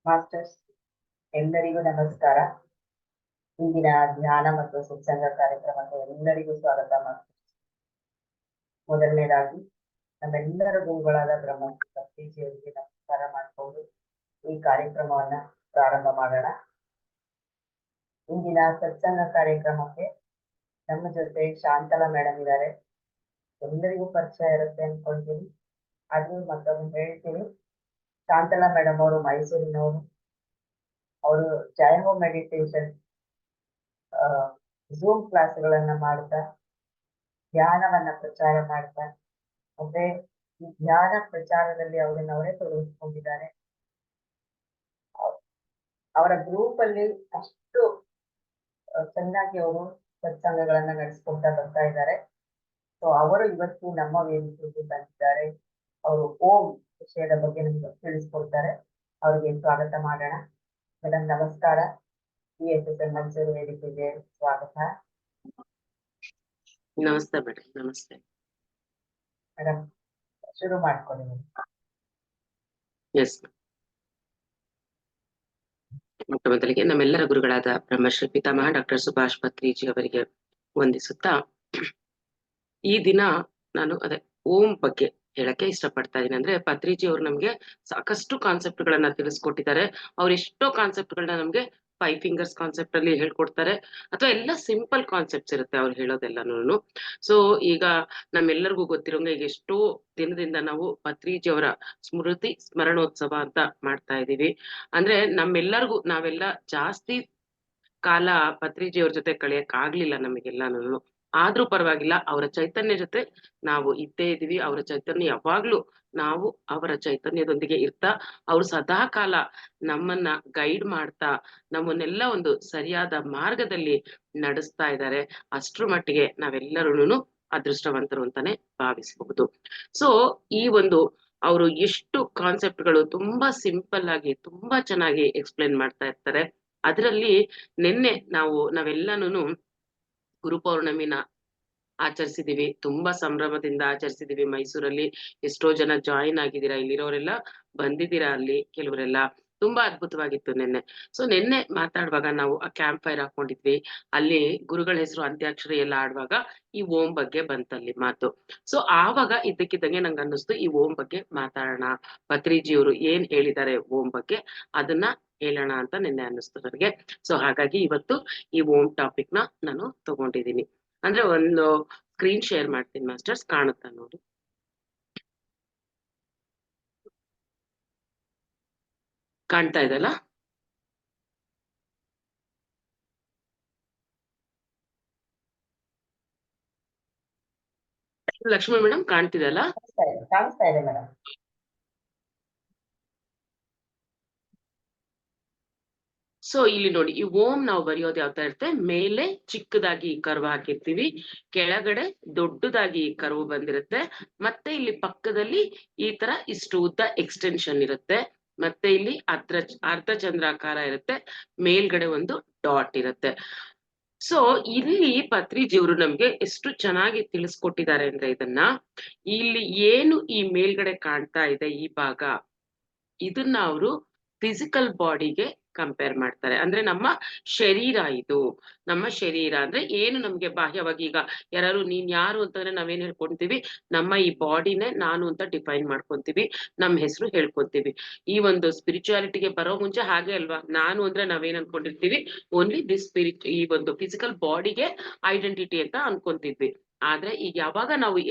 Masters ಎಲ್ಲರಿಗೂ ನಮಸ್ಕಾರ. ಇಂದಿನ ಧ್ಯಾನ ಮತ್ತು ಸತ್ಸಂಗ ಕಾರ್ಯಕ್ರಮಕ್ಕೆ ಎಲ್ಲರಿಗೂ ಸ್ವಾಗತ ಮಾಸ್ಟರ್ಸ್. ಮೊದಲನೇದಾಗಿ ನಮ್ಮೆಲ್ಲರ ಗುರುಗಳಾದ ಬ್ರಹ್ಮಶ್ರೀ ಪತ್ರಿಜಿಯವರಿಗೆ ನಮಸ್ಕಾರ ಮಾಡಿಕೊಂಡು ಈ ಕಾರ್ಯಕ್ರಮವನ್ನ ಪ್ರಾರಂಭ ಮಾಡೋಣ. ಇಂದಿನ ಸತ್ಸಂಗ ಕಾರ್ಯಕ್ರಮಕ್ಕೆ ನಮ್ಮ ಜೊತೆ ಶಾಂತಲಾ ಮೇಡಮ್ ಇದ್ದಾರೆ. ಎಲ್ಲರಿಗೂ ಪರಿಚಯ ಇರುತ್ತೆ ಅನ್ಕೊಳ್ತೀನಿ, ಆದ್ರೂ ಮತ್ತೊಮ್ಮೆ ಹೇಳ್ತೀನಿ. ಶಾಂತಲಾ ಮೇಡಮ್ ಅವರು ಮೈಸೂರಿನವರು. ಅವರು ಜೈಹೋ ಮೆಡಿಟೇಷನ್ ಝೂಮ್ ಕ್ಲಾಸ್ಗಳನ್ನ ಮಾಡ್ತಾ ಧ್ಯಾನವನ್ನ ಪ್ರಚಾರ ಮಾಡ್ತಾ, ಮತ್ತೆ ಈ ಧ್ಯಾನ ಪ್ರಚಾರದಲ್ಲಿ ಅವರೇ ತೊಡಗಿಸ್ಕೊಂಡಿದ್ದಾರೆ. ಅವರ ಗ್ರೂಪ್ ಅಲ್ಲಿ ಅಷ್ಟು ಚೆನ್ನಾಗಿ ಅವರು ಸತ್ಸಂಗಗಳನ್ನ ನಡೆಸ್ಕೊಳ್ತಾ ಬರ್ತಾ ಇದ್ದಾರೆ. ಸೊ ಅವರು ಇವತ್ತು ನಮ್ಮ ವೇದಿಕೆಗೆ ಬಂದಿದ್ದಾರೆ. ಅವರು ಓಂ ವಿಷಯದ ಬಗ್ಗೆ ನಮ್ಗೆ ತಿಳಿಸ್ಕೊಡ್ತಾರೆ. ಅವರಿಗೆ ಸ್ವಾಗತ ಮಾಡೋಣ. ಮೇಡಮ್ ನಮಸ್ಕಾರ. ESSM ಮೈಸೂರು ವೇದಿಕೆಗೆ ಸ್ವಾಗತ. ನಮಸ್ತೆ ಮೇಡಮ್. ನಮಸ್ತೆ ಮೇಡಮ್, ಶುರು ಮಾಡ್ಕೊಳ್ಳಿ. ಎಸ್, ಮೊಟ್ಟ ಮೊದಲಿಗೆ ನಮ್ಮೆಲ್ಲರ ಗುರುಗಳಾದ ಬ್ರಹ್ಮಶ್ರೀ ಪಿತಾಮಹ ಡಾಕ್ಟರ್ ಸುಭಾಷ್ ಪತ್ರಿಜಿ ಅವರಿಗೆ ವಂದಿಸುತ್ತಾ, ಈ ದಿನ ನಾನು ಓಂ ಬಗ್ಗೆ ಹೇಳಕ್ಕೆ ಇಷ್ಟಪಡ್ತಾ ಇದ್ದೀನಿ. ಅಂದ್ರೆ ಪತ್ರಿಜಿ ಅವರು ನಮ್ಗೆ ಸಾಕಷ್ಟು ಕಾನ್ಸೆಪ್ಟ್ ಗಳನ್ನ ತಿಳಿಸ್ಕೊಟ್ಟಿದ್ದಾರೆ. ಅವ್ರು ಎಷ್ಟೋ ಕಾನ್ಸೆಪ್ಟ್ ಗಳನ್ನ ನಮ್ಗೆ 5 ಫಿಂಗರ್ಸ್ ಕಾನ್ಸೆಪ್ಟ್ ಅಲ್ಲಿ ಹೇಳ್ಕೊಡ್ತಾರೆ, ಅಥವಾ ಎಲ್ಲ ಸಿಂಪಲ್ ಕಾನ್ಸೆಪ್ಟ್ಸ್ ಇರುತ್ತೆ ಅವ್ರು ಹೇಳೋದೆಲ್ಲನೂ. ಸೊ ಈಗ ನಮ್ಮೆಲ್ಲರಿಗೂ ಗೊತ್ತಿರೋಂಗೆ ಈಗ ಎಷ್ಟೋ ದಿನದಿಂದ ನಾವು ಪತ್ರಿಜಿ ಅವರ ಸ್ಮರಣೋತ್ಸವ ಅಂತ ಮಾಡ್ತಾ ಇದೀವಿ. ಅಂದ್ರೆ ನಾವೆಲ್ಲ ಜಾಸ್ತಿ ಕಾಲ ಪತ್ರಿಜಿ ಅವ್ರ ಜೊತೆ ಕಳೆಯಕ್ ಆಗ್ಲಿಲ್ಲ ನಮಗೆಲ್ಲಾನು. ಆದ್ರೂ ಪರವಾಗಿಲ್ಲ, ಅವರ ಚೈತನ್ಯ ಜೊತೆ ನಾವು ಇದ್ದೇ ಇದೀವಿ. ಅವರ ಚೈತನ್ಯ ಯಾವಾಗ್ಲೂ ನಾವು ಅವರ ಚೈತನ್ಯದೊಂದಿಗೆ ಇರ್ತಾ, ಅವ್ರು ಸದಾ ಕಾಲ ನಮ್ಮನ್ನ ಗೈಡ್ ಮಾಡ್ತಾ ನಮ್ಮನ್ನೆಲ್ಲ ಒಂದು ಸರಿಯಾದ ಮಾರ್ಗದಲ್ಲಿ ನಡೆಸ್ತಾ ಇದ್ದಾರೆ. ಅಷ್ಟ್ರ ಮಟ್ಟಿಗೆ ನಾವೆಲ್ಲರೂ ಅದೃಷ್ಟವಂತರು ಅಂತಾನೆ ಭಾವಿಸಬಹುದು. ಸೊ ಈ ಒಂದು ಅವರು ಎಷ್ಟು ಕಾನ್ಸೆಪ್ಟ್ಗಳು ತುಂಬಾ ಸಿಂಪಲ್ ಆಗಿ ತುಂಬಾ ಚೆನ್ನಾಗಿ ಎಕ್ಸ್ಪ್ಲೇನ್ ಮಾಡ್ತಾ ಇರ್ತಾರೆ. ಅದರಲ್ಲಿ ನಿನ್ನೆ ನಾವೆಲ್ಲಾನು ಗುರುಪೌರ್ಣಮಿನ ಆಚರಿಸಿದೀವಿ. ತುಂಬಾ ಸಂಭ್ರಮದಿಂದ ಆಚರಿಸಿದೀವಿ. ಮೈಸೂರಲ್ಲಿ ಎಷ್ಟೋ ಜನ ಜಾಯಿನ್ ಆಗಿದ್ದೀರಾ, ಇಲ್ಲಿರೋರೆಲ್ಲ ಬಂದಿದ್ದೀರಾ. ಅಲ್ಲಿ ಕೆಲವರೆಲ್ಲ ತುಂಬಾ ಅದ್ಭುತವಾಗಿತ್ತು ನಿನ್ನೆ. ಸೊ ನಿನ್ನೆ ಮಾತಾಡುವಾಗ ನಾವು ಆ ಕ್ಯಾಂಪ್ ಫೈರ್ ಹಾಕೊಂಡಿದ್ವಿ. ಅಲ್ಲಿ ಗುರುಗಳ ಹೆಸರು ಅಂತ್ಯಾಕ್ಷರಿ ಎಲ್ಲ ಆಡುವಾಗ ಈ ಓಂ ಬಗ್ಗೆ ಬಂತಲ್ಲಿ ಮಾತು. ಸೊ ಆವಾಗ ಇದ್ದಕ್ಕಿದ್ದಂಗೆ ನಂಗೆ ಅನ್ನಿಸ್ತು ಈ ಓಂ ಬಗ್ಗೆ ಮಾತಾಡೋಣ, ಪತ್ರಿಜಿಯವರು ಏನ್ ಹೇಳಿದ್ದಾರೆ ಓಂ ಬಗ್ಗೆ ಅದನ್ನ ಹೇಳೋಣ ಅಂತ ನಿನ್ನೆ ಅನ್ನಿಸ್ತು ನನಗೆ. ಸೊ ಹಾಗಾಗಿ ಇವತ್ತು ಈ ಓಂ ಟಾಪಿಕ್ ನ ನಾನು ತಗೊಂಡಿದ್ದೀನಿ. ಅಂದ್ರೆ ಒಂದು ಸ್ಕ್ರೀನ್ ಶೇರ್ ಮಾಡ್ತೀನಿ ಮಾಸ್ಟರ್ಸ್, ಕಾಣುತ್ತಾ ನೋಡಿ. ಕಾಣ್ತಾ ಇದೆಲ್ಲ? ಲಕ್ಷ್ಮಿ ಮೇಡಮ್ ಕಾಣ್ತಿದೆಲ್ಲ? ಕಾಣಿಸ್ತಾ ಇದೆ ಮೇಡಮ್. ಸೊ ಇಲ್ಲಿ ನೋಡಿ, ಈ ಓಂ ನಾವು ಬರೆಯೋದು ಯಾವ ತರ ಇರುತ್ತೆ, ಮೇಲೆ ಚಿಕ್ಕದಾಗಿ ಕರ್ವ್ ಹಾಕಿರ್ತೀವಿ, ಕೆಳಗಡೆ ದೊಡ್ಡದಾಗಿ ಕರ್ವ್ ಬಂದಿರುತ್ತೆ, ಮತ್ತೆ ಇಲ್ಲಿ ಪಕ್ಕದಲ್ಲಿ ಈ ತರ ಇಷ್ಟು ಉದ್ದ ಎಕ್ಸ್ಟೆನ್ಷನ್ ಇರುತ್ತೆ, ಮತ್ತೆ ಇಲ್ಲಿ ಅರ್ಧ ಚಂದ್ರಾಕಾರ ಇರುತ್ತೆ, ಮೇಲ್ಗಡೆ ಒಂದು ಡಾಟ್ ಇರುತ್ತೆ. ಸೊ ಇಲ್ಲಿ ಪತ್ರಿಜಿಯವರು ನಮ್ಗೆ ಎಷ್ಟು ಚೆನ್ನಾಗಿ ತಿಳಿಸ್ಕೊಟ್ಟಿದ್ದಾರೆ ಅಂದ್ರೆ ಇದನ್ನ, ಇಲ್ಲಿ ಏನು ಈ ಮೇಲ್ಗಡೆ ಕಾಣ್ತಾ ಇದೆ ಈ ಭಾಗ, ಇದನ್ನ ಅವರು ಫಿಸಿಕಲ್ ಬಾಡಿಗೆ ಕಂಪೇರ್ ಮಾಡ್ತಾರೆ. ಅಂದ್ರೆ ನಮ್ಮ ಶರೀರ, ಇದು ನಮ್ಮ ಶರೀರ ಅಂದ್ರೆ ಏನು ನಮ್ಗೆ ಬಾಹ್ಯವಾಗಿ ಈಗ ಯಾರು ನೀನ್ ಯಾರು ಅಂತಂದ್ರೆ ನಾವೇನ್ ಹೇಳ್ಕೊಂತೀವಿ, ನಮ್ಮ ಈ ಬಾಡಿನೇ ನಾನು ಅಂತ ಡಿಫೈನ್ ಮಾಡ್ಕೊಂತೀವಿ, ನಮ್ಮ ಹೆಸರು ಹೇಳ್ಕೊಂತೀವಿ. ಈ ಒಂದು ಸ್ಪಿರಿಚುಯಾಲಿಟಿಗೆ ಬರೋ ಮುಂಚೆ ಹಾಗೆ ಅಲ್ವಾ, ನಾನು ಅಂದ್ರೆ ನಾವೇನ್ ಅನ್ಕೊಂಡಿರ್ತೀವಿ, ಓನ್ಲಿ ದಿಸ್ ಈ ಒಂದು ಫಿಸಿಕಲ್ ಬಾಡಿಗೆ ಐಡೆಂಟಿಟಿ ಅಂತ ಅನ್ಕೊಂತಿದ್ವಿ. ಆದ್ರೆ ಈಗ ಯಾವಾಗ ನಾವು ಈ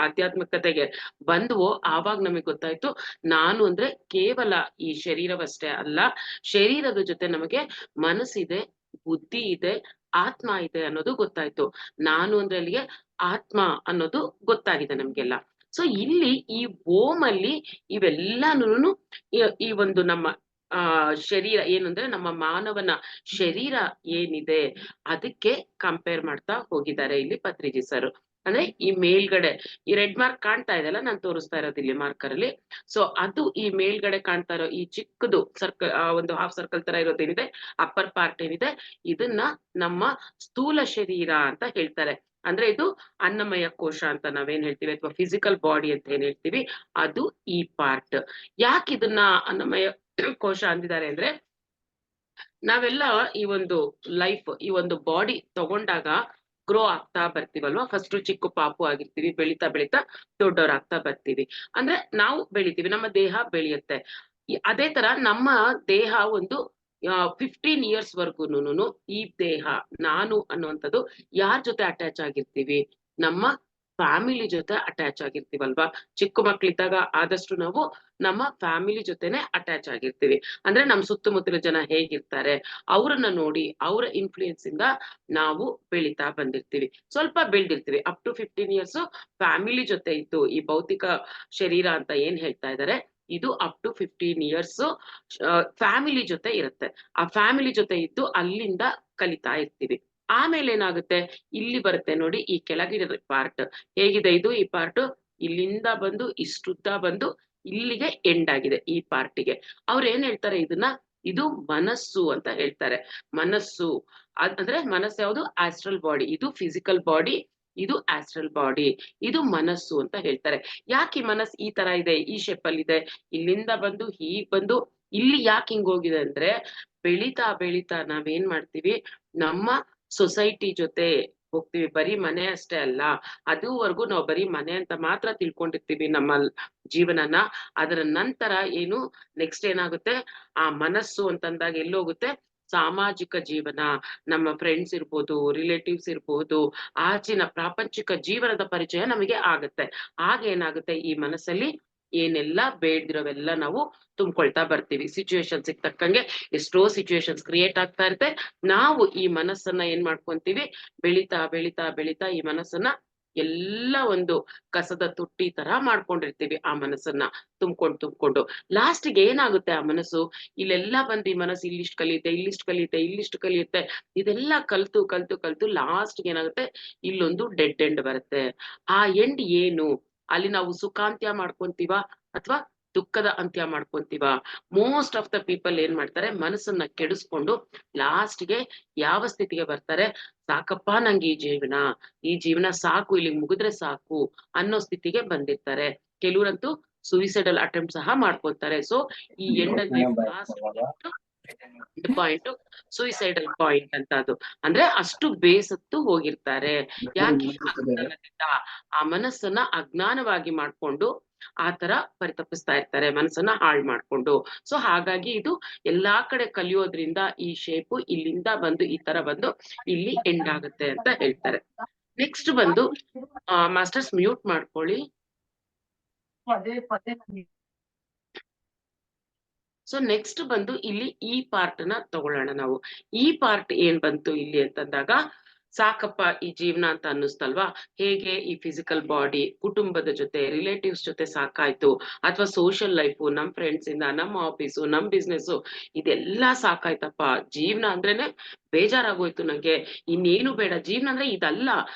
ಆಧ್ಯಾತ್ಮಿಕತೆಗೆ ಬಂದ್ವೋ ಆವಾಗ ನಮಗೆ ಗೊತ್ತಾಯ್ತು, ನಾನು ಅಂದ್ರೆ ಕೇವಲ ಈ ಶರೀರವಷ್ಟೇ ಅಲ್ಲ, ಶರೀರದ ಜೊತೆ ನಮಗೆ ಮನಸ್ಸಿದೆ, ಬುದ್ಧಿ ಇದೆ, ಆತ್ಮ ಇದೆ ಅನ್ನೋದು ಗೊತ್ತಾಯ್ತು. ನಾನು ಅಂದ್ರೆ ಅಲ್ಲಿಗೆ ಆತ್ಮ ಅನ್ನೋದು ಗೊತ್ತಾಗಿದೆ ನಮ್ಗೆಲ್ಲ. ಸೊ ಇಲ್ಲಿ ಈ ಓಂ ಅಲ್ಲಿ ಇವೆಲ್ಲಾನು ಈ ಒಂದು ನಮ್ಮ ಶರೀರ ಏನಂದ್ರೆ ನಮ್ಮ ಮಾನವನ ಶರೀರ ಏನಿದೆ ಅದಕ್ಕೆ ಕಂಪೇರ್ ಮಾಡ್ತಾ ಹೋಗಿದ್ದಾರೆ ಇಲ್ಲಿ ಪತ್ರಿಜಿ ಸರ್. ಅಂದ್ರೆ ಈ ಮೇಲ್ಗಡೆ ಈ ರೆಡ್ ಮಾರ್ಕ್ ಕಾಣ್ತಾ ಇದೆಲ್ಲ, ನಾನು ತೋರಿಸ್ತಾ ಇರೋದು ಇಲ್ಲಿ ಮಾರ್ಕರ್ ಅಲ್ಲಿ. ಸೊ ಅದು ಈ ಮೇಲ್ಗಡೆ ಕಾಣ್ತಾ ಇರೋ ಈ ಚಿಕ್ಕದು ಸರ್ಕಲ್, ಒಂದು ಹಾಫ್ ಸರ್ಕಲ್ ತರ ಇರೋದೇನಿದೆ ಅಪ್ಪರ್ ಪಾರ್ಟ್ ಏನಿದೆ, ಇದನ್ನ ನಮ್ಮ ಸ್ಥೂಲ ಶರೀರ ಅಂತ ಹೇಳ್ತಾರೆ. ಅಂದ್ರೆ ಇದು ಅನ್ನಮಯ ಕೋಶ ಅಂತ ನಾವೇನ್ ಹೇಳ್ತೀವಿ, ಅಥವಾ ಫಿಸಿಕಲ್ ಬಾಡಿ ಅಂತ ಏನ್ ಹೇಳ್ತೀವಿ, ಅದು ಈ ಪಾರ್ಟ್. ಯಾಕೆ ಇದನ್ನ ಅನ್ನಮಯ ಕೋಶ ಅಂದಿದ್ದಾರೆ ಅಂದ್ರೆ ನಾವೆಲ್ಲ ಈ ಒಂದು ಲೈಫ್, ಈ ಒಂದು ಬಾಡಿ ತಗೊಂಡಾಗ ಗ್ರೋ ಆಗ್ತಾ ಬರ್ತೀವಲ್ವಾ. ಫಸ್ಟ್ ಚಿಕ್ಕ ಪಾಪು ಆಗಿರ್ತೀವಿ, ಬೆಳಿತಾ ಬೆಳಿತಾ ದೊಡ್ಡವರಾಗ್ತಾ ಬರ್ತೀವಿ. ಅಂದ್ರೆ ನಾವು ಬೆಳಿತೀವಿ, ನಮ್ಮ ದೇಹ ಬೆಳೆಯುತ್ತೆ. ಅದೇ ತರ ನಮ್ಮ ದೇಹ ಒಂದು 15 years ವರ್ಗುನು ಈ ದೇಹ, ನಾನು ಅನ್ನುವಂಥದ್ದು ಯಾರ್ ಜೊತೆ ಅಟ್ಯಾಚ್ ಆಗಿರ್ತೀವಿ? ನಮ್ಮ ಫ್ಯಾಮಿಲಿ ಜೊತೆ ಅಟ್ಯಾಚ್ ಆಗಿರ್ತೀವಲ್ವಾ. ಚಿಕ್ಕ ಮಕ್ಳಿದ್ದಾಗ ಆದಷ್ಟು ನಾವು ನಮ್ಮ ಫ್ಯಾಮಿಲಿ ಜೊತೆನೆ ಅಟ್ಯಾಚ್ ಆಗಿರ್ತೀವಿ. ಅಂದ್ರೆ ನಮ್ ಸುತ್ತಮುತ್ತಲ ಜನ ಹೇಗಿರ್ತಾರೆ ಅವ್ರನ್ನ ನೋಡಿ, ಅವರ ಇನ್ಫ್ಲೂಯೆನ್ಸ್ ಇಂದ ನಾವು ಬೆಳಿತಾ ಬಂದಿರ್ತೀವಿ. ಸ್ವಲ್ಪ ಬೆಳ್ದಿರ್ತೀವಿ. ಅಪ್ ಟು 15 years ಫ್ಯಾಮಿಲಿ ಜೊತೆ ಇದ್ದು, ಈ ಭೌತಿಕ ಶರೀರ ಅಂತ ಏನ್ ಹೇಳ್ತಾ ಇದ್ದಾರೆ, ಇದು ಅಪ್ ಟು 15 years ಫ್ಯಾಮಿಲಿ ಜೊತೆ ಇರುತ್ತೆ. ಆ ಫ್ಯಾಮಿಲಿ ಜೊತೆ ಇದ್ದು ಅಲ್ಲಿಂದ ಕಲಿತಾ ಇರ್ತೀವಿ. ಆಮೇಲೆ ಏನಾಗುತ್ತೆ, ಇಲ್ಲಿ ಬರುತ್ತೆ ನೋಡಿ ಈ ಕೆಳಗಿನ ಪಾರ್ಟ್. ಹೇಗಿದೆ ಇದು? ಈ ಪಾರ್ಟ್ ಇಲ್ಲಿಂದ ಬಂದು ಇಷ್ಟುದ್ದ ಬಂದು ಇಲ್ಲಿಗೆ ಎಂಡ್ ಆಗಿದೆ ಈ ಪಾರ್ಟಿಗೆ. ಅವ್ರು ಏನ್ ಹೇಳ್ತಾರೆ ಇದನ್ನ? ಇದು ಮನಸ್ಸು ಅಂತ ಹೇಳ್ತಾರೆ. ಮನಸ್ಸು ಅಂದ್ರೆ ಮನಸ್ಸು ಯಾವುದು? Astral body. ಇದು ಫಿಸಿಕಲ್ ಬಾಡಿ, ಇದು ಆಸ್ಟ್ರಲ್ ಬಾಡಿ, ಇದು ಮನಸ್ಸು ಅಂತ ಹೇಳ್ತಾರೆ. ಯಾಕೆ ಈ ಮನಸ್ಸು ಈ ತರ ಇದೆ, ಈ ಶೇಪ್ ಅಲ್ಲಿ ಇದೆ? ಇಲ್ಲಿಂದ ಬಂದು ಹೀಗ್ ಬಂದು ಇಲ್ಲಿ ಯಾಕೆ ಹಿಂಗ್ ಹೋಗಿದೆ ಅಂದ್ರೆ, ಬೆಳಿತಾ ಬೆಳಿತಾ ನಾವೇನ್ ಮಾಡ್ತೀವಿ, ನಮ್ಮ ಸೊಸೈಟಿ ಜೊತೆ ಹೋಗ್ತೀವಿ. ಬರೀ ಮನೆ ಅಷ್ಟೇ ಅಲ್ಲ, ಅದುವರೆಗೂ ನಾವು ಬರೀ ಮನೆ ಅಂತ ಮಾತ್ರ ತಿಳ್ಕೊಂಡಿರ್ತೀವಿ ನಮ್ಮ ಜೀವನನ. ಅದರ ನಂತರ ಏನು ನೆಕ್ಸ್ಟ್ ಏನಾಗುತ್ತೆ, ಆ ಮನಸ್ಸು ಅಂತಂದಾಗ ಎಲ್ಲೋಗುತ್ತೆ? ಸಾಮಾಜಿಕ ಜೀವನ, ನಮ್ಮ ಫ್ರೆಂಡ್ಸ್ ಇರ್ಬೋದು, ರಿಲೇಟಿವ್ಸ್ ಇರ್ಬೋದು, ಆಚಿನ ಪ್ರಾಪಂಚಿಕ ಜೀವನದ ಪರಿಚಯ ನಮಗೆ ಆಗುತ್ತೆ. ಆಗ ಏನಾಗುತ್ತೆ, ಈ ಮನಸ್ಸಲ್ಲಿ ಏನೆಲ್ಲ ಬೇಡ್ದಿರೋವೆಲ್ಲ ನಾವು ತುಂಬ್ಕೊಳ್ತಾ ಬರ್ತೀವಿ. ಸಿಚುವೇಶನ್ಸ್ ತಕ್ಕಂಗೆ ಎಷ್ಟೋ ಸಿಚುವೇಶನ್ಸ್ ಕ್ರಿಯೇಟ್ ಆಗ್ತಾ ಇರುತ್ತೆ. ನಾವು ಈ ಮನಸ್ಸನ್ನ ಏನ್ ಮಾಡ್ಕೊಂತೀವಿ, ಬೆಳಿತಾ ಬೆಳಿತಾ ಬೆಳಿತಾ ಈ ಮನಸ್ಸನ್ನ ಎಲ್ಲ ಒಂದು ಕಸದ ತುಟ್ಟಿ ತರ ಮಾಡ್ಕೊಂಡಿರ್ತೀವಿ. ಆ ಮನಸ್ಸನ್ನ ತುಂಬ್ಕೊಂಡು ಲಾಸ್ಟ್ಗೆ ಏನಾಗುತ್ತೆ, ಆ ಮನಸ್ಸು ಇಲ್ಲೆಲ್ಲ ಬಂದು ಈ ಮನಸ್ಸು ಇಲ್ಲಿಷ್ಟು ಕಲಿಯುತ್ತೆ, ಇಲ್ಲಿಷ್ಟು ಕಲಿಯುತ್ತೆ, ಇಲ್ಲಿಷ್ಟು ಕಲಿಯುತ್ತೆ. ಇದೆಲ್ಲ ಕಲ್ತು ಕಲ್ತು ಕಲ್ತು ಲಾಸ್ಟ್ಗೆ ಏನಾಗುತ್ತೆ, ಇಲ್ಲೊಂದು ಡೆಡ್ ಎಂಡ್ ಬರುತ್ತೆ. ಆ ಎಂಡ್ ಏನು? ಅಲ್ಲಿ ನಾವು ಸುಖಾಂತ್ಯ ಮಾಡ್ಕೊಂತೀವ ಅಥವಾ ದುಃಖದ ಅಂತ್ಯ ಮಾಡ್ಕೊಂತೀವ? ಮೋಸ್ಟ್ ಆಫ್ ದ ಪೀಪಲ್ ಏನ್ ಮಾಡ್ತಾರೆ, ಮನಸ್ಸನ್ನ ಕೆಡಿಸ್ಕೊಂಡು ಲಾಸ್ಟ್ಗೆ ಯಾವ ಸ್ಥಿತಿಗೆ ಬರ್ತಾರೆ? ಸಾಕಪ್ಪ, ನಂಗೆ ಈ ಜೀವನ ಸಾಕು, ಇಲ್ಲಿ ಮುಗಿದ್ರೆ ಸಾಕು ಅನ್ನೋ ಸ್ಥಿತಿಗೆ ಬಂದಿರ್ತಾರೆ. ಕೆಲವರಂತೂ ಸುಯಿಸೈಡಲ್ ಅಟೆಂಪ್ಟ್ ಸಹ ಮಾಡ್ಕೊತಾರೆ. ಸೊ ಈ ಎಂಡ್ ಪಾಯಿಂಟ್ ಸುಯಿಸೈಡಲ್ ಪಾಯಿಂಟ್ ಅಂತ. ಅದು ಅಂದ್ರೆ ಅಷ್ಟು ಬೇಸತ್ತು ಹೋಗಿರ್ತಾರೆ. ಯಾಕೆ? ಅಜ್ಞಾನದಿಂದ ಆ ಮನಸ್ಸನ್ನ ಅಜ್ಞಾನವಾಗಿ ಮಾಡ್ಕೊಂಡು ಆ ತರ ಪರಿತಪಿಸ್ತಾ ಇರ್ತಾರೆ, ಮನಸ್ಸನ್ನ ಹಾಳು ಮಾಡ್ಕೊಂಡು. ಸೊ ಹಾಗಾಗಿ ಇದು ಎಲ್ಲಾ ಕಡೆ ಕಲಿಯೋದ್ರಿಂದ ಈ ಶೇಪು ಇಲ್ಲಿಂದ ಬಂದು ಈ ತರ ಬಂದು ಇಲ್ಲಿ ಎಂಡ್ ಆಗುತ್ತೆ ಅಂತ ಹೇಳ್ತಾರೆ. ನೆಕ್ಸ್ಟ್ ಬಂದು ಮಾಸ್ಟರ್ಸ್ ಮ್ಯೂಟ್ ಮಾಡ್ಕೊಳ್ಳಿ. ಸೊ ನೆಕ್ಸ್ಟ್ ಬಂದು ಇಲ್ಲಿ ಈ ಪಾರ್ಟ್ ನ ತಗೊಳ್ಳೋಣ ನಾವು. ಈ ಪಾರ್ಟ್ ಏನ್ ಬಂತು ಇಲ್ಲಿ ಅಂತಂದಾಗ, ಸಾಕಪ್ಪ ಈ ಜೀವನ ಅಂತ ಅನ್ನಿಸ್ತಲ್ವಾ. ಹೇಗೆ ಈ ಫಿಸಿಕಲ್ ಬಾಡಿ, ಕುಟುಂಬದ ಜೊತೆ, ರಿಲೇಟಿವ್ಸ್ ಜೊತೆ ಸಾಕಾಯ್ತು, ಅಥವಾ ಸೋಷಿಯಲ್ ಲೈಫು, ನಮ್ ಫ್ರೆಂಡ್ಸ್ ಇಂದ, ನಮ್ಮ ಆಫೀಸು, ನಮ್ ಬಿಸ್ನೆಸ್, ಇದೆಲ್ಲ ಸಾಕಾಯ್ತಪ್ಪ. ಜೀವನ ಅಂದ್ರೇನೆ ಬೇಜಾರಾಗೋಯ್ತು ನಂಗೆ, ಇನ್ನೇನು ಬೇಡ. ಜೀವನ ಅಂದ್ರೆ ಇದಲ್ಲ,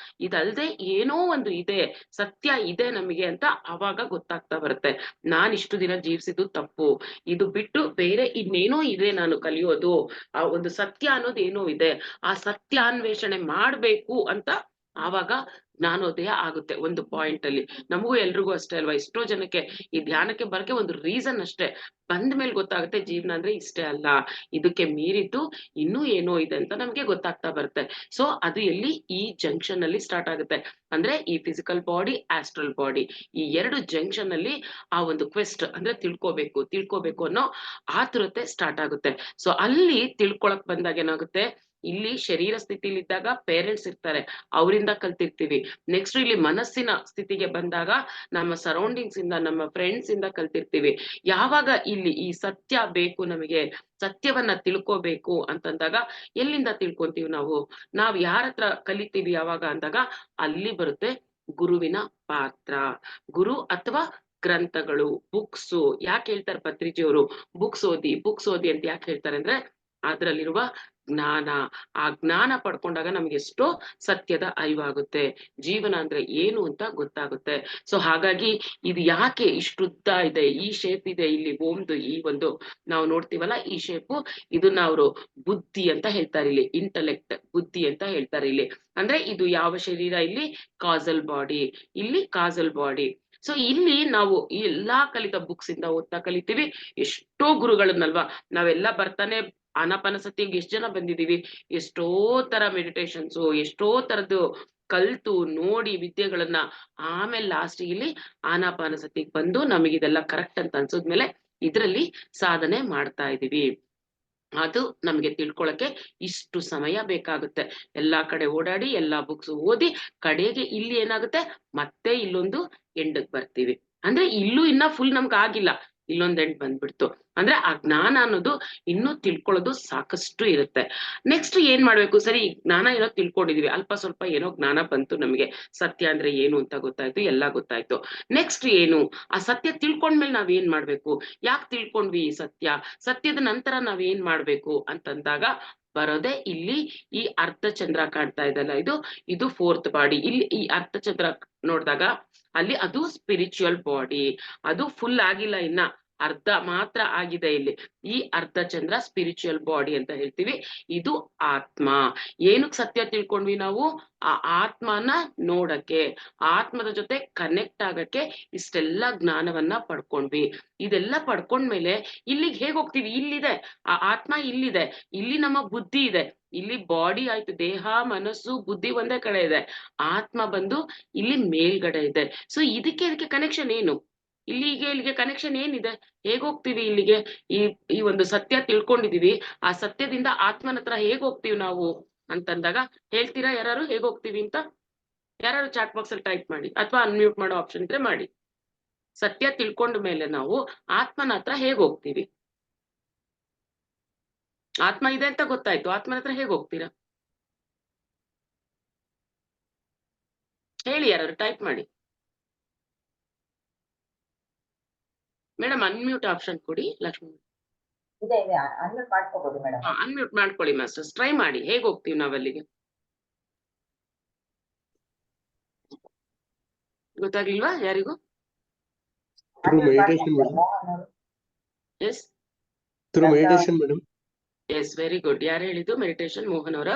ಇದಲ್ದೆ ಏನೋ ಒಂದು ಇದೆ, ಸತ್ಯ ಇದೆ ನಮಗೆ ಅಂತ ಅವಾಗ ಗೊತ್ತಾಗ್ತಾ ಬರುತ್ತೆ. ನಾನ್ ಇಷ್ಟು ದಿನ ಜೀವಿಸಿದ್ದು ತಪ್ಪು, ಇದು ಬಿಟ್ಟು ಬೇರೆ ಇನ್ನೇನೋ ಇದೆ ನಾನು ಕಲಿಯೋದು, ಆ ಒಂದು ಸತ್ಯ ಅನ್ನೋದು ಏನೋ ಇದೆ, ಆ ಸತ್ಯಾನ್ವೇಷಣೆ ಮಾಡ್ಬೇಕು ಅಂತ ಆವಾಗ ಜ್ಞಾನೋದಯ ಆಗುತ್ತೆ ಒಂದು ಪಾಯಿಂಟ್ ಅಲ್ಲಿ. ನಮಗೂ ಎಲ್ರಿಗೂ ಅಷ್ಟೇ ಅಲ್ವಾ, ಎಷ್ಟೋ ಜನಕ್ಕೆ ಈ ಧ್ಯಾನಕ್ಕೆ ಬರಕ್ಕೆ ಒಂದು ರೀಸನ್ ಅಷ್ಟೇ. ಬಂದ ಮೇಲೆ ಗೊತ್ತಾಗುತ್ತೆ ಜೀವನ ಅಂದ್ರೆ ಇಷ್ಟೇ ಅಲ್ಲ, ಇದಕ್ಕೆ ಮೀರಿದ್ದು ಇನ್ನೂ ಏನೋ ಇದೆ ಅಂತ ನಮ್ಗೆ ಗೊತ್ತಾಗ್ತಾ ಬರುತ್ತೆ. ಸೊ ಅದು ಎಲ್ಲಿ? ಈ ಜಂಕ್ಷನ್ ಅಲ್ಲಿ ಸ್ಟಾರ್ಟ್ ಆಗುತ್ತೆ. ಅಂದ್ರೆ ಈ ಫಿಸಿಕಲ್ ಬಾಡಿ, ಆಸ್ಟ್ರಲ್ ಬಾಡಿ, ಈ ಎರಡು ಜಂಕ್ಷನ್ ಅಲ್ಲಿ ಆ ಒಂದು ಕ್ವೆಸ್ಟ್ ಅಂದ್ರೆ ತಿಳ್ಕೋಬೇಕು ಅನ್ನೋ ಆತುರತೆ ಸ್ಟಾರ್ಟ್ ಆಗುತ್ತೆ. ಸೊ ಅಲ್ಲಿ ತಿಳ್ಕೊಳಕ್ ಬಂದಾಗ ಏನಾಗುತ್ತೆ, ಇಲ್ಲಿ ಶರೀರ ಸ್ಥಿತಿಲಿ ಇದ್ದಾಗ ಪೇರೆಂಟ್ಸ್ ಇರ್ತಾರೆ, ಅವರಿಂದ ಕಲ್ತಿರ್ತೀವಿ. ನೆಕ್ಸ್ಟ್ ಇಲ್ಲಿ ಮನಸ್ಸಿನ ಸ್ಥಿತಿಗೆ ಬಂದಾಗ ನಮ್ಮ ಸರೌಂಡಿಂಗ್ಸ್ ಇಂದ, ನಮ್ಮ ಫ್ರೆಂಡ್ಸ್ ಇಂದ ಕಲ್ತಿರ್ತೀವಿ. ಯಾವಾಗ ಇಲ್ಲಿ ಈ ಸತ್ಯ ಬೇಕು, ನಮಗೆ ಸತ್ಯವನ್ನ ತಿಳ್ಕೋಬೇಕು ಅಂತಂದಾಗ ಎಲ್ಲಿಂದ ತಿಳ್ಕೊಂತೀವಿ ನಾವು? ನಾವ್ ಯಾರ ಹತ್ರ ಕಲಿತೀವಿ ಯಾವಾಗ ಅಂದಾಗ ಅಲ್ಲಿ ಬರುತ್ತೆ ಗುರುವಿನ ಪಾತ್ರ. ಗುರು ಅಥವಾ ಗ್ರಂಥಗಳು, ಬುಕ್ಸು. ಯಾಕೆ ಹೇಳ್ತಾರೆ ಪತ್ರಿಜಿಯವರು ಬುಕ್ಸ್ ಓದಿ ಅಂತ ಯಾಕೆ ಹೇಳ್ತಾರೆ ಅಂದ್ರೆ, ಅದ್ರಲ್ಲಿರುವ ಜ್ಞಾನ, ಆ ಜ್ಞಾನ ಪಡ್ಕೊಂಡಾಗ ನಮ್ಗೆ ಎಷ್ಟೋ ಸತ್ಯದ ಅರಿವಾಗುತ್ತೆ, ಜೀವನ ಅಂದ್ರೆ ಏನು ಅಂತ ಗೊತ್ತಾಗುತ್ತೆ. ಸೊ ಹಾಗಾಗಿ ಇದು ಯಾಕೆ ಇಷ್ಟುದ್ದ ಇದೆ, ಈ ಶೇಪ್ ಇದೆ ಇಲ್ಲಿ ಓಮ್ದು, ಈ ಒಂದು ನಾವು ನೋಡ್ತೀವಲ್ಲ ಈ ಶೇಪು, ಇದನ್ನ ಅವರು ಬುದ್ಧಿ ಅಂತ ಹೇಳ್ತಾರೆ ಇಲ್ಲಿ, ಇಂಟೆಲೆಕ್ಟ್, ಬುದ್ಧಿ ಅಂತ ಹೇಳ್ತಾರೆ ಇಲ್ಲಿ. ಅಂದ್ರೆ ಇದು ಯಾವ ಶರೀರ? ಇಲ್ಲಿ ಕಾಸಲ್ ಬಾಡಿ, ಇಲ್ಲಿ ಕಾಸಲ್ ಬಾಡಿ. ಸೊ ಇಲ್ಲಿ ನಾವು ಈ ಎಲ್ಲಾ ಕಲಿತ ಬುಕ್ಸ್ ಇಂದ ಓದ್ತಾ ಕಲಿತೀವಿ. ಎಷ್ಟೋ ಗುರುಗಳನ್ನಲ್ವಾ ನಾವೆಲ್ಲ ಬರ್ತಾನೆ ಆನಾಪಾನಸತಿಗೆ ಎಷ್ಟ್ ಜನ ಬಂದಿದೀವಿ, ಎಷ್ಟೋ ತರ ಮೆಡಿಟೇಷನ್ಸ್, ಎಷ್ಟೋ ತರದ್ದು ಕಲ್ತು ನೋಡಿ ವಿದ್ಯೆಗಳನ್ನ, ಆಮೇಲೆ ಲಾಸ್ಟ್ ಇಲ್ಲಿ ಆನಾಪಾನಸತಿಗೆ ಬಂದು ನಮಗಿದೆಲ್ಲ ಕರೆಕ್ಟ್ ಅಂತ ಅನ್ಸೋದ್ಮೇಲೆ ಇದ್ರಲ್ಲಿ ಸಾಧನೆ ಮಾಡ್ತಾ ಇದೀವಿ. ಅದು ನಮ್ಗೆ ತಿಳ್ಕೊಳಕ್ಕೆ ಇಷ್ಟು ಸಮಯ ಬೇಕಾಗುತ್ತೆ. ಎಲ್ಲಾ ಕಡೆ ಓಡಾಡಿ ಎಲ್ಲಾ ಬುಕ್ಸ್ ಓದಿ ಕಡೆಗೆ ಇಲ್ಲಿ ಏನಾಗುತ್ತೆ, ಮತ್ತೆ ಇಲ್ಲೊಂದು ಎಂಡಕ್ ಬರ್ತೀವಿ. ಅಂದ್ರೆ ಇಲ್ಲೂ ಇನ್ನ ಫುಲ್ ನಮ್ಗೆ ಆಗಿಲ್ಲ, ಇಲ್ಲೊಂದ್ ಎಂಡ್ ಬಂದ್ಬಿಡ್ತು. ಅಂದ್ರೆ ಆ ಜ್ಞಾನ ಅನ್ನೋದು ಇನ್ನೂ ತಿಳ್ಕೊಳ್ಳೋದು ಸಾಕಷ್ಟು ಇರುತ್ತೆ. ನೆಕ್ಸ್ಟ್ ಏನ್ ಮಾಡ್ಬೇಕು, ಸರಿ ಜ್ಞಾನ ಏನೋ ತಿಳ್ಕೊಂಡಿದೀವಿ, ಅಲ್ಪ ಸ್ವಲ್ಪ ಏನೋ ಜ್ಞಾನ ಬಂತು ನಮ್ಗೆ, ಸತ್ಯ ಅಂದ್ರೆ ಏನು ಅಂತ ಗೊತ್ತಾಯ್ತು, ಎಲ್ಲ ಗೊತ್ತಾಯ್ತು. ನೆಕ್ಸ್ಟ್ ಏನು, ಆ ಸತ್ಯ ತಿಳ್ಕೊಂಡ್ಮೇಲೆ ನಾವ್ ಏನ್ ಮಾಡ್ಬೇಕು, ಯಾಕೆ ತಿಳ್ಕೊಂಡ್ವಿ ಈ ಸತ್ಯ, ಸತ್ಯದ ನಂತರ ನಾವ್ ಏನ್ ಮಾಡ್ಬೇಕು ಅಂತಂದಾಗ ಬರೋದೇ ಇಲ್ಲಿ ಈ ಅರ್ಧಚಂದ್ರ ಕಾಣ್ತಾ ಇದೆಲ್ಲ, ಇದು ಫೋರ್ತ್ ಬಾಡಿ. ಇಲ್ಲಿ ಈ ಅರ್ಧಚಂದ್ರ ನೋಡಿದಾಗ ಅಲ್ಲಿ ಅದು ಸ್ಪಿರಿಚುವಲ್ ಬಾಡಿ, ಅದು ಫುಲ್ ಆಗಿಲ್ಲ, ಇನ್ನ ಅರ್ಧ ಮಾತ್ರ ಆಗಿದೆ. ಇಲ್ಲಿ ಈ ಅರ್ಧಚಂದ್ರ ಸ್ಪಿರಿಚುವಲ್ ಬಾಡಿ ಅಂತ ಹೇಳ್ತೀವಿ. ಇದು ಆತ್ಮ. ಏನಕ್ ಸತ್ಯ ತಿಳ್ಕೊಂಡ್ವಿ ನಾವು, ಆ ಆತ್ಮನ ನೋಡಕ್ಕೆ, ಆತ್ಮದ ಜೊತೆ ಕನೆಕ್ಟ್ ಆಗಕ್ಕೆ ಇಷ್ಟೆಲ್ಲ ಜ್ಞಾನವನ್ನ ಪಡ್ಕೊಂಡ್ವಿ. ಇದೆಲ್ಲ ಪಡ್ಕೊಂಡ್ಮೇಲೆ ಇಲ್ಲಿಗೆ ಹೇಗ್ ಹೋಗ್ತೀವಿ, ಇಲ್ಲಿದೆ ಆ ಆತ್ಮ, ಇಲ್ಲಿದೆ, ಇಲ್ಲಿ ನಮ್ಮ ಬುದ್ಧಿ ಇದೆ, ಇಲ್ಲಿ ಬಾಡಿ ಆಯ್ತು, ದೇಹ ಮನಸ್ಸು ಬುದ್ಧಿ ಒಂದೇ ಕಡೆ ಇದೆ, ಆತ್ಮ ಬಂದು ಇಲ್ಲಿ ಮೇಲ್ಗಡೆ ಇದೆ. ಸೊ ಇದಕ್ಕೆ ಕನೆಕ್ಷನ್ ಏನು, ಇಲ್ಲಿಗೆ ಕನೆಕ್ಷನ್ ಏನಿದೆ, ಹೇಗ್ ಹೋಗ್ತೀವಿ ಇಲ್ಲಿಗೆ, ಈ ಒಂದು ಸತ್ಯ ತಿಳ್ಕೊಂಡಿದೀವಿ, ಆ ಸತ್ಯದಿಂದ ಆತ್ಮನ ಹತ್ರ ಹೇಗ್ ಹೋಗ್ತೀವಿ ನಾವು ಅಂತಂದಾಗ ಹೇಳ್ತೀರಾ ಯಾರು ಹೇಗ್ ಹೋಗ್ತೀವಿ ಅಂತ? ಯಾರು ಚಾಟ್ ಬಾಕ್ಸ್ ಅಲ್ಲಿ ಟೈಪ್ ಮಾಡಿ, ಅಥವಾ ಅನ್ಮ್ಯೂಟ್ ಮಾಡೋ ಆಪ್ಷನ್ ಇದ್ರೆ ಮಾಡಿ. ಸತ್ಯ ತಿಳ್ಕೊಂಡ ಮೇಲೆ ನಾವು ಆತ್ಮನ ಹತ್ರ ಹೇಗ್ ಹೋಗ್ತೀವಿ? ಆತ್ಮ ಇದೆ ಅಂತ ಗೊತ್ತಾಯ್ತು, ಆತ್ಮನ ಹತ್ರ ಹೇಗ್ ಹೋಗ್ತೀರಾ ಹೇಳಿ, ಯಾರು ಟೈಪ್ ಮಾಡಿ. ಮೇಡಮ್ ಅನ್ಮ್ಯೂಟ್ ಆಪ್ಷನ್ ಕೊಡಿ. ಲಕ್ಷ್ಮಿ ಇದೆ ಅನ್ಮ್ಯೂಟ್ ಮಾಡ್ಕೋಬಹುದು ಮೇಡಮ್. ಅನ್ಮ್ಯೂಟ್ ಮಾಡ್ಕೊಳ್ಳಿ ಮಾಸ್ಟರ್ಸ್, ಟ್ರೈ ಮಾಡಿ. ಹೇಗ್ ಹೋಗ್ತೀವಿ ನಾವಲ್ಲಿಗೆ ಗೊತ್ತಾಗ್ಲಿಲ್ವಾ ಯಾರಿಗೂ? Yes through meditation madam. Yes, very good. ಯಾರು ಹೇಳಿದ್ದು ಮೆಡಿಟೇಷನ್? ಮೋಹನ್ ಅವರ?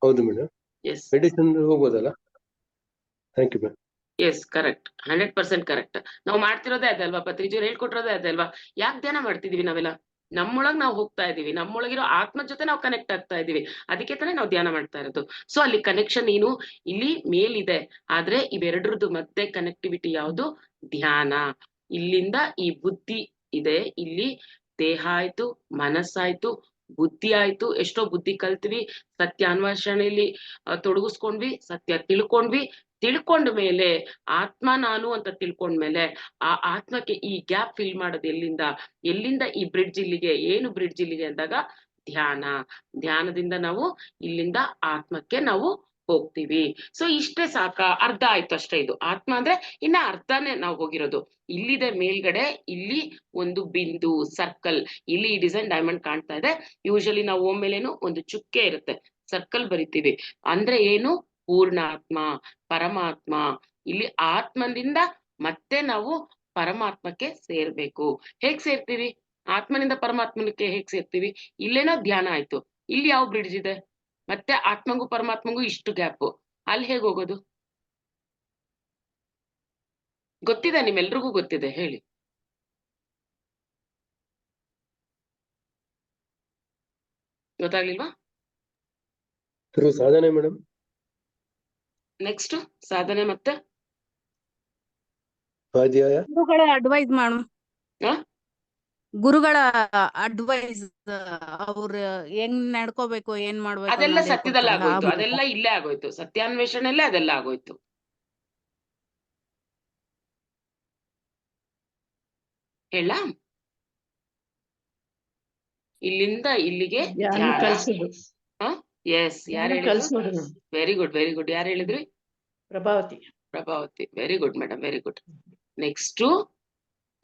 ಹೌದು ಮೇಡಮ್, ಎಸ್ ಮೆಡಿಟೇಷನ್ ಹೋಗೋದಲ್ಲ. Thank you ma'am. Yes, correct, 100% correct. ನಾವು ಮಾಡ್ತಿರೋದೇ ಅದಲ್ವಾ, ಪತ್ರಿಜಿಯವ್ರು ಹೇಳ್ಕೊಟ್ಟಿರೋದೇ ಅದಲ್ವಾ. ಯಾಕೆ ಧ್ಯಾನ ಮಾಡ್ತಿದೀವಿ ನಾವೆಲ್ಲ? ನಮ್ಮೊಳಗ್ ನಾವು ಹೋಗ್ತಾ ಇದೀವಿ, ನಮ್ಮೊಳಗಿರೋ ಆತ್ಮ ಜೊತೆ ನಾವು ಕನೆಕ್ಟ್ ಆಗ್ತಾ ಇದೀವಿ, ಅದಕ್ಕೆ ತಾನೇ ನಾವು ಧ್ಯಾನ ಮಾಡ್ತಾ ಇರೋದು. ಸೊ ಅಲ್ಲಿ ಕನೆಕ್ಷನ್ ಏನು, ಇಲ್ಲಿ ಮೇಲಿದೆ, ಆದ್ರೆ ಇವೆರಡರದ್ದು ಮತ್ತೆ ಕನೆಕ್ಟಿವಿಟಿ ಯಾವುದು? ಧ್ಯಾನ. ಇಲ್ಲಿಂದ ಈ ಬುದ್ಧಿ ಇದೆ, ಇಲ್ಲಿ ದೇಹ ಆಯ್ತು, ಮನಸ್ಸಾಯ್ತು, ಬುದ್ಧಿ ಆಯ್ತು. ಎಷ್ಟೋ ಬುದ್ಧಿ ಕಲ್ತ್ವಿ, ಸತ್ಯ ಅನ್ವೇಷಣೆಯಲ್ಲಿ ತೊಡಗಿಸ್ಕೊಂಡ್ವಿ, ಸತ್ಯ ತಿಳ್ಕೊಂಡ ಮೇಲೆ ಆತ್ಮ ನಾನು ಅಂತ ತಿಳ್ಕೊಂಡ್ಮೇಲೆ ಆ ಆತ್ಮಕ್ಕೆ ಈ ಗ್ಯಾಪ್ ಫಿಲ್ ಮಾಡೋದು ಎಲ್ಲಿಂದ ಈ ಬ್ರಿಡ್ಜ್ ಇಲ್ಲಿಗೆ, ಏನು ಬ್ರಿಡ್ಜ್ ಇಲ್ಲಿಗೆ ಅಂದಾಗ ಧ್ಯಾನದಿಂದ ನಾವು ಇಲ್ಲಿಂದ ಆತ್ಮಕ್ಕೆ ನಾವು ಹೋಗ್ತೀವಿ. ಸೊ ಇಷ್ಟೇ ಸಾಕ, ಅರ್ಧ ಆಯ್ತು ಅಷ್ಟೇ. ಇದು ಆತ್ಮ ಅಂದ್ರೆ ಇನ್ನ ಅರ್ಧನೇ ನಾವು ಹೋಗಿರೋದು. ಇಲ್ಲಿದೆ ಮೇಲ್ಗಡೆ, ಇಲ್ಲಿ ಒಂದು ಬಿಂದು ಸರ್ಕಲ್, ಇಲ್ಲಿ ಈ ಡಿಸೈನ್ ಡೈಮಂಡ್ ಕಾಣ್ತಾ ಇದೆ. ಯೂಶಲಿ ನಾವು ಒಮ್ಮೆಲೇನು ಒಂದು ಚುಕ್ಕೆ ಇರುತ್ತೆ, ಸರ್ಕಲ್ ಬರಿತೀವಿ. ಅಂದ್ರೆ ಏನು? ಪೂರ್ಣಾತ್ಮ, ಪರಮಾತ್ಮ. ಇಲ್ಲಿ ಆತ್ಮನಿಂದ ಮತ್ತೆ ನಾವು ಪರಮಾತ್ಮಕ್ಕೆ ಸೇರ್ಬೇಕು. ಹೇಗ್ ಸೇರ್ತೀವಿ? ಆತ್ಮನಿಂದ ಪರಮಾತ್ಮನಕ್ಕೆ ಹೇಗ್ ಸೇರ್ತೀವಿ? ಇಲ್ಲೇನೋ ಧ್ಯಾನ ಆಯ್ತು, ಇಲ್ಲಿ ಯಾವ ಬ್ರಿಡ್ಜ್ ಇದೆ? ಮತ್ತೆ ಆತ್ಮಂಗೂ ಪರಮಾತ್ಮಂಗೂ ಇಷ್ಟು ಗ್ಯಾಪ್, ಅಲ್ಲಿ ಹೇಗ್ ಹೋಗೋದು? ಗೊತ್ತಿದೆ, ನಿಮ್ಮೆಲ್ರಿಗೂ ಗೊತ್ತಿದೆ, ಹೇಳಿ. ಗೊತ್ತಾಗ್ಲಿಲ್ವಾ? ಥ್ರೂ ಸಾಧನೆ ಮೇಡಮ್. ನೆಕ್ಸ್ಟ್ ಸಾಧನೆ ಮತ್ತೆ ಸ್ವಾಧ್ಯಾಯ. ಗುರುಗಳ ಅಡ್ವೈಸ್ ಮಾಡು. ಆ? ಗುರುಗಳ ಅಡ್ವೈಸ್, ಅವ್ರ ಹೆಂಗ್ ನಡ್ಕೋಬೇಕು, ಏನ್ ಮಾಡ್ಬೇಕು ಅದೆಲ್ಲ ಅನ್ನೋದ್ ಸತ್ಯದಲ್ಲಿ ಹೇಳ್ಕೊಡ್ತಾರಲ್ಲ, ಆಗೋಯ್ತು, ಅದೆಲ್ಲ ಇಲ್ಲೇ ಆಗೋಯ್ತು, ಸತ್ಯಾನ್ವೇಷಣೆಲ್ಲೇ ಅದೆಲ್ಲ ಆಗೋಯ್ತು. ಹೇಳ, ಇಲ್ಲಿಂದ ಇಲ್ಲಿಗೆ ಧ್ಯಾನ. ಎಸ್, ಯಾರು ಹೇಳಿದ್ರು? Very good, very good. ಯಾರು ಹೇಳಿದ್ರಿ? Prabhavati. Very good madam, very good. Next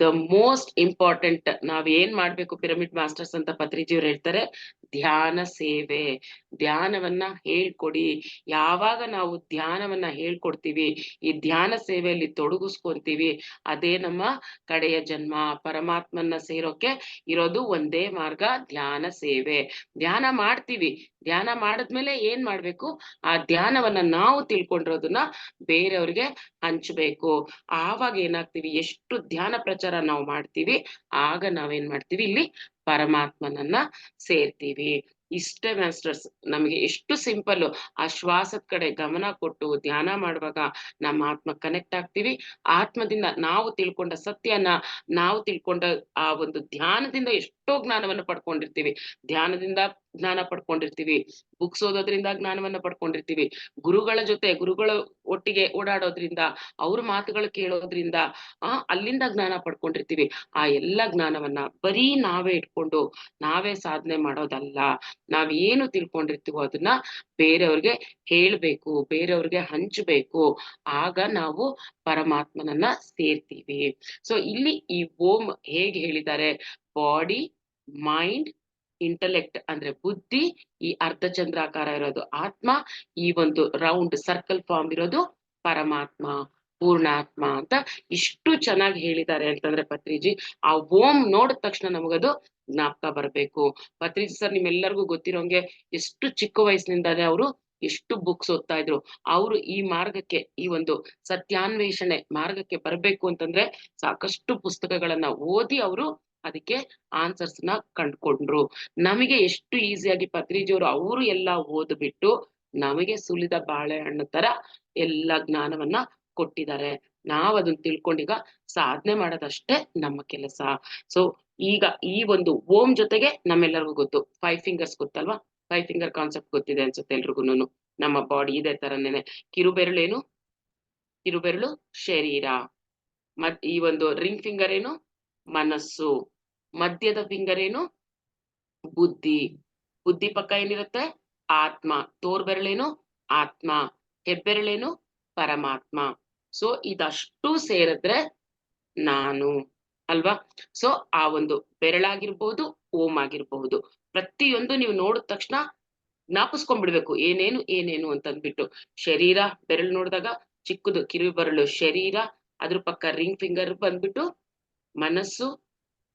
the most important, ನಾವ್ ಏನ್ ಮಾಡ್ಬೇಕು ಪಿರಮಿಡ್ ಮಾಸ್ಟರ್ಸ್ ಅಂತ ಪತ್ರಿಜಿಯವ್ರು ಹೇಳ್ತಾರೆ, ಧ್ಯಾನ ಸೇವೆ. ಧ್ಯಾನವನ್ನ ಹೇಳ್ಕೊಡಿ. ಯಾವಾಗ ನಾವು ಧ್ಯಾನವನ್ನ ಹೇಳ್ಕೊಡ್ತೀವಿ, ಈ ಧ್ಯಾನ ಸೇವೆಯಲ್ಲಿ ತೊಡಗಿಸ್ಕೊಂತೀವಿ, ಅದೇ ನಮ್ಮ ಕಡೆಯ ಜನ್ಮ. ಪರಮಾತ್ಮನ್ನ ಸೇರೋಕೆ ಇರೋದು ಒಂದೇ ಮಾರ್ಗ, ಧ್ಯಾನ ಸೇವೆ. ಧ್ಯಾನ ಮಾಡ್ತೀವಿ, ಧ್ಯಾನ ಮಾಡಿದ್ಮೇಲೆ ಏನ್ ಮಾಡ್ಬೇಕು, ಆ ಧ್ಯಾನವನ್ನ ನಾವು ತಿಳ್ಕೊಂಡಿರೋದನ್ನ ಬೇರೆಯವ್ರಿಗೆ ಹಂಚ್ಬೇಕು. ಆವಾಗ ಏನಾಗ್ತೀವಿ, ಎಷ್ಟು ಧ್ಯಾನ ಪ್ರಚಾರ ನಾವು ಮಾಡ್ತೀವಿ, ಆಗ ನಾವೇನ್ ಮಾಡ್ತೀವಿ, ಇಲ್ಲಿ ಪರಮಾತ್ಮನನ್ನ ಸೇರ್ತೀವಿ. ಇಷ್ಟೇ ಮಾಸ್ಟರ್ಸ್, ನಮಗೆ ಎಷ್ಟು ಸಿಂಪಲ್. ಆ ಶ್ವಾಸದ ಕಡೆ ಗಮನ ಕೊಟ್ಟು ಧ್ಯಾನ ಮಾಡುವಾಗ ನಮ್ಮ ಆತ್ಮ ಕನೆಕ್ಟ್ ಆಗ್ತೀವಿ. ಆತ್ಮದಿಂದ ನಾವು ತಿಳ್ಕೊಂಡ ಸತ್ಯನ, ನಾವು ತಿಳ್ಕೊಂಡ ಆ ಒಂದು ಧ್ಯಾನದಿಂದ ಎಷ್ಟೋ ಜ್ಞಾನವನ್ನ ಪಡ್ಕೊಂಡಿರ್ತೀವಿ. ಧ್ಯಾನದಿಂದ ಜ್ಞಾನ ಪಡ್ಕೊಂಡಿರ್ತೀವಿ, ಬುಕ್ಸ್ ಓದೋದ್ರಿಂದ ಜ್ಞಾನವನ್ನ ಪಡ್ಕೊಂಡಿರ್ತೀವಿ, ಗುರುಗಳ ಒಟ್ಟಿಗೆ ಓಡಾಡೋದ್ರಿಂದ, ಅವ್ರ ಮಾತುಗಳು ಕೇಳೋದ್ರಿಂದ ಅಲ್ಲಿಂದ ಜ್ಞಾನ ಪಡ್ಕೊಂಡಿರ್ತೀವಿ. ಆ ಎಲ್ಲ ಜ್ಞಾನವನ್ನ ಬರೀ ನಾವೇ ಇಟ್ಕೊಂಡು ನಾವೇ ಸಾಧನೆ ಮಾಡೋದಲ್ಲ. ನಾವ್ ಏನು ತಿಳ್ಕೊಂಡಿರ್ತೀವೋ ಅದನ್ನ ಬೇರೆಯವ್ರಿಗೆ ಹೇಳ್ಬೇಕು, ಬೇರೆಯವ್ರಿಗೆ ಹಂಚ್ಬೇಕು. ಆಗ ನಾವು ಪರಮಾತ್ಮನನ್ನ ಸೇರ್ತೀವಿ. ಸೊ ಇಲ್ಲಿ ಈ ಓಂ ಹೇಗೆ ಹೇಳಿದ್ದಾರೆ, ಬಾಡಿ, ಮೈಂಡ್, ಇಂಟೆಲೆಕ್ಟ್ ಅಂದ್ರೆ ಬುದ್ಧಿ, ಈ ಅರ್ಧಚಂದ್ರಾಕಾರ ಇರೋದು ಆತ್ಮ, ಈ ಒಂದು ರೌಂಡ್ ಸರ್ಕಲ್ ಫಾರ್ಮ್ ಇರೋದು ಪರಮಾತ್ಮ, ಪೂರ್ಣಾತ್ಮ ಅಂತ ಇಷ್ಟು ಚೆನ್ನಾಗಿ ಹೇಳಿದ್ದಾರೆ ಅಂತಂದ್ರೆ ಪತ್ರಿಜಿ, ಆ ಓಂ ನೋಡಿದ ತಕ್ಷಣ ನಮಗದು ಜ್ಞಾಪಕ ಬರ್ಬೇಕು. ಪತ್ರಿಜಿ ಸರ್ ನಿಮ್ಮೆಲ್ಲರಿಗೂ ಗೊತ್ತಿರೋಂಗೆ ಎಷ್ಟು ಚಿಕ್ಕ ವಯಸ್ಸಿನಿಂದಾನೇ ಅವರು ಎಷ್ಟು ಬುಕ್ಸ್ ಓದ್ತಾ ಇದ್ರು. ಅವರು ಈ ಮಾರ್ಗಕ್ಕೆ, ಈ ಒಂದು ಸತ್ಯಾನ್ವೇಷಣೆ ಮಾರ್ಗಕ್ಕೆ ಬರ್ಬೇಕು ಅಂತಂದ್ರೆ ಸಾಕಷ್ಟು ಪುಸ್ತಕಗಳನ್ನ ಓದಿ ಅವರು ಅದಕ್ಕೆ ಆನ್ಸರ್ಸ್ ನ ಕಂಡ್ಕೊಂಡ್ರು. ನಮಗೆ ಎಷ್ಟು ಈಸಿಯಾಗಿ ಪತ್ರಿಜಿಯವರು ಅವರು ಎಲ್ಲ ಓದ್ಬಿಟ್ಟು ನಮಗೆ ಸುಲಿದ ಬಾಳೆಹಣ್ಣು ತರ ಎಲ್ಲ ಜ್ಞಾನವನ್ನ ಕೊಟ್ಟಿದ್ದಾರೆ. ನಾವ್ ಅದನ್ನ ತಿಳ್ಕೊಂಡೀಗ ಸಾಧನೆ ಮಾಡೋದಷ್ಟೇ ನಮ್ಮ ಕೆಲಸ. ಸೊ ಈಗ ಈ ಒಂದು ಓಂ ಜೊತೆಗೆ ನಮ್ಮೆಲ್ಲರಿಗೂ ಗೊತ್ತು 5 fingers ಗೊತ್ತಲ್ವಾ, 5 finger ಕಾನ್ಸೆಪ್ಟ್ ಗೊತ್ತಿದೆ ಅನ್ಸುತ್ತೆ ಎಲ್ರಿಗೂನು. ನಮ್ಮ ಬಾಡಿ ಇದೇ ತರನೇನೆ. ಕಿರುಬೆರಳೇನು, ಕಿರುಬೆರಳು ಶರೀರ, ಈ ಒಂದು ರಿಂಗ್ ಫಿಂಗರ್ ಏನು, ಮನಸ್ಸು, ಮಧ್ಯದ ಫಿಂಗರ್ ಏನು, ಬುದ್ಧಿ, ಬುದ್ಧಿ ಪಕ್ಕ ಏನಿರುತ್ತೆ, ಆತ್ಮ, ತೋರ್ಬೆರಳೇನು, ಆತ್ಮ, ಹೆಬ್ಬೆರಳೇನು, ಪರಮಾತ್ಮ. ಸೊ ಇದಷ್ಟು ಸೇರಿದ್ರೆ ನಾನು ಅಲ್ವಾ. ಸೊ ಆ ಒಂದು ಬೆರಳಾಗಿರ್ಬಹುದು, ಓಂ ಆಗಿರ್ಬಹುದು, ಪ್ರತಿಯೊಂದು ನೀವು ನೋಡಿದ ತಕ್ಷಣ ಜ್ಞಾಪಿಸ್ಕೊಂಡ್ಬಿಡ್ಬೇಕು ಏನೇನು ಏನೇನು ಅಂತಂದ್ಬಿಟ್ಟು. ಶರೀರ, ಬೆರಳು ನೋಡಿದಾಗ ಚಿಕ್ಕದು ಕಿರು ಬೆರಳು ಶರೀರ, ಅದ್ರ ಪಕ್ಕ ರಿಂಗ್ ಫಿಂಗರ್ ಬಂದ್ಬಿಟ್ಟು ಮನಸ್ಸು,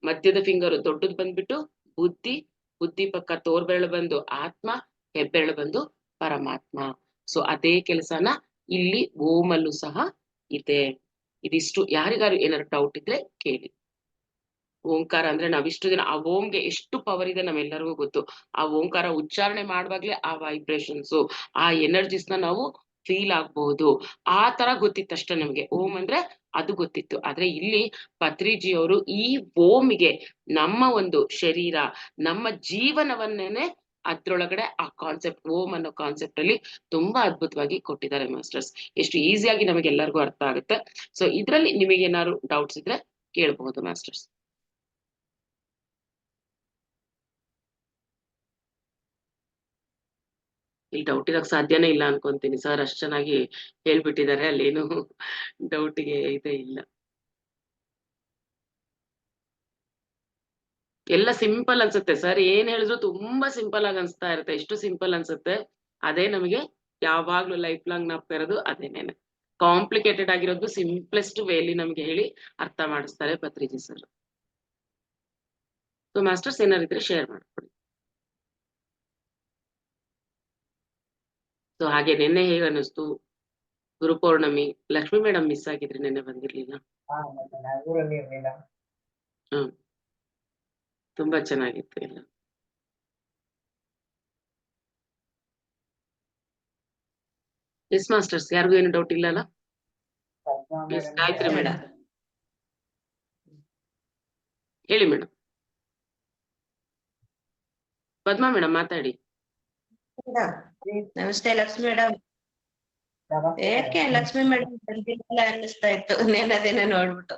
ಮಧ್ಯದ ಫಿಂಗರ್ ದೊಡ್ಡದು ಬಂದ್ಬಿಟ್ಟು ಬುದ್ಧಿ, ಬುದ್ಧಿ ಪಕ್ಕ ತೋರ್ಬೆರಳು ಬಂದು ಆತ್ಮ, ಹೆಬ್ಬೆರಳು ಬಂದು ಪರಮಾತ್ಮ. ಸೊ ಅದೇ ಕೆಲಸನ ಇಲ್ಲಿ ಓಮಲ್ಲೂ ಸಹ ಇದೆ. ಇದಿಷ್ಟು ಯಾರಿಗಾರು ಏನಾದ್ರು ಡೌಟ್ ಇದ್ರೆ ಕೇಳಿ. ಓಂಕಾರ ಅಂದ್ರೆ ನಾವಿಷ್ಟು ದಿನ ಆ ಓಂಗೆ ಎಷ್ಟು ಪವರ್ ಇದೆ ನಮ್ಮೆಲ್ಲರಿಗೂ ಗೊತ್ತು. ಆ ಓಂಕಾರ ಉಚ್ಚಾರಣೆ ಮಾಡುವಾಗ್ಲೇ ಆ ವೈಬ್ರೇಷನ್ಸ್, ಆ ಎನರ್ಜಿಸ್ ನ ನಾವು ಫೀಲ್ ಆಗ್ಬಹುದು. ಆ ತರ ಗೊತ್ತಿತ್ತಷ್ಟೇ ನಮ್ಗೆ ಓಂ ಅಂದ್ರೆ ಅದು ಗೊತ್ತಿತ್ತು. ಆದ್ರೆ ಇಲ್ಲಿ ಪತ್ರಿಜಿಯವರು ಈ ಓಮಿಗೆ ನಮ್ಮ ಒಂದು ಶರೀರ, ನಮ್ಮ ಜೀವನವನ್ನೇನೆ ಅದ್ರೊಳಗಡೆ ಆ ಕಾನ್ಸೆಪ್ಟ್, ಓಂ ಅನ್ನೋ ಕಾನ್ಸೆಪ್ಟ್ ಅಲ್ಲಿ ತುಂಬಾ ಅದ್ಭುತವಾಗಿ ಕೊಟ್ಟಿದ್ದಾರೆ ಮಾಸ್ಟರ್ಸ್. ಎಷ್ಟು ಈಸಿಯಾಗಿ ನಮಗೆಲ್ಲರಿಗೂ ಅರ್ಥ ಆಗುತ್ತೆ. ಸೊ ಇದ್ರಲ್ಲಿ ನಿಮಗೆ ಏನಾದ್ರು ಡೌಟ್ಸ್ ಇದ್ರೆ ಕೇಳಬಹುದು ಮಾಸ್ಟರ್ಸ್. ಇಲ್ಲಿ ಡೌಟ್ ಇರಕ್ ಸಾಧ್ಯನೇ ಇಲ್ಲ ಅನ್ಕೊಂತೀನಿ ಸರ್, ಅಷ್ಟ್ ಚೆನ್ನಾಗಿ ಹೇಳ್ಬಿಟ್ಟಿದ್ದಾರೆ, ಅಲ್ಲೇನು ಡೌಟ್ಗೆ ಇದೆ ಇಲ್ಲ. ಎಲ್ಲ ಸಿಂಪಲ್ ಅನ್ಸುತ್ತೆ ಸರ್, ಏನ್ ಹೇಳಿದ್ರು ತುಂಬಾ ಸಿಂಪಲ್ ಆಗಿ ಅನ್ಸ್ತಾ ಇರುತ್ತೆ. ಎಷ್ಟು ಸಿಂಪಲ್ ಅನ್ಸುತ್ತೆ, ಅದೇ ನಮಗೆ ಯಾವಾಗ್ಲೂ ಲೈಫ್ ಲಾಂಗ್ ನಾಪ್ತಾ ಇರೋದು ಅದೇನೇನೆ. ಕಾಂಪ್ಲಿಕೇಟೆಡ್ ಆಗಿರೋದು ಸಿಂಪ್ಲೆಸ್ಟ್ ವೇಲಿ ನಮ್ಗೆ ಹೇಳಿ ಅರ್ಥ ಮಾಡಿಸ್ತಾರೆ ಪತ್ರಿಜಿ ಸರ್. ಸೊ ಮಾಸ್ಟರ್ಸ್ ಏನಾರಿದ್ರೆ ಶೇರ್ ಮಾಡ್ಕೊಡಿ. ಸೊ ಹಾಗೆ ನಿನ್ನೆ ಹೇಗೆ ಅನ್ನಿಸ್ತು ಗುರುಪೌರ್ಣಮಿ? ಲಕ್ಷ್ಮಿ ಮೇಡಮ್ ಮಿಸ್ ಆಗಿದ್ರಿ, ನಿನ್ನೆ ಬಂದಿರ್ಲಿಲ್ಲ. ಊರಲ್ಲಿ ಇರ್ಲಿಲ್ಲ. ಹ್ಮ್, ತುಂಬಾ ಚೆನ್ನಾಗಿತ್ತು ಎಲ್ಲ. ಎಸ್ ಮಾಸ್ಟರ್ಸ್, ಯಾರಿಗೂ ಏನು ಡೌಟ್ ಇಲ್ಲ ಅಲ್ಲ? ಎಸ್ ಗಾಯತ್ರಿ ಮೇಡಮ್ ಹೇಳಿ ಮೇಡಮ್. ಪದ್ಮಾ ಮೇಡಮ್ ಮಾತಾಡಿ. ನಮಸ್ತೆ ಲಕ್ಷ್ಮಿ ಮೇಡಮ್. ಯಾಕೆ ಲಕ್ಷ್ಮಿ ಮೇಡಮ್ ಬಂದಿಲ್ಲ ಅನ್ನಿಸ್ತಾ ಇತ್ತು ನೇನದೇನ ನೋಡ್ಬಿಟ್ಟು.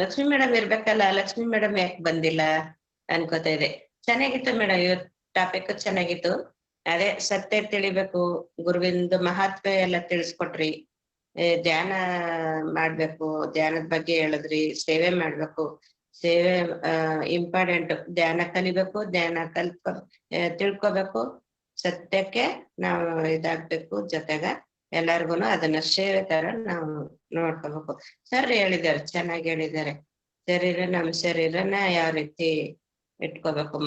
ಲಕ್ಷ್ಮಿ ಮೇಡಮ್ ಇರ್ಬೇಕಲ್ಲ, ಲಕ್ಷ್ಮಿ ಮೇಡಮ್ ಯಾಕೆ ಬಂದಿಲ್ಲ ಅನ್ಕೋತಾ ಇದೆ. ಚೆನ್ನಾಗಿತ್ತು ಮೇಡಮ್, ಇವತ್ತು ಟಾಪಿಕ್ ಚೆನ್ನಾಗಿತ್ತು. ಅದೇ ಸತ್ಯ ತಿಳಿಬೇಕು, ಗುರುವಿಂದ ಮಹತ್ವ ಎಲ್ಲ ತಿಳಿಸ್ಕೊಟ್ರಿ. ಧ್ಯಾನ ಮಾಡ್ಬೇಕು, ಧ್ಯಾನದ ಬಗ್ಗೆ ಹೇಳಿದ್ರಿ, ಸೇವೆ ಮಾಡ್ಬೇಕು. ಸೇವೆ ಇಂಪಾರ್ಟೆಂಟ್. ಧ್ಯಾನ ಕಲಿಬೇಕು, ಧ್ಯಾನ ತಿಳ್ಕೊಬೇಕು, ಸತ್ಯಕ್ಕೆ ನಾವು ಇದಾಗ್ಬೇಕು. ಜೊತೆಗ ಎಲ್ಲಾರ್ಗುನು ಅದನ್ನ ಸೇವೆ ತರ ನಾವು ನೋಡ್ಕೋಬೇಕು. ಸರ್ ಹೇಳಿದ್ದಾರೆ, ಚೆನ್ನಾಗಿ ಹೇಳಿದ್ದಾರೆ. ನಮ್ಮ ಶರೀರನ ಯಾವ ರೀತಿ ಇಟ್ಕೋಬೇಕು,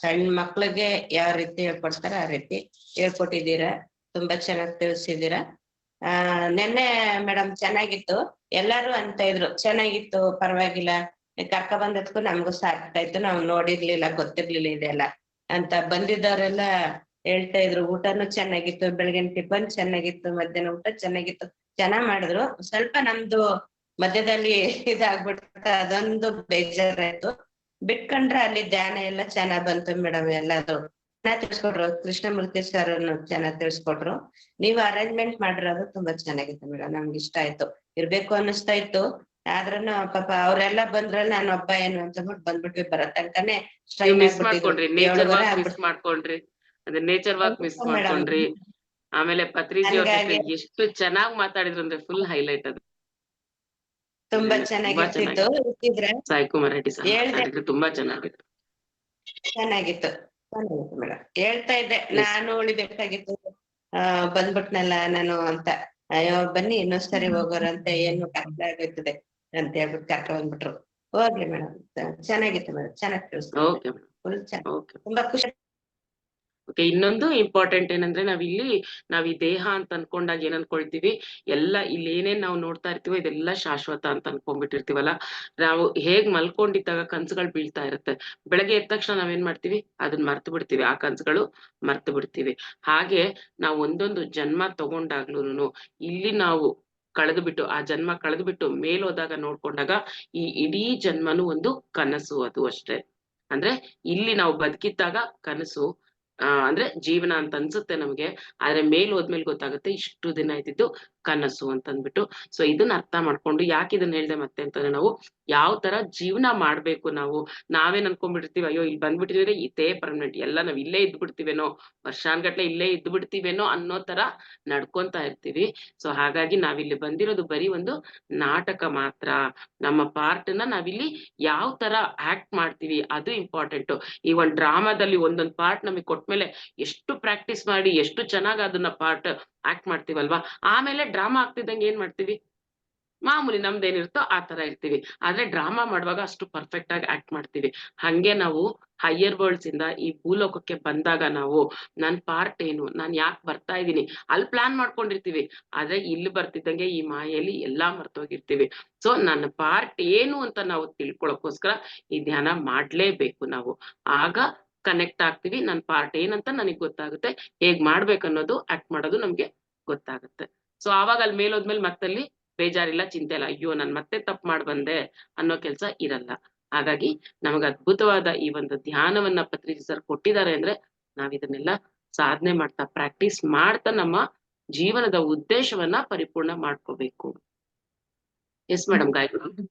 ಸಣ್ಣ ಮಕ್ಳಿಗೆ ಯಾವ ರೀತಿ ಹೇಳ್ಕೊಡ್ತಾರ ಆ ರೀತಿ ಹೇಳ್ಕೊಟ್ಟಿದ್ದೀರಾ. ತುಂಬಾ ಚೆನ್ನಾಗಿ ತಿಳಿಸಿದೀರಾ. ನೆನ್ನೆ ಮೇಡಮ್ ಚೆನ್ನಾಗಿತ್ತು. ಎಲ್ಲಾರು ಅಂತ ಇದ್ರು ಚೆನ್ನಾಗಿತ್ತು, ಪರವಾಗಿಲ್ಲ, ಕರ್ಕ ಬಂದದ್ಕು ನಮ್ಗೂ ಸಾಕಾಯ್ತು, ನಾವು ನೋಡಿರ್ಲಿಲ್ಲ, ಗೊತ್ತಿರ್ಲಿಲ್ಲ ಇದೆಲ್ಲ ಅಂತ ಬಂದಿದ್ದವರೆಲ್ಲ ಹೇಳ್ತಾ ಇದ್ರು. ಊಟನು ಚೆನ್ನಾಗಿತ್ತು, ಬೆಳಗಿನ ಟಿಫನ್ ಚೆನ್ನಾಗಿತ್ತು, ಮಧ್ಯಾಹ್ನ ಊಟ ಚೆನ್ನಾಗಿತ್ತು, ಚೆನ್ನಾಗ್ ಮಾಡಿದ್ರು. ಸ್ವಲ್ಪ ನಮ್ದು ಮಧ್ಯದಲ್ಲಿ ಇದಾಗ್ಬಿಡ್ತ, ಅದೊಂದು ಬೇಜಾರಾಯ್ತು. ಬಿಟ್ಕೊಂಡ್ರೆ ಅಲ್ಲಿ ಧ್ಯಾನ ಎಲ್ಲ ಚೆನ್ನಾಗ್ ಬಂತು ಮೇಡಮ್. ಎಲ್ಲಾದ್ರು ಚೆನ್ನಾಗ್ ತಿಳಿಸ್ಕೊಟ್ರು. ಕೃಷ್ಣಮೂರ್ತಿ ಸರ್ ಚೆನ್ನಾಗ್ ತಿಳಿಸ್ಕೊಟ್ರು. ನೀವು ಅರೇಂಜ್ಮೆಂಟ್ ಮಾಡಿರೋದು ತುಂಬಾ ಚೆನ್ನಾಗಿತ್ತು ಮೇಡಮ್, ನಮ್ಗೆ ಇಷ್ಟ ಆಯ್ತು. ಇರ್ಬೇಕು ಅನ್ನಿಸ್ತಾ ಇತ್ತು. ಆದ್ರೂನು ಪಾಪ ಅವ್ರೆಲ್ಲ ಬಂದ್ರಲ್ಲಿ ನಾನು ಒಬ್ಬ ಏನು ಅಂತ ಬಂದ್ಬಿಟ್ವಿ. ಬರೋ ತನಕನೇ ಸ್ಟ್ರೈನ್ ಮಿಸ್ ಮಾಡ್ಕೊಂಡ್ರಿ, ನೇಚರ್ ವಾಕ್ ಮಿಸ್ ಮಾಡ್ಕೊಂಡ್ರಿ, ಅದೇ ನೇಚರ್ ವಾಕ್ ಮಿಸ್ ಮಾಡ್ಕೊಂಡ್ರಿ. ಆಮೇಲೆ ಪತ್ರಿಜಿ ಅವ್ರ ಎಷ್ಟು ಚೆನ್ನಾಗ್ ಮಾತಾಡಿದ್ರು ಅಂದ್ರೆ ಫುಲ್ ಹೈಲೈಟ್ ಅದು. ತುಂಬಾ ಚೆನ್ನಾಗಿರ್ತಿತ್ತು. ಸಾಯಿ ಕುಮಾರ್ ರೆಡ್ಡಿ ಸರ್ ತುಂಬಾ ಚೆನ್ನಾಗಿತ್ತು. ಚೆನ್ನಾಗಿತ್ತು ಮೇಡಮ್. ಹೇಳ್ತಾ ಇದ್ದೆ ನಾನು ಉಳಿಬೇಕಾಗಿತ್ತು, ಬಂದ್ಬಿಟ್ನಲ್ಲ ನಾನು ಅಂತ. ಅಯ್ಯೋ ಬನ್ನಿ ಇನ್ನೊಂದ್ಸರಿ ಹೋಗೋರಂತೆ, ಏನು ಕಷ್ಟ ಆಗುತ್ತದೆ ಅಂತ ಹೇಳ್ಬಿಟ್ಟು ಕರ್ಕ ಬಂದ್ಬಿಟ್ರು. ಹೋಗ್ಲಿ ಮೇಡಮ್, ಚೆನ್ನಾಗಿತ್ತು ಮೇಡಮ್, ಚೆನ್ನಾಗಿ ತಿಳಿಸ್ತಾರೆ. ಫುಲ್ ಚೆನ್ನಾಗಿ, ತುಂಬಾ ಖುಷಿ. ಓಕೆ, ಇನ್ನೊಂದು ಇಂಪಾರ್ಟೆಂಟ್ ಏನಂದ್ರೆ ನಾವ್ ಈ ದೇಹ ಅಂತ ಅನ್ಕೊಂಡಾಗ ಏನ್ ಅನ್ಕೊಳ್ತೀವಿ, ಎಲ್ಲ ಇಲ್ಲಿ ಏನೇನ್ ನಾವು ನೋಡ್ತಾ ಇರ್ತೀವೋ ಇದೆಲ್ಲ ಶಾಶ್ವತ ಅಂತ ಅನ್ಕೊಂಡ್ಬಿಟ್ಟಿರ್ತೀವಲ್ಲ. ನಾವು ಹೇಗ್ ಮಲ್ಕೊಂಡಿದ್ದಾಗ ಕನ್ಸುಗಳು ಬೀಳ್ತಾ ಇರುತ್ತೆ, ಬೆಳಗ್ಗೆ ಎದ್ದ ತಕ್ಷಣ ನಾವೇನ್ ಮಾಡ್ತೀವಿ, ಅದನ್ನ ಮರ್ತು ಬಿಡ್ತೀವಿ, ಆ ಕನ್ಸುಗಳು ಮರ್ತು ಬಿಡ್ತೀವಿ. ಹಾಗೆ ನಾವು ಒಂದೊಂದು ಜನ್ಮ ತಗೊಂಡಾಗ್ಲೂನು ಇಲ್ಲಿ ನಾವು ಕಳೆದು ಆ ಜನ್ಮ ಕಳೆದು ಮೇಲೋದಾಗ ನೋಡ್ಕೊಂಡಾಗ ಈ ಇಡೀ ಜನ್ಮನು ಒಂದು ಕನಸು, ಅದು ಅಷ್ಟೇ. ಅಂದ್ರೆ ಇಲ್ಲಿ ನಾವು ಬದುಕಿದ್ದಾಗ ಕನಸು, ಅಂದ್ರೆ ಜೀವನ ಅಂತ ಅನ್ಸುತ್ತೆ ನಮ್ಗೆ, ಆದ್ರೆ ಮೇಲ್ ಹೋದ್ಮೇಲೆ ಗೊತ್ತಾಗುತ್ತೆ ಇಷ್ಟು ದಿನ ಇದ್ದಿದ್ದು ಕನಸು ಅಂತ ಅಂದ್ಬಿಟ್ಟು. ಸೊ ಇದನ್ನ ಅರ್ಥ ಮಾಡ್ಕೊಂಡು, ಯಾಕೆ ಇದನ್ನ ಹೇಳ್ದೆ ಮತ್ತೆ ಅಂತಂದ್ರೆ, ನಾವು ಯಾವ ತರ ಜೀವನ ಮಾಡ್ಬೇಕು. ನಾವೇನ್ ಅನ್ಕೊಂಡ್ಬಿಡ್ತೀವಿ, ಅಯ್ಯೋ ಇಲ್ಲಿ ಬಂದ್ಬಿಟ್ಟಿದ್ರೆ ಇದೇ ಪರ್ಮನೆಂಟ್, ಎಲ್ಲ ನಾವ್ ಇಲ್ಲೇ ಇದ್ ಬಿಡ್ತೀವೇನೋ, ವರ್ಷಾನ್ಗಟ್ಲೆ ಇಲ್ಲೇ ಇದ್ ಬಿಡ್ತೀವೇನೋ ಅನ್ನೋ ತರ ನಡ್ಕೊಂತಾ ಇರ್ತೀವಿ. ಸೊ ಹಾಗಾಗಿ ನಾವಿಲ್ಲಿ ಬಂದಿರೋದು ಬರೀ ಒಂದು ನಾಟಕ ಮಾತ್ರ. ನಮ್ಮ ಪಾರ್ಟ್ ನ ನಾವಿಲ್ಲಿ ಯಾವ ತರ ಆಕ್ಟ್ ಮಾಡ್ತೀವಿ ಅದು ಇಂಪಾರ್ಟೆಂಟ್. ಈ ಒಂದ್ ಡ್ರಾಮಾದಲ್ಲಿ ಒಂದೊಂದ್ ಪಾರ್ಟ್ ನಮಗೆ ಕೊಟ್ಮೇಲೆ ಎಷ್ಟು ಪ್ರಾಕ್ಟೀಸ್ ಮಾಡಿ ಎಷ್ಟು ಚೆನ್ನಾಗ್ ಅದನ್ನ ಪಾರ್ಟ್ ಆಕ್ಟ್ ಮಾಡ್ತೀವಲ್ವಾ, ಆಮೇಲೆ ಡ್ರಾಮಾ ಆಗ್ತಿದ್ದಂಗೆ ಏನ್ ಮಾಡ್ತೀವಿ, ಮಾಮೂಲಿ ನಮ್ದೇನಿರುತ್ತೋ ಆ ತರ ಇರ್ತೀವಿ. ಆದ್ರೆ ಡ್ರಾಮಾ ಮಾಡುವಾಗ ಅಷ್ಟು ಪರ್ಫೆಕ್ಟ್ ಆಗಿ ಆಕ್ಟ್ ಮಾಡ್ತೀವಿ. ಹಂಗೆ ನಾವು ಹೈಯರ್ ವರ್ಲ್ಡ್ಸ್ ಇಂದ ಈ ಭೂಲೋಕಕ್ಕೆ ಬಂದಾಗ ನಾವು ನನ್ ಪಾರ್ಟ್ ಏನು, ನಾನ್ ಯಾಕೆ ಬರ್ತಾ ಇದೀನಿ, ಅಲ್ಲಿ ಪ್ಲಾನ್ ಮಾಡ್ಕೊಂಡಿರ್ತೀವಿ. ಆದ್ರೆ ಇಲ್ಲಿ ಬರ್ತಿದ್ದಂಗೆ ಈ ಮಾಯೆಯಲ್ಲಿ ಎಲ್ಲಾ ಮರ್ತೋಗಿರ್ತೀವಿ. ಸೊ ನನ್ನ ಪಾರ್ಟ್ ಏನು ಅಂತ ನಾವು ತಿಳ್ಕೊಳಕ್ಕೋಸ್ಕರ ಈ ಧ್ಯಾನ ಮಾಡ್ಲೇಬೇಕು ನಾವು. ಆಗ ಕನೆಕ್ಟ್ ಆಗ್ತೀವಿ, ನನ್ ಪಾರ್ಟ್ ಏನಂತ ನನಗ್ ಗೊತ್ತಾಗುತ್ತೆ, ಹೇಗ್ ಮಾಡ್ಬೇಕನ್ನೋದು ಆಕ್ಟ್ ಮಾಡೋದು ನಮ್ಗೆ ಗೊತ್ತಾಗುತ್ತೆ. ಸೊ ಆವಾಗ ಅಲ್ಲಿ ಮೇಲೋದ್ಮೇಲೆ ಮತ್ತಲ್ಲಿ ಬೇಜಾರಿಲ್ಲ, ಚಿಂತೆ ಇಲ್ಲ, ಅಯ್ಯೋ ನಾನ್ ಮತ್ತೆ ತಪ್ಪು ಮಾಡ್ಬಂದೆ ಅನ್ನೋ ಕೆಲ್ಸ ಇರಲ್ಲ. ಹಾಗಾಗಿ ನಮಗ ಅದ್ಭುತವಾದ ಈ ಒಂದು ಧ್ಯಾನವನ್ನ ಪತ್ರಿಜಿ ಸರ್ ಕೊಟ್ಟಿದ್ದಾರೆ ಅಂದ್ರೆ ನಾವ್ ಇದನ್ನೆಲ್ಲ ಸಾಧನೆ ಮಾಡ್ತಾ ಪ್ರಾಕ್ಟೀಸ್ ಮಾಡ್ತಾ ನಮ್ಮ ಜೀವನದ ಉದ್ದೇಶವನ್ನ ಪರಿಪೂರ್ಣ ಮಾಡ್ಕೋಬೇಕು. ಎಸ್ ಮೇಡಮ್, ಗಾಯತ್ರಿ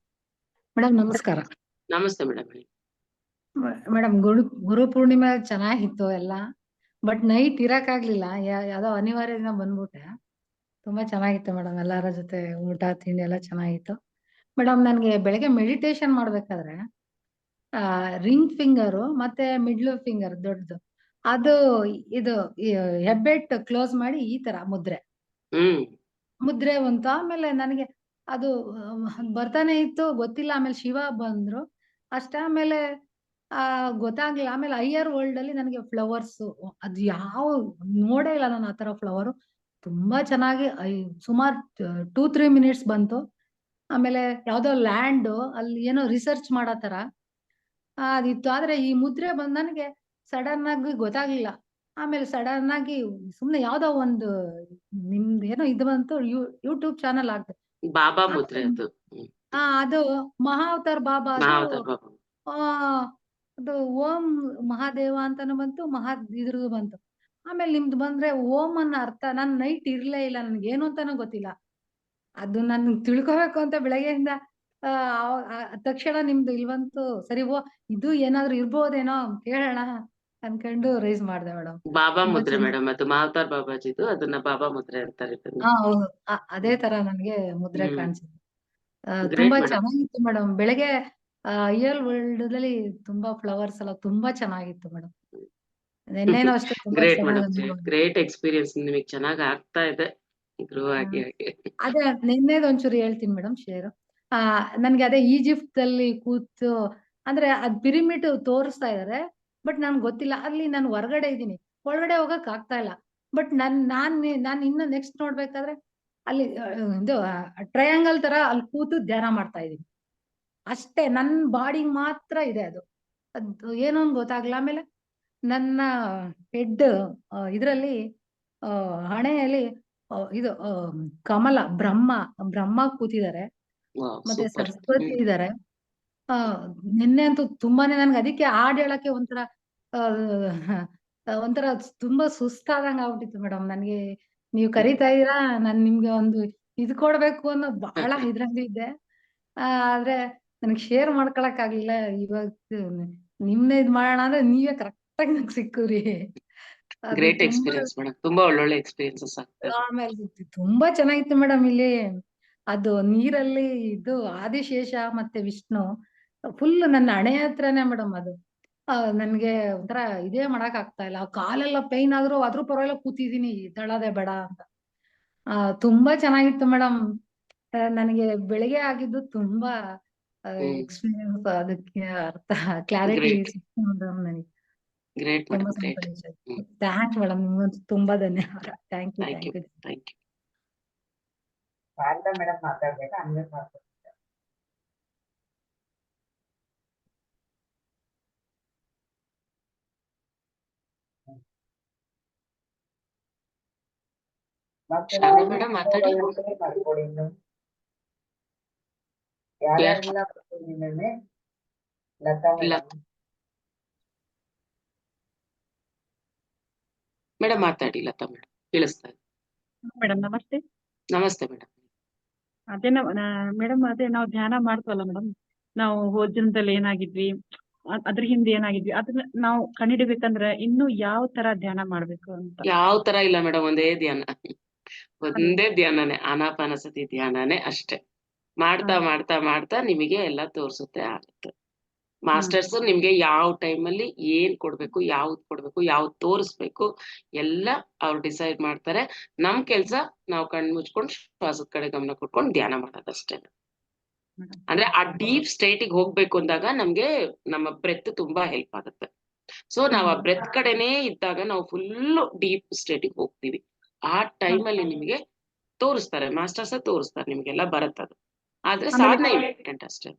ಮೇಡಮ್ ನಮಸ್ಕಾರ. ನಮಸ್ತೆ ಮೇಡಮ್. ಮೇಡಮ್ ಗುರು ಪೂರ್ಣಿಮೆ ಚೆನ್ನಾಗಿತ್ತು ಎಲ್ಲ, ಬಟ್ ನೈಟ್ ಇರಕ್ಕಾಗ್ಲಿಲ್ಲ, ಯಾವ್ದೋ ಅನಿವಾರ್ಯದಿಂದ ಬಂದ್ಬಿಟ್ಟೆ. ತುಂಬಾ ಚೆನ್ನಾಗಿತ್ತು ಮೇಡಮ್, ಎಲ್ಲಾರ ಜೊತೆ ಊಟ ತಿಂಡಿ ಎಲ್ಲ ಚೆನ್ನಾಗಿತ್ತು. ಮೇಡಮ್ ನನ್ಗೆ ಬೆಳಗ್ಗೆ ಮೆಡಿಟೇಷನ್ ಮಾಡ್ಬೇಕಾದ್ರೆ ರಿಂಗ್ ಫಿಂಗರು ಮತ್ತೆ ಮಿಡ್ಲ್ ಫಿಂಗರ್ ದೊಡ್ಡದು, ಅದು ಇದು ಹೆಬ್ಬೆಟ್ ಕ್ಲೋಸ್ ಮಾಡಿ ಈ ತರ ಮುದ್ರೆ ಬಂತು. ಆಮೇಲೆ ನನಗೆ ಅದು ಬರ್ತಾನೆ ಇತ್ತು, ಗೊತ್ತಿಲ್ಲ. ಆಮೇಲೆ ಶಿವ ಬಂದ್ರು ಅಷ್ಟೇ. ಆಮೇಲೆ ಗೊತ್ತಾಗ್ಲಿಲ್ಲ. ಆಮೇಲೆ ಹೈಯರ್ ವರ್ಲ್ಡ್ ಅಲ್ಲಿ ನನಗೆ ಫ್ಲವರ್ಸ್, ಅದು ಯಾವ ನೋಡೇ ಇಲ್ಲ ನಾನು ಆತರ ಫ್ಲವರ್. ತುಂಬಾ ಚೆನ್ನಾಗಿ ಸುಮಾರು 2-3 ಮಿನಿಟ್ಸ್ ಬಂತು. ಆಮೇಲೆ ಯಾವ್ದೋ ಲ್ಯಾಂಡ್ ಅಲ್ಲಿ ಏನೋ ರಿಸರ್ಚ್ ಮಾಡತರ ಅದಿತ್ತು. ಆದ್ರೆ ಈ ಮುದ್ರೆ ಬಂದ್ ನನಗೆ ಸಡನ್ ಆಗಿ ಗೊತ್ತಾಗ್ಲಿಲ್ಲ. ಆಮೇಲೆ ಸಡನ್ ಆಗಿ ಸುಮ್ನೆ ಯಾವ್ದೋ ಒಂದು ನಿಮ್ದು ಏನೋ ಇದು ಬಂತು, ಯೂಟ್ಯೂಬ್ ಚಾನಲ್ ಆಗ್ತದೆ ಬಾಬಾ ಮುದ್ರೆ ಅದು ಮಹಾವತಾರ್ ಬಾಬಾ, ಅದು ಓಂ ಮಹಾದೇವ ಅಂತಾನು ಬಂತು, ಇದ್ರದ್ದು ಬಂತು. ಆಮೇಲೆ ನಿಮ್ದು ಬಂದ್ರೆ ಓಂ ಅನ್ನ ಅರ್ಥ ನನ್ ನೈಟ್ ಇರ್ಲೇ ಇಲ್ಲ, ನನ್ಗೆ ಏನು ಅಂತಾನು ಗೊತ್ತಿಲ್ಲ. ಅದು ನನ್ ತಿಳ್ಕೊಬೇಕು ಅಂತ ಬೆಳಗ್ಗೆಯಿಂದ ತಕ್ಷಣ ನಿಮ್ದು ಇಲ್ವಂತು. ಸರಿ, ಇದು ಏನಾದ್ರು ಇರ್ಬೋದೇನೋ ಕೇಳೋಣ ಅನ್ಕೊಂಡು ರೈಸ್ ಮಾಡ್ದೆ ಮೇಡಮ್. ಬಾಬಾ ಮುದ್ರೆ ಮೇಡಮ್, ಅದು ಮಹಾವತಾರ್ ಬಾಬಾಜಿದು, ಅದನ್ನ ಬಾಬಾ ಮುದ್ರೆ ಅಂತಾರೆ. ಹೌದು, ಅದೇ ತರ ನನ್ಗೆ ಮುದ್ರೆ ಕಾಣಿಸಿದೆ. ತುಂಬಾ ಚೆನ್ನಾಗಿತ್ತು ಮೇಡಮ್. ಬೆಳಗ್ಗೆ IR ವರ್ಲ್ಡ್ ಅಲ್ಲಿ ತುಂಬಾ ಫ್ಲವರ್ಸ್ ಎಲ್ಲ ತುಂಬಾ ಚೆನ್ನಾಗಿತ್ತು ಮೇಡಮ್. ನಿನ್ನೆನೂ ಅಷ್ಟೇ ತುಂಬಾ ಗ್ರೇಟ್ ಚೆನ್ನಾಗಿ ಮೇಡಮ್, ಗ್ರೇಟ್ ಎಕ್ಸ್ಪೀರಿಯನ್ಸ್ ನಿಮಗೆ ಚೆನ್ನಾಗಿ ಆಗ್ತಾ ಇದೆ ಗ್ರೋ ಆಗಿ ಹಾಗೆ. ಅದೇ ನಿನ್ನೆದು ಒಂಚೂರು ಹೇಳ್ತೀನಿ ಮೇಡಮ್ ಶೇರ್. ನನ್ಗೆ ಅದೇ ಈಜಿಪ್ಟ್ ಅಲ್ಲಿ ಕೂತು ಅಂದ್ರೆ ಅದ್ ಪಿರಿಮಿಡ್ ತೋರಿಸ್ತಾ ಇದಾರೆ, ಬಟ್ ನನ್ಗೆ ಗೊತ್ತಿಲ್ಲ. ಅಲ್ಲಿ ನಾನು ಹೊರಗಡೆ ಇದ್ದೀನಿ, ಒಳಗಡೆ ಹೋಗಕ್ ಆಗ್ತಾ ಇಲ್ಲ. ಬಟ್ ನಾನ್ ಇನ್ನು ನೆಕ್ಸ್ಟ್ ನೋಡ್ಬೇಕಾದ್ರೆ ಅಲ್ಲಿ ಇದು ಟ್ರಯಾಂಗಲ್ ತರ ಅಲ್ಲಿ ಕೂತು ಧ್ಯಾನ ಮಾಡ್ತಾ ಇದೀನಿ ಅಷ್ಟೇ. ನನ್ ಬಾಡಿಗೆ ಮಾತ್ರ ಇದೆ ಅದು. ಅದು ಏನು ಅಂತ ಗೊತ್ತಾಗ್ಲಿಲ್ಲ. ಆಮೇಲೆ ನನ್ನ ಹೆಡ್ ಇದ್ರಲ್ಲಿ ಹಣೆಯಲ್ಲಿ ಇದು ಕಮಲ ಬ್ರಹ್ಮ ಕೂತಿದ್ದಾರೆ, ಮತ್ತೆ ಸೂಪರ್. ಸರಸ್ವತಿ ಇದ್ದಾರೆ. ನಿನ್ನೆ ಅಂತೂ ತುಂಬಾನೇ ನನ್ಗೆ ಅದಕ್ಕೆ ಹಾಡ್ ಹೇಳಕ್ಕೆ ಒಂಥರ ತುಂಬಾ ಸುಸ್ತಾದಂಗ ಆಗ್ಬಿಟ್ಟಿತ್ತು ಮೇಡಮ್. ನನ್ಗೆ ನೀವು ಕರಿತಾ ಇದೀರಾ, ನಾನ್ ನಿಮ್ಗೆ ಒಂದು ಇದು ಕೊಡ್ಬೇಕು ಅನ್ನೋ ಬಹಳ ಇದ್ರಲ್ಲಿ ಇದ್ದೆ. ಆದ್ರೆ ನನಗೆ ಶೇರ್ ಮಾಡ್ಕೊಳಕ್ ಆಗ್ಲಿಲ್ಲ. ಇವಾಗ ನಿಮ್ನೆ ಇದ್ ಮಾಡೋಣ ಅಂದ್ರೆ ನೀವೇ ಕರೆಕ್ಟ್ ಆಗಿ ನಂಗೆ ಸಿಕ್ಕುರಿ. ಅದು ಗ್ರೇಟ್ ತುಂಬಾ ಎಕ್ಸ್ಪೀರಿಯನ್ಸ್ ಮೇಡಮ್, ತುಂಬಾ ಒಳ್ಳೊಳ್ಳೆ ಎಕ್ಸ್ಪೀರಿಯನ್ಸಸ್ ಆಗ್ತದೆ. ಆಮೇಲೆ ತುಂಬಾ ಚೆನ್ನಾಗಿತ್ತು ಮೇಡಮ್. ಇಲ್ಲಿ ಅದು ನೀರಲ್ಲಿ ಇದು ಆದಿಶೇಷ ಮತ್ತೆ ವಿಷ್ಣು ಫುಲ್ ನನ್ನ ಹಣೆ ಹತ್ರನೇ ಮೇಡಮ್. ಅದು ನನ್ಗೆ ಒಂಥರ ಇದೇ ಮಾಡಕ್ ಆಗ್ತಾ ಇಲ್ಲ. ಕಾಲೆಲ್ಲ ಪೈನ್ ಆದ್ರೂ ಪರವಾಗಿಲ್ಲ, ಕೂತಿದೀನಿ, ಎದ್ದೇಳೋದೇ ಬೇಡ ಅಂತ. ತುಂಬಾ ಚೆನ್ನಾಗಿತ್ತು ಮೇಡಮ್. ನನಗೆ ಬೆಳಿಗ್ಗೆ ಆಗಿದ್ದು ತುಂಬಾ ಎಕ್ಸ್ಪೀರಿಯನ್ಸ್, ಅದಕ್ಕೆ ಅರ್ಥ ಕ್ಲಾರಿಟಿ Great. ಸಿಕ್ತು ಮೇಡಮ್ ನನಗೆ. ಗ್ರೇಟ್ ತುಂಬಾ ಮೇಡಮ್, ಗ್ರೇಟ್. ಸಂತೋಷ. ಥ್ಯಾಂಕ್ಸ್ ಮೇಡಮ್, ನಿಮ್ಗಂತೂ ತುಂಬಾ ಧನ್ಯವಾದ. Thank you. Thank you, thank you. Sharada madam ಮಾತಾಡ್ಬೇಕು, ಅನ್ಮ್ಯೂಟ್ ಮಾಡ್ಬೇಕು. ಮತ್ತೆ ಶಾರದಾ ಮೇಡಮ್ ಮಾತಾಡಿ. ಮಾಡ್ಕೊಡಿ ಇನ್ನು ಯಾರ್? ಯಾರ್ಯಾರೆಲ್ಲ ಬರ್ತಿದ್ದೀವಿ. ಲತಾ ಮೇಡಮ್, ಮೇಡಮ್ ಮಾತಾಡಿ. ಲತಾ ಮೇಡಮ್ ಕೇಳಿಸ್ತಾ ಇದೆ. ಮೇಡಮ್ ನಮಸ್ತೆ. ನಮಸ್ತೆ ಮೇಡಮ್. ಅದೇ ಮೇಡಮ್ ಅದೇ ನಾವು ಧ್ಯಾನ ಮಾಡ್ತವಲ್ಲ ಮೇಡಮ್, ನಾವು ಹೋದ ಜನ್ಮದಲ್ಲಿ ಏನಾಗಿದ್ವಿ, ಅದ್ರ ಹಿಂದೆ ಏನಾಗಿದ್ವಿ, ಅದನ್ನ ನಾವು ಕಂಡಿಡಿಬೇಕಂದ್ರೆ ಇನ್ನು ಯಾವ ತರ ಧ್ಯಾನ ಮಾಡ್ಬೇಕು ಅಂತ. ಯಾವ ತರ ಇಲ್ಲ ಮೇಡಮ್, ಒಂದೇ ಧ್ಯಾನ, ಒಂದೇ ಧ್ಯಾನನೇ, ಆನಾಪಾನಸತಿ ಧ್ಯಾನನೇ ಅಷ್ಟೇ. ಮಾಡ್ತಾ ಮಾಡ್ತಾ ಮಾಡ್ತಾ ನಿಮಗೆ ಎಲ್ಲ ತೋರ್ಸುತ್ತೆ, ಆಗುತ್ತೆ. ಮಾಸ್ಟರ್ಸ್ ನಿಮ್ಗೆ ಯಾವ ಟೈಮಲ್ಲಿ ಏನ್ ಕೊಡ್ಬೇಕು, ಯಾವ್ದು ಕೊಡ್ಬೇಕು, ಯಾವ್ದು ತೋರಿಸ್ಬೇಕು ಎಲ್ಲ ಅವ್ರು ಡಿಸೈಡ್ ಮಾಡ್ತಾರೆ. ನಮ್ ಕೆಲ್ಸ ನಾವು ಕಣ್ ಮುಚ್ಕೊಂಡು ಶ್ವಾಸದ ಕಡೆ ಗಮನ ಕೊಟ್ಕೊಂಡು ಧ್ಯಾನ ಮಾಡೋದಷ್ಟೇ. ಅಂದ್ರೆ ಆ ಡೀಪ್ ಸ್ಟೇಟಿಗೆ ಹೋಗ್ಬೇಕು ಅಂದಾಗ ನಮ್ಗೆ ನಮ್ಮ ಬ್ರೆತ್ ತುಂಬಾ ಹೆಲ್ಪ್ ಆಗುತ್ತೆ. ಸೊ ನಾವ್ ಆ ಬ್ರೆತ್ ಕಡೆನೇ ಇದ್ದಾಗ ನಾವು ಫುಲ್ ಡೀಪ್ ಸ್ಟೇಟಿಗೆ ಹೋಗ್ತೀವಿ. ಆ ಟೈಮಲ್ಲಿ ನಿಮ್ಗೆ ತೋರಿಸ್ತಾರೆ, ಮಾಸ್ಟರ್ಸ್ ತೋರಿಸ್ತಾರೆ, ನಿಮ್ಗೆಲ್ಲ ಬರುತ್ತದು. ಆದ್ರೆ ಸಾಧನೆ ಇಂಪಾರ್ಟೆಂಟ್ ಅಷ್ಟೇ.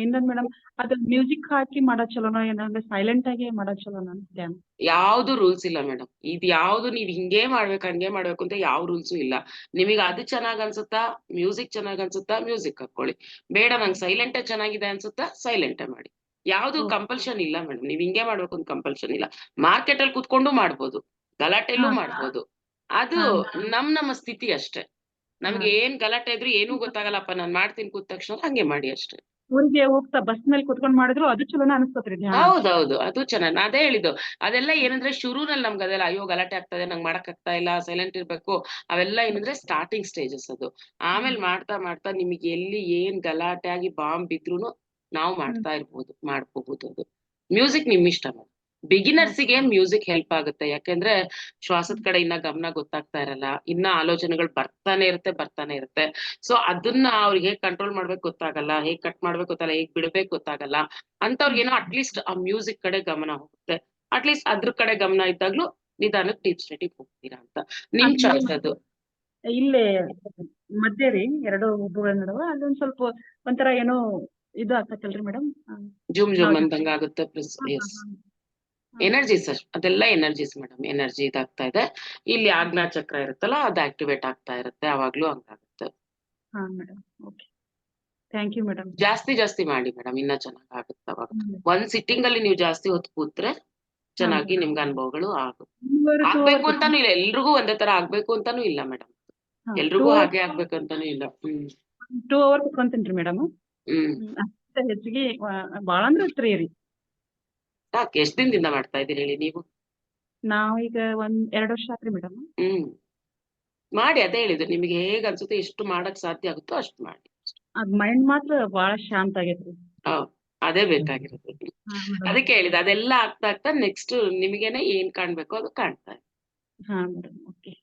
ಇನ್ನೊಂದ್ ಮೇಡಮ್, ಅದ್ರ ಮ್ಯೂಸಿಕ್ ಹಾಕಿ ಮಾಡೋದ್ ಚಲೋನೋ, ಏನಂದ್ರೆ ಸೈಲೆಂಟ್ ಆಗಿ ಮಾಡೋದ್ ಚಲೋನೋ ಧ್ಯಾನ? ಯಾವ್ದು ರೂಲ್ಸ್ ಇಲ್ಲ ಮೇಡಮ್. ಇದ್ ಯಾವ್ದು ನೀವ್ ಹಿಂಗೇ ಮಾಡ್ಬೇಕು ಹಂಗೆ ಮಾಡ್ಬೇಕು ಅಂತ ಯಾವ ರೂಲ್ಸು ಇಲ್ಲ. ನಿಮಗೆ ಅದು ಚೆನ್ನಾಗ್ ಅನ್ಸುತ್ತಾ, ಮ್ಯೂಸಿಕ್ ಚೆನ್ನಾಗ್ ಅನ್ಸುತ್ತಾ, ಮ್ಯೂಸಿಕ್ ಹಾಕೊಳ್ಳಿ. ಬೇಡ ನಂಗೆ ಸೈಲೆಂಟೇ ಚೆನ್ನಾಗಿದೆ ಅನ್ಸುತ್ತಾ, ಸೈಲೆಂಟೇ ಮಾಡಿ. ಯಾವ್ದು ಕಂಪಲ್ಷನ್ ಇಲ್ಲ ಮೇಡಮ್. ನೀವ್ ಹಿಂಗೆ ಮಾಡ್ಬೇಕು ಅಂತ ಕಂಪಲ್ಷನ್ ಇಲ್ಲ. ಮಾರ್ಕೆಟ್ ಅಲ್ಲಿ ಕುತ್ಕೊಂಡು ಮಾಡ್ಬೋದು, ಗಲಾಟೆಲ್ಲೂ ಮಾಡ್ಬೋದು. ಅದು ನಮ್ಮ ಸ್ಥಿತಿ ಅಷ್ಟೇ. ನಮ್ಗೆ ಏನ್ ಗಲಾಟೆ ಇದ್ರು ಏನೂ ಗೊತ್ತಾಗಲ್ಲಪ್ಪ, ನಾನ್ ಮಾಡ್ತೀನಿ ಕೂತ ತಕ್ಷಣ ಹಂಗೆ ಮಾಡಿ ಅಷ್ಟೇ. ಊರಿಗೆ ಹೋಗ್ತಾ ಬಸ್ ಮೇಲೆ ಕುತ್ಕೊಂಡ್ ಮಾಡಿದ್ರು ಅದು ಚಲೋನ ಅನಿಸ್ತತ್ರಿ ಧ್ಯಾನ? ಹೌದೌದು, ಅದು ಚೆನ್ನಾಗಿ. ಅದೇ ಹೇಳಿದ್ದು, ಅದೆಲ್ಲ ಏನಂದ್ರೆ ಶುರುನಲ್ಲಿ ನಮ್ಗೆ ಅದೆಲ್ಲ ಅಯ್ಯೋ ಗಲಾಟೆ ಆಗ್ತದೆ, ನಂಗೆ ಮಾಡಕ್ ಆಗ್ತಾ ಇಲ್ಲ, ಸೈಲೆಂಟ್ ಇರ್ಬೇಕು, ಅವೆಲ್ಲ ಏನಂದ್ರೆ ಸ್ಟಾರ್ಟಿಂಗ್ ಸ್ಟೇಜಸ್ ಅದು. ಆಮೇಲೆ ಮಾಡ್ತಾ ಮಾಡ್ತಾ ನಿಮಗೆ ಎಲ್ಲಿ ಏನ್ ಗಲಾಟೆ ಆಗಿ ಬಾಂಬ್ ಬಿದ್ರುನು ನಾವು ಮಾಡ್ತಾ ಇರ್ಬೋದು, ಮಾಡ್ಕೋಬಹುದು. ಅದು ಮ್ಯೂಸಿಕ್ ನಿಮ್ ಇಷ್ಟ. ಬಿಗಿನರ್ಸಿಗೆ ಮ್ಯೂಸಿಕ್ ಹೆಲ್ಪ್ ಆಗುತ್ತೆ, ಯಾಕೆಂದ್ರೆ ಶ್ವಾಸದ ಕಡೆ ಇನ್ನ ಗಮನ ಗೊತ್ತಾಗ್ತಾ ಇರಲ್ಲ, ಇನ್ನ ಆಲೋಚನೆಗಳು ಬರ್ತಾನೆ ಇರುತ್ತೆ. ಸೊ ಅದನ್ನ ಅವ್ರಿಗೆ ಹೇಗ್ ಕಂಟ್ರೋಲ್ ಮಾಡ್ಬೇಕು ಗೊತ್ತಾಗಲ್ಲ, ಹೇಗ್ ಕಟ್ ಮಾಡ್ಬೇಕು ಗೊತ್ತಾಗಲ್ಲ, ಹೇಗ್ ಬಿಡ್ಬೇಕು ಗೊತ್ತಾಗಲ್ಲ. ಅಂತವ್ರಿಗೇನೋ ಅಟ್ಲೀಸ್ಟ್ ಆ ಮ್ಯೂಸಿಕ್ ಕಡೆ ಗಮನ ಹೋಗುತ್ತೆ. ಅಟ್ಲೀಸ್ಟ್ ಅದ್ರ ಕಡೆ ಗಮನ ಇದ್ದಾಗ್ಲೂ ನಿಧಾನಕ್ಕೆ ಡೀಪ್ ಸ್ಟೇಟಿಗೆ ಹೋಗ್ತೀರಾ ಅಂತ ನಿಮ್ ಚಾಯ್ಸ್ ಅದು. ಇಲ್ಲೇ ಮಧ್ಯೆ ರೀ ಎರಡು ಒಬ್ಬಗಳ ನಡುವ ಅದೊಂದ್ ಸ್ವಲ್ಪ ಒಂಥರ ಏನೋ ಇದು ಆಗ್ತೈತಲ್ರಿ ಮೇಡಮ್? ಜುಮ್ ಅಂದಂಗ ಆಗುತ್ತೆ. ಎಸ್, ಎನರ್ಜೀಸ್ ಅದೆಲ್ಲ ಎನರ್ಜೀಸ್ ಮೇಡಮ್. ಎನರ್ಜಿ ಇದಾಗ್ತಾ ಇದೆ. ಇಲ್ಲಿ ಆಜ್ಞಾ ಚಕ್ರ ಇರುತ್ತಲ್ಲ, ಅದು ಆಕ್ಟಿವೇಟ್ ಆಗ್ತಾ ಇರುತ್ತೆ, ಅವಾಗ್ಲೂ ಹಂಗಾಗುತ್ತೆ. ಹಾ madam, okay, thank you madam. ಜಾಸ್ತಿ ಮಾಡಿ ಮೇಡಮ್, ಇನ್ನ ಚೆನ್ನಾಗ್ ಆಗುತ್ತೆ ಅವಾಗ. ಒಂದ್ ಸಿಟ್ಟಿಂಗ್ ಅಲ್ಲಿ ನೀವು ಜಾಸ್ತಿ ಹೊತ್ತು ಕೂತ್ರೆ ಚೆನ್ನಾಗಿ ನಿಮ್ಗೆ ಅನುಭವಗಳು ಆಗುತ್ತೆ. ಆಗ್ಬೇಕು ಅಂತಾನು ಇಲ್ಲ, ಎಲ್ರಿಗೂ ಒಂದೇ ತರ ಆಗ್ಬೇಕು ಅಂತಾನು ಇಲ್ಲ ಮೇಡಮ್. ಎಲ್ರಿಗೂ ಹಾಗೆ ಆಗ್ಬೇಕು ಅಂತಾನು ಇಲ್ಲ. 2 hours ಕುತ್ಕೊಂತೀನ್ರಿ ಮೇಡಮ್. ಹೆಚ್ಚಿಗೆ ಬಾಳ ಅಂದ್ರೆ 3 ರೀ. ಸಾಕು. ಎಷ್ಟ್ ದಿನದಿಂದ ಮಾಡ್ತಾ ಇದೀರಿ ಹೇಳಿ ನೀವು? ನಾವೀಗ 2 ವರ್ಷ ಆತ್ರಿ ಮೇಡಮ್. ಮಾಡಿ, ಅದೇ ಹೇಳಿದ್ರು, ನಿಮ್ಗೆ ಹೇಗ್ ಅನ್ಸುತ್ತೆ ಎಷ್ಟು ಮಾಡಕ್ ಸಾಧ್ಯ ಆಗುತ್ತೋ ಅಷ್ಟು ಮಾಡಿ. ಅದ್ ಮೈಂಡ್ ಮಾತ್ರ ಬಾಳ ಶಾಂತ ಆಗೈತ್ರಿ. ಅದೇ ಬೇಕಾಗಿರೋದು. ಹಾ ಮೇಡಮ್. ಅದಕ್ಕೆ ಹೇಳಿದೆ ಅದೆಲ್ಲ ಆಗ್ತಾ ಆಗ್ತಾ ನೆಕ್ಸ್ಟ್ ನಿಮಗೇನೆ ಏನ್ ಕಾಣ್ಬೇಕು ಅದು ಕಾಣ್ತಾ ಇದೆ. ಹಾ madam. Okay,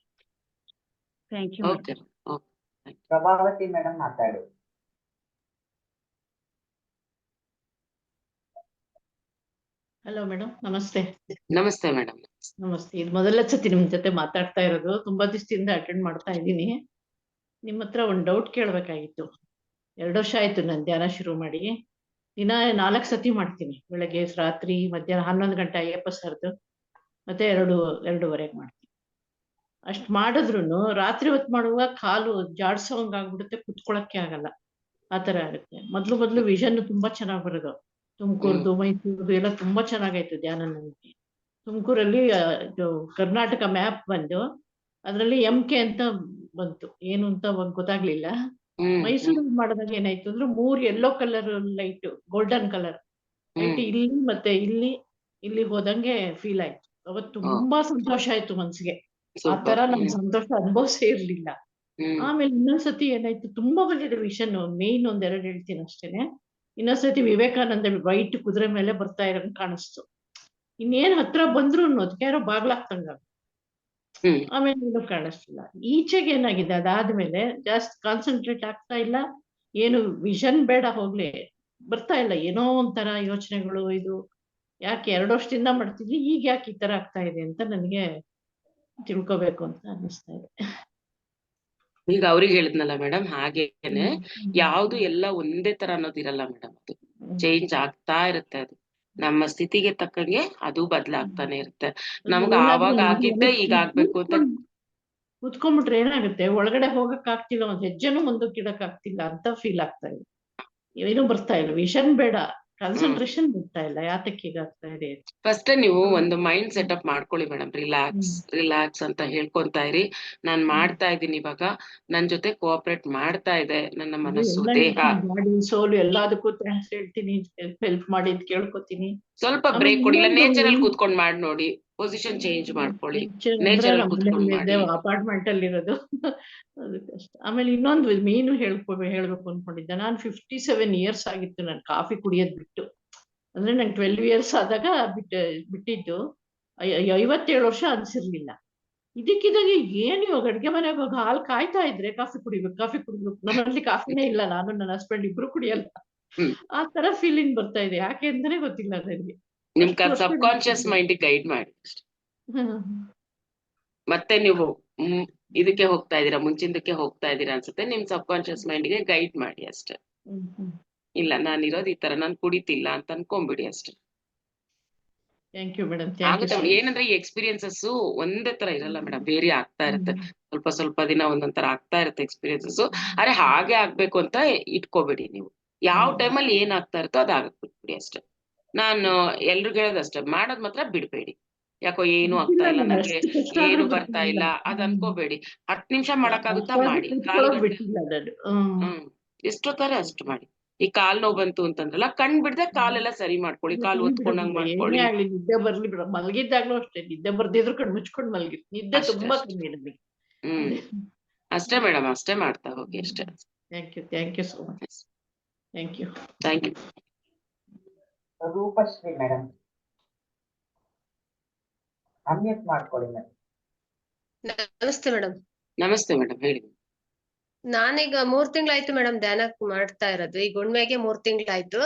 thank you madam. Okay okay. Prabhavati madam ಮಾತಾಡಿ. ಹಲೋ ಮೇಡಮ್, ನಮಸ್ತೆ. ನಮಸ್ತೆ ಮೇಡಮ್. ನಮಸ್ತೆ. ಇದು ಮೊದಲ ಸತಿ ನಿಮ್ ಜೊತೆ ಮಾತಾಡ್ತಾ ಇರೋದು. ತುಂಬಾ ದಿವಸದಿಂದ ಅಟೆಂಡ್ ಮಾಡ್ತಾ ಇದ್ದೀನಿ. ನಿಮ್ ಹತ್ರ ಒಂದ್ ಡೌಟ್ ಕೇಳ್ಬೇಕಾಗಿತ್ತು. 2 ವರ್ಷ ಆಯ್ತು ನಾನು ಧ್ಯಾನ ಶುರು ಮಾಡಿ. ದಿನ 4 ಸತಿ ಮಾಡ್ತೀನಿ. ಬೆಳಗ್ಗೆ, ರಾತ್ರಿ, ಮಧ್ಯಾಹ್ನ 11 ಗಂಟೆ ಅಯ್ಯಪ್ಪ ಸರ್ದು, ಮತ್ತೆ 2:30 ಮಾಡ್ತೀನಿ. ಅಷ್ಟ್ ಮಾಡಿದ್ರು ರಾತ್ರಿ ಹೊತ್ತು ಮಾಡುವಾಗ ಕಾಲು ಜಾಡ್ಸೋಂಗ್ ಆಗ್ಬಿಡುತ್ತೆ, ಕುತ್ಕೊಳಕ್ಕೆ ಆಗಲ್ಲ. ಆತರ ಆಗುತ್ತೆ. ಮೊದ್ಲು ವಿಷನ್ ತುಂಬಾ ಚೆನ್ನಾಗ್ ಬರೋದು. ತುಮಕೂರ್ದು, ಮೈಸೂರ್ದು ಎಲ್ಲ ತುಂಬಾ ಚೆನ್ನಾಗಾಯ್ತು ಧ್ಯಾನ ನನಗೆ. ತುಮಕೂರಲ್ಲಿ ಕರ್ನಾಟಕ ಮ್ಯಾಪ್ ಬಂದು ಅದ್ರಲ್ಲಿ MK ಅಂತ ಬಂತು. ಏನು ಅಂತ ಗೊತ್ತಾಗ್ಲಿಲ್ಲ. ಮೈಸೂರಲ್ಲಿ ಮಾಡಿದಾಗ ಏನಾಯ್ತು ಅಂದ್ರೆ 3 yellow colour light, golden colour light ಇಲ್ಲಿ ಮತ್ತೆ ಇಲ್ಲಿ ಹೋದಂಗೆ ಫೀಲ್ ಆಯ್ತು. ಅವತ್ತು ತುಂಬಾ ಸಂತೋಷ ಆಯ್ತು ಮನ್ಸಿಗೆ. ಆ ತರ ನಮ್ ಸಂತೋಷ ಅನುಭವಿಸೇ ಇರ್ಲಿಲ್ಲ. ಆಮೇಲೆ ಇನ್ನೊಂದ್ಸತಿ ಏನಾಯ್ತು, ತುಂಬಾ ಬಂದಿದೆ ವಿಷನ್. ಮೇನ್ 1-2 ಹೇಳ್ತೀನಿ ಅಷ್ಟೇನೆ. ಇನ್ನೊಂದ್ಸತಿ ವಿವೇಕಾನಂದ ವೈಟ್ ಕುದುರೆ ಮೇಲೆ ಬರ್ತಾ ಇರೋಂಗ್ ಕಾಣಿಸ್ತು. ಇನ್ನೇನ್ ಹತ್ರ ಬಂದ್ರು ಅದಕ್ಕೆ ಯಾರೋ ಬಾಗ್ಲಾಗ್ತಂಗ. ಆಮೇಲೆ ಏನು ಕಾಣಿಸ್ತಿಲ್ಲ. ಈಚೆಗೆ ಏನಾಗಿದೆ, ಅದಾದ್ಮೇಲೆ ಜಾಸ್ತಿ ಕಾನ್ಸಂಟ್ರೇಟ್ ಆಗ್ತಾ ಇಲ್ಲ. ಏನು ವಿಷನ್ ಬೇಡ ಹೋಗ್ಲಿ, ಬರ್ತಾ ಇಲ್ಲ. ಏನೋ ಒಂಥರ ಯೋಚನೆಗಳು. ಇದು ಯಾಕೆ 2 ವರ್ಷದಿಂದ ಮಾಡ್ತಿದ್ವಿ, ಈಗ ಯಾಕೆ ಈ ತರ ಆಗ್ತಾ ಇದೆ ಅಂತ ನನಗೆ ತಿಳ್ಕೊಬೇಕು ಅಂತ ಅನ್ನಿಸ್ತಾ ಇದೆ. ಈಗ ಅವ್ರಿಗೆ ಹೇಳಿದ್ನಲ್ಲ ಮೇಡಮ್, ಹಾಗೇನೆ ಯಾವ್ದು ಎಲ್ಲ ಒಂದೇ ತರ ಅನ್ನೋದಿರಲ್ಲ ಮೇಡಮ್. ಅದು ಚೇಂಜ್ ಆಗ್ತಾ ಇರುತ್ತೆ. ಅದು ನಮ್ಮ ಸ್ಥಿತಿಗೆ ತಕ್ಕಂಗೆ ಅದು ಬದಲಾಗ್ತಾನೆ ಇರುತ್ತೆ. ನಮ್ಗ ಆವಾಗ ಆಗಿದ್ದೆ ಈಗ ಆಗ್ಬೇಕು ಅಂತ ಕುತ್ಕೊಂಡ್ಬಿಟ್ರೆ ಏನಾಗುತ್ತೆ, ಒಳಗಡೆ ಹೋಗಕ್ ಆಗ್ತಿಲ್ಲ, ಒಂದ್ ಹೆಜ್ಜೆನೂ ಮುಂದಕ್ಕೆ ಇಡಕ್ ಆಗ್ತಿಲ್ಲ ಅಂತ ಫೀಲ್ ಆಗ್ತಾ ಇದೆ. ಏನೂ ಬರ್ತಾ ಇಲ್ಲ. ವಿಷನ್ ಬೇಡ, ಕಾನ್ಸಂಟ್ರೇಷನ್ ಬರ್ತಾ ಇಲ್ಲ. ಯಾತಕ್ಕೆ ಹೀಗಾಗ್ತಾ ಇದೆ? ಫಸ್ಟ್ ನೀವು ಒಂದು ಮೈಂಡ್ ಸೆಟಪ್ ಮಾಡ್ಕೊಳ್ಳಿ ಮೇಡಮ್. ರಿಲ್ಯಾಕ್ಸ್ ಅಂತ ಹೇಳ್ಕೊಂತಾ ಇರಿ. ನಾನ್ ಮಾಡ್ತಾ ಇದ್ದೀನಿ ಇವಾಗ, ನನ್ ಜೊತೆ ಕೋಆಪರೇಟ್ ಮಾಡ್ತಾ ಇದೆ ನನ್ನ ಮನಸ್ಸು, ದೇಹ. ಬಾಡಿ, ಸೋಲು ಎಲ್ಲದಕ್ಕೂ ಥ್ಯಾಂಕ್ಸ್ ಹೇಳ್ತೀನಿ. ಹೆಲ್ಪ್ ಮಾಡಿ ಅಂತ ಕೇಳ್ಕೊತೀನಿ. ಸ್ವಲ್ಪ ಬ್ರೇಕ್ ಕೊಡಿ. ಇಲ್ಲ ನೇಚರ್ ಅಲ್ಲಿ ಕೂತ್ಕೊಂಡ್ ಮಾಡಿ ನೋಡಿ. ಪೊಸಿಷನ್ ಚೇಂಜ್ ಮಾಡ್ಕೊಳ್ಳಿ. ನೇಚರ್ ಅಲ್ಲಿ ಕೂತ್ಕೊಂಡ್ ಮಾಡಿ. ಅಪಾರ್ಟ್ಮೆಂಟ್ ಅಲ್ಲಿ ಇರೋದು ಅದಕ್ಕಷ್ಟ. ಆಮೇಲೆ ಇನ್ನೊಂದು ಮೇನು ಹೇಳ್ಬೇಕು ಅನ್ಕೊಂಡಿದ್ದೆ. ನಾನು 57 ಇಯರ್ಸ್ ಆಗಿತ್ತು ನಾನು ಕಾಫಿ ಕುಡಿಯೋದ್ ಬಿಟ್ಟು. ಅಂದ್ರೆ ನಂಗೆ 12 ಇಯರ್ಸ್ ಆದಾಗ ಬಿಟ್ಟಿದ್ದು. 57 ವರ್ಷ ಅನ್ಸಿರ್ಲಿಲ್ಲ. ಇದಕ್ಕಿದಾಗ ಏನು ಇವಾಗ ಅಡ್ಗೆ ಮನೆಗೆ ಹೋಗಿ ಹಾಲು ಕಾಯ್ತಾ ಇದ್ರೆ ಕಾಫಿ ಕುಡಿಬೇಕು. ನಮ್ಮಲ್ಲಿ ಕಾಫಿನೇ ಇಲ್ಲ. ನಾನು ನನ್ನ ಹಸ್ಬೆಂಡ್ ಇಬ್ರು ಕುಡಿಯಲ್ಲ. ಆ ತರ ಫೀಲಿಂಗ್ ಬರ್ತಾ ಇದೆ. ಯಾಕೆ ಅಂತಾನೆ ಗೊತ್ತಿಲ್ಲ ನನಗೆ. ನಿಮ್ ಸಬ್ ಕಾನ್ಶಿಯಸ್ ಮೈಂಡ್ ಗೈಡ್ ಮಾಡಿ. ಮತ್ತೆ ನೀವು ಇದಕ್ಕೆ ಹೋಗ್ತಾ ಇದೀರಾ, ಮುಂಚಿಂದಕ್ಕೆ ಹೋಗ್ತಾ ಇದೀರಾ ಅನ್ಸುತ್ತೆ. ನಿಮ್ ಸಬ್ ಕಾನ್ಶಿಯಸ್ ಮೈಂಡ್ ಗೆ ಗೈಡ್ ಮಾಡಿ ಅಷ್ಟೇ. ಇಲ್ಲ ನಾನು ಇರೋದು ಈ ತರ, ನಾನು ಕುಡಿತಿಲ್ಲ ಅಂತ ಅನ್ಕೊಂಬಿಡಿ ಅಷ್ಟೇ. Thank you madam. ಆಗುತ್ತೆ. ಏನಂದ್ರೆ ಈ ಎಕ್ಸ್ಪೀರಿಯನ್ಸಸ್ ಒಂದೇ ತರ ಇರಲ್ಲ ಮೇಡಮ್, ಬೇರೆ ಆಗ್ತಾ ಇರುತ್ತೆ. ಸ್ವಲ್ಪ ದಿನ ಒಂದೊಂದ್ ತರ ಆಗ್ತಾ ಇರುತ್ತೆ ಎಕ್ಸ್ಪೀರಿಯನ್ಸಸ್. ಅರೆ ಹಾಗೆ ಆಗ್ಬೇಕು ಅಂತ ಇಟ್ಕೋಬೇಡಿ ನೀವು. ಯಾವ ಟೈಮಲ್ಲಿ ಏನ್ ಆಗ್ತಾ ಇರುತ್ತೋ ಅದ್ ಆಗಕ್ ಬಿಟ್ಬಿಡಿ ಅಷ್ಟೇ. ನಾನು ಎಲ್ರಿಗೂ ಹೇಳೋದಷ್ಟೇ, ಮಾಡೋದ್ ಮಾತ್ರ ಬಿಡ್ಬೇಡಿ. ಯಾಕೋ ಏನು ಆಗ್ತಾ ಇಲ್ಲ ನಂಗೆ, ಏನು ಬರ್ತಾ ಇಲ್ಲ ಅದ್ ಅನ್ಕೋಬೇಡಿ. 10 ನಿಮಿಷ ಮಾಡಕ್ಕಾಗುತ್ತಾ ಮಾಡಿ. ಎಷ್ಟೊತ್ತಾರೆ ಅಷ್ಟು ಮಾಡಿ. ಈ ಕಾಲ್ ನೋವು ಬಂತು ಅಂತಂದ್ರಲ್ಲ, ಕಣ್ ಬಿಡದೆ ಕಾಲೆಲ್ಲ ಸರಿ ಮಾಡ್ಕೊಳ್ಳಿ, ಕಾಲ್ ಒತ್ಕೊಂಡಂಗ್ ಮಾಡ್ಕೊಳ್ಳಿ. ನಿದ್ದೆ ಬರ್ಲಿ ಬಿಡ, ಮಲಗಿದ್ದಾಗ್ಲೂ ಅಷ್ಟೇ. ನಿದ್ದೆ ಬರ್ದಿದ್ರು ಕಣ್ ಮುಚ್ಕೊಂಡ್ ಮಲಗಿ. ನಿದ್ದೆ ತುಂಬಾ ಕಮ್ಮಿ ನನಗೆ. ಅಷ್ಟೇ ಮೇಡಮ್, ಅಷ್ಟೇ ಮಾಡ್ತಾ ಹೋಗಿ ಅಷ್ಟೇ. Thank you so much. Thank you. Roopashree madam, unmute ಮಾಡ್ಕೊಳ್ಳಿ ಮೇಡಮ್. ನಮಸ್ತೆ ಮೇಡಮ್. ನಮಸ್ತೆ ಮೇಡಮ್, ಹೇಳಿ. ನಾನೀಗ 3 ತಿಂಗಳಾಯ್ತು ಮೇಡಮ್ ಧ್ಯಾನ ಮಾಡ್ತಾ ಇರೋದು. ಈಗ ಹುಣ್ಮೆಗೆ 3 ತಿಂಗಳಾಯ್ತು.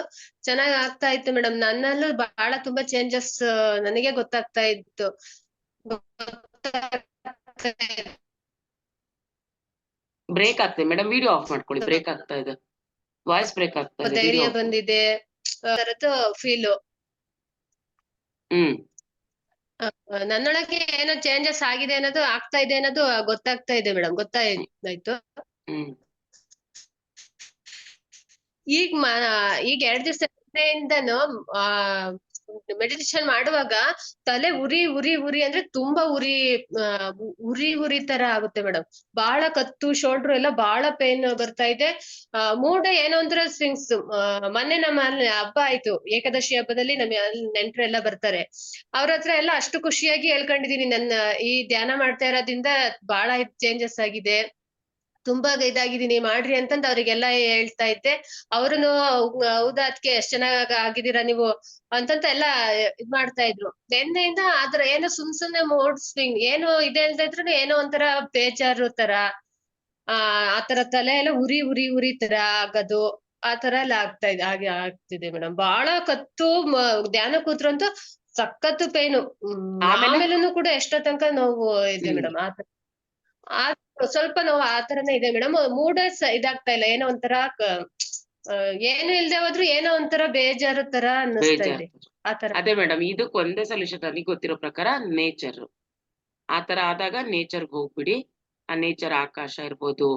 ಚೆನ್ನಾಗ್ ಆಗ್ತಾ ಇತ್ತು ಮೇಡಮ್. ನನ್ನಲ್ಲೂ ಬಹಳ ತುಂಬಾ ಚೇಂಜಸ್ ನನಗೆ ಗೊತ್ತಾಗ್ತಾ ಇತ್ತು. ಬ್ರೇಕ್ ಆಗ್ತದೆ ಮೇಡಮ್, ವಿಡಿಯೋ ಆಫ್ ಮಾಡ್ಕೊಳ್ಳಿ. ಬ್ರೇಕ್ ಆಗ್ತಾ ಇದೆ, ವಾಯ್ಸ್ ಬ್ರೇಕ್ ಆಗ್ತಾ ಇದೆ. ಧೈರ್ಯ ಬಂದಿದೆ ತರದ್ದು ಫೀಲು. ನನ್ನೊಳಗೆ ಏನೋ ಚೇಂಜಸ್ ಆಗಿದೆ ಅನ್ನೋದು, ಆಗ್ತಾ ಇದೆ ಅನ್ನೋದು ಗೊತ್ತಾಗ್ತಾ ಇದೆ ಮೇಡಮ್. ಗೊತ್ತಾಯ್ತು. ಈಗ 2 ದಿವಸದಿಂದನು ಮೆಡಿಟೇಷನ್ ಮಾಡುವಾಗ ತಲೆ ಉರಿ ಅಂದ್ರೆ ತುಂಬಾ ಉರಿ ತರ ಆಗುತ್ತೆ ಮೇಡಮ್. ಬಹಳ ಕತ್ತು, ಶೋಲ್ಡರ್ ಎಲ್ಲ ಬಹಳ ಪೇನ್ ಬರ್ತಾ ಇದೆ. ಮೂಡ ಏನೋ ಒಂಥರ ಸ್ವಿಂಗ್ಸ್. ಮೊನ್ನೆ ನಮ್ಮ ಹಬ್ಬ ಆಯ್ತು, ಏಕಾದಶಿ ಹಬ್ಬದಲ್ಲಿ ನಮ್ಮ ನೆಂಟರೆಲ್ಲ ಬರ್ತಾರೆ. ಅವ್ರ ಹತ್ರ ಎಲ್ಲ ಅಷ್ಟು ಖುಷಿಯಾಗಿ ಹೇಳ್ಕೊಂಡಿದೀನಿ, ನನ್ನ ಈ ಧ್ಯಾನ ಮಾಡ್ತಾ ಇರೋದ್ರಿಂದ ಬಹಳ ಚೇಂಜಸ್ ಆಗಿದೆ. ತುಂಬಾ ಇದಾಗಿದ್ದೀನಿ ಮಾಡ್ರಿ ಅಂತಂದ್ ಅವ್ರಿಗೆಲ್ಲ ಹೇಳ್ತಾ ಇದ್ದೆ. ಅವ್ರುನು ಹೌದಾ ಅದ್ಕೆ ಎಷ್ಟ್ ಚೆನ್ನಾಗ್ ಆಗಿದೀರಾ ನೀವು ಅಂತಂತ ಎಲ್ಲ ಇದ್ ಮಾಡ್ತಾ ಇದ್ರು. ನಿನ್ನೆಯಿಂದ ಆತರ ಏನೋ ಸುಮ್ನೆ ಮೂಡ್ ಸ್ವಿಂಗ್ ಏನು ಇದೆ ಇಲ್ದೇ ಇದ್ರುನು ಏನೋ ಒಂಥರ ಬೇಜಾರು ತರ ಆತರ ತಲೆ ಎಲ್ಲ ಉರಿ ತರ ಆಗೋದು ಆತರ ಎಲ್ಲ ಆಗ್ತಿದೆ ಮೇಡಮ್. ಬಹಳ ಕತ್ತು ಧ್ಯಾನ ಕೂತ್ರಂತೂ ಸಖತ್ತು ಪೇನು. ಆಮೇಲೂ ಕೂಡ ಎಷ್ಟೋ ತನಕ ನೋವು ಇದೆ ಮೇಡಮ್. ಸ್ವಲ್ಪ ನೋವು ಆತರನೇ ಇದೆ ಮೇಡಮ್. ಮೂಡೇ ಇದಾಗ್ತಾ ಇಲ್ಲ. ಏನೋ ಒಂಥರ ಏನು ಇಲ್ದೆ ಹೋದ್ರು ಏನೋ ಒಂಥರ ಬೇಜಾರು ತರ ಅನ್ನಿಸ್ತಾ ಇದೆ. ಆತರ ಅದೇ ಮೇಡಮ್, ಇದಕ್ ಒಂದೇ ಸೊಲ್ಯೂಷನ್ ನನಗೆ ಗೊತ್ತಿರೋ ಪ್ರಕಾರ ನೇಚರ್. ಆತರ ಆದಾಗ ನೇಚರ್ಗೆ ಹೋಗ್ಬಿಡಿ. ಆ ನೇಚರ್ ಆಕಾಶ ಇರ್ಬೋದು,